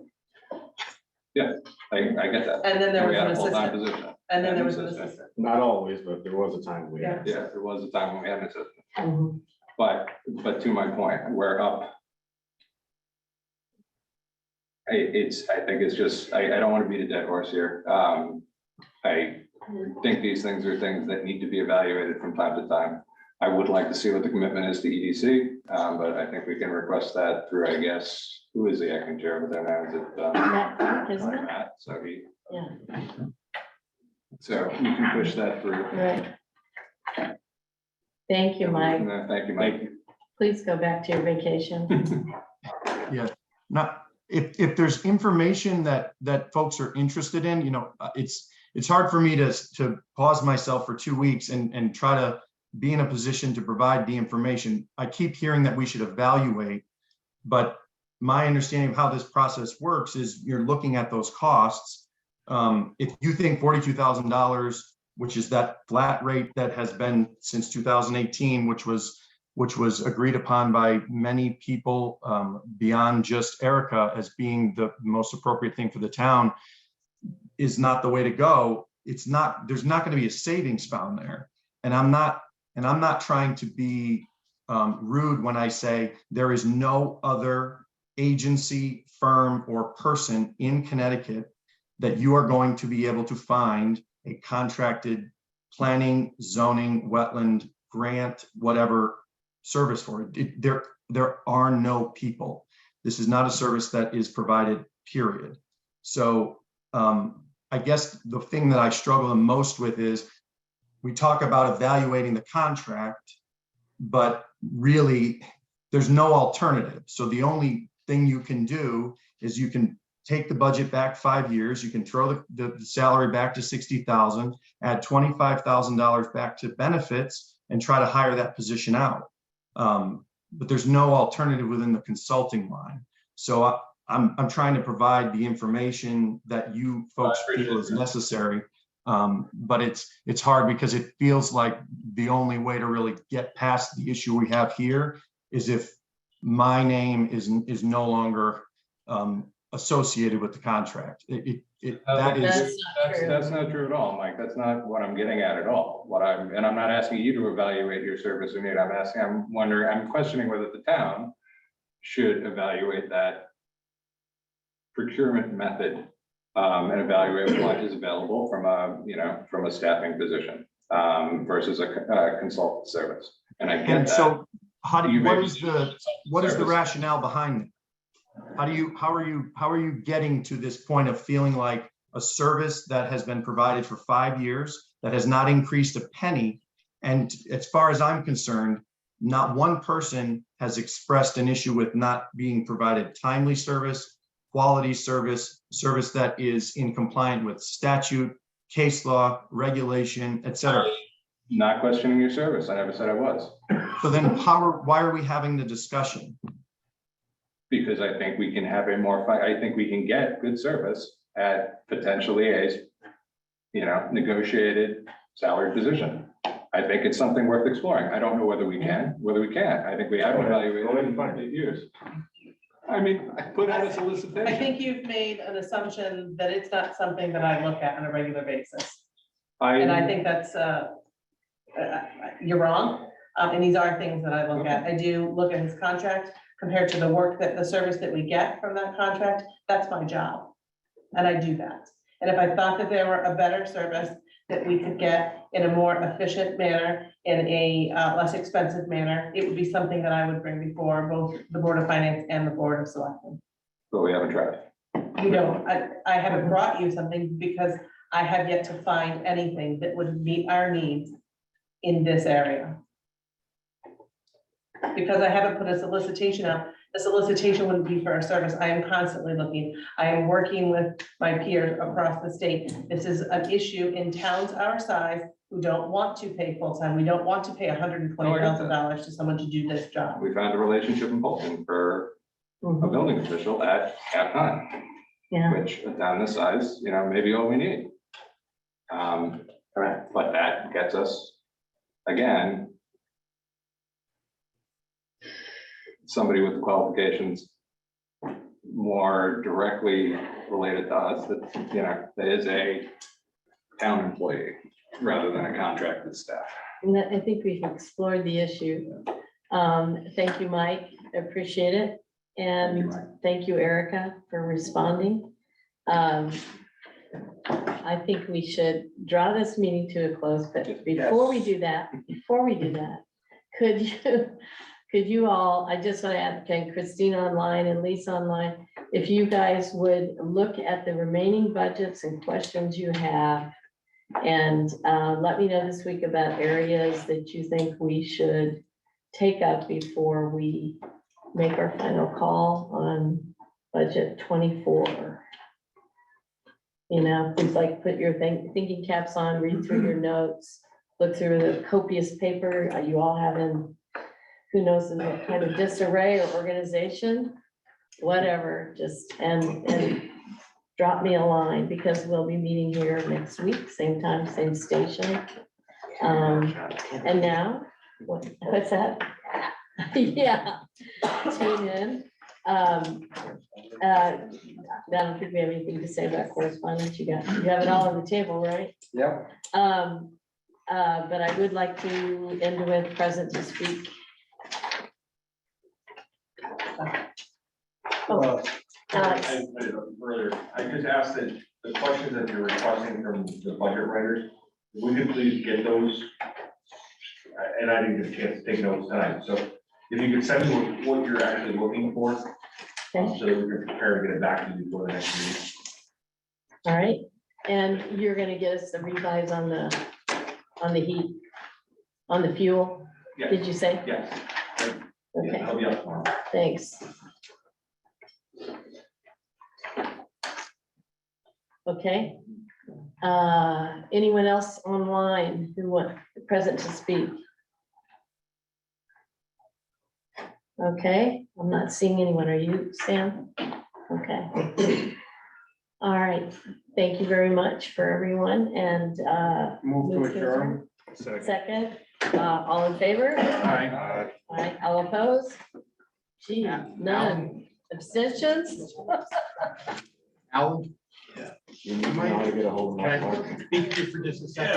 Yeah, I get that. And then there was We had an a full-time assistant. position. And then there was an assistant. Not always, but there was a time we had. Yeah, there was a time when we had an assistant. Mhm. But to my point, we're up. I think it's just, I don't want to beat a dead horse here. I think these things are things that need to be evaluated from time to time. I would like to see what the commitment is to EDC, but I think we can request that through, I guess, who is the acting chair over there now? Is it Matt Clark, isn't it? Matt? So Yeah, so you can push that through. right. Thank you, Mike. Thank you, Mike. Please go back to your vacation. Yeah, if there's information that folks are interested in, it's hard for me to pause myself for 2 weeks and try to be in a position to provide the information. I keep hearing that we should evaluate, but my understanding of how this process works is you're looking at those costs. If you think $42,000, which is that flat rate that has been since 2018, which was agreed upon by many people beyond just Erica as being the most appropriate thing for the town, is not the way to go. There's not going to be a savings found there. And I'm not trying to be rude when I say there is no other agency, firm, or person in Connecticut that you are going to be able to find a contracted planning, zoning, wetland grant whatever service for it. There are no people. This is not a service that is provided, period. So I guess the thing that I struggle the most with is we talk about evaluating the contract, but really there's no alternative. So the only thing you can do is you can take the budget back 5 years, you can throw the salary back to 60,000, add $25,000 back to benefits and try to hire that position out. But there's no alternative within the consulting line. So I'm trying to provide the information that you folks feel is necessary. But it's hard because it feels like the only way to really get past the issue we have here is if my name is no longer associated with the contract. That's not true at all, Mike. That's not what I'm getting at all. And I'm not asking you to evaluate your service or need. I'm questioning whether the town should evaluate that procurement method and evaluate what is available from a staffing position versus a consultant service. And I get that. So what is the rationale behind it? How are you getting to this point of feeling like a service that has been provided for 5 years, that has not increased a penny? And as far as I'm concerned, not one person has expressed an issue with not being provided timely service, quality service, service that is in compliance with statute, case law, regulation, etc. Not questioning your service. I never said I was. So then why are we having the discussion? Because I think we can have I think we can get good service at potentially a, negotiated salary position. I think it's something worth exploring. I don't know whether we can, whether we can't. I think we haven't evaluated it in 5 years. I mean, I put out a solicitation. I think you've made an assumption that it's not something that I look at on a regular basis. And I think that's, you're wrong. And these are things that I look at. I do look at his contract compared to the work the service that we get from that contract. That's my job. And I do that. And if I thought that there were a better service that we could get in a more efficient manner, in a less expensive manner, it would be something that I would bring before both the Board of Finance and the Board of Selectmen. But we haven't tried. You know, I haven't brought you something because I have yet to find anything that would meet our needs in this area. Because I haven't put a solicitation out, the solicitation wouldn't be for a service. I am constantly looking. I am working with my peers across the state. This is an issue in towns our size who don't want to pay full-time. We don't want to pay $120,000 to someone to do this job. We found a relationship in Bolton for a building official at half-time, which a town this size, maybe all we need. But that gets us, again, somebody with the qualifications more directly related to us, that is a town employee rather than a contracted staff. And I think we've explored the issue. Thank you, Mike. I appreciate it. And thank you, Erica, for responding. I think we should draw this meeting to a close, but before we do that, could you all, I just want to add, Christine online and Lisa online, if you guys would look at the remaining budgets and questions you have, and let me know this week about areas that you think we should take up before we make our final call on budget 24. Things like put your thinking caps on, read through your notes, look through the copious paper you all have in who knows in what kind of disarray or organization, whatever, just and drop me a line because we'll be meeting here next week, same time, same station. And now, what's that? Yeah, tune in. I don't think we have anything to say about correspondence. You have it all on the table, right? Yeah. But I would like to end with present to speak. Earlier, I just asked that the questions that you're requesting from the budget writers, if we could please get those and I didn't get a chance to take notes tonight, so if you could send me what you're actually looking for, so that we can prepare and get it back to you before the next meeting. All right, and you're gonna get us the revise on the heat, on the fuel, Yes. did you say? Yes. Okay, I'll be up tomorrow. thanks. Okay. Anyone else online who want, present to speak? Okay, I'm not seeing anyone. Are you, Sam? Okay. All right, thank you very much for everyone and Move to adjourn. second, all in favor? Aye. All right, all opposed? Gee, none. Abstentions? Alan? You need to know how to get a hold of my Can I speak to you for just a second?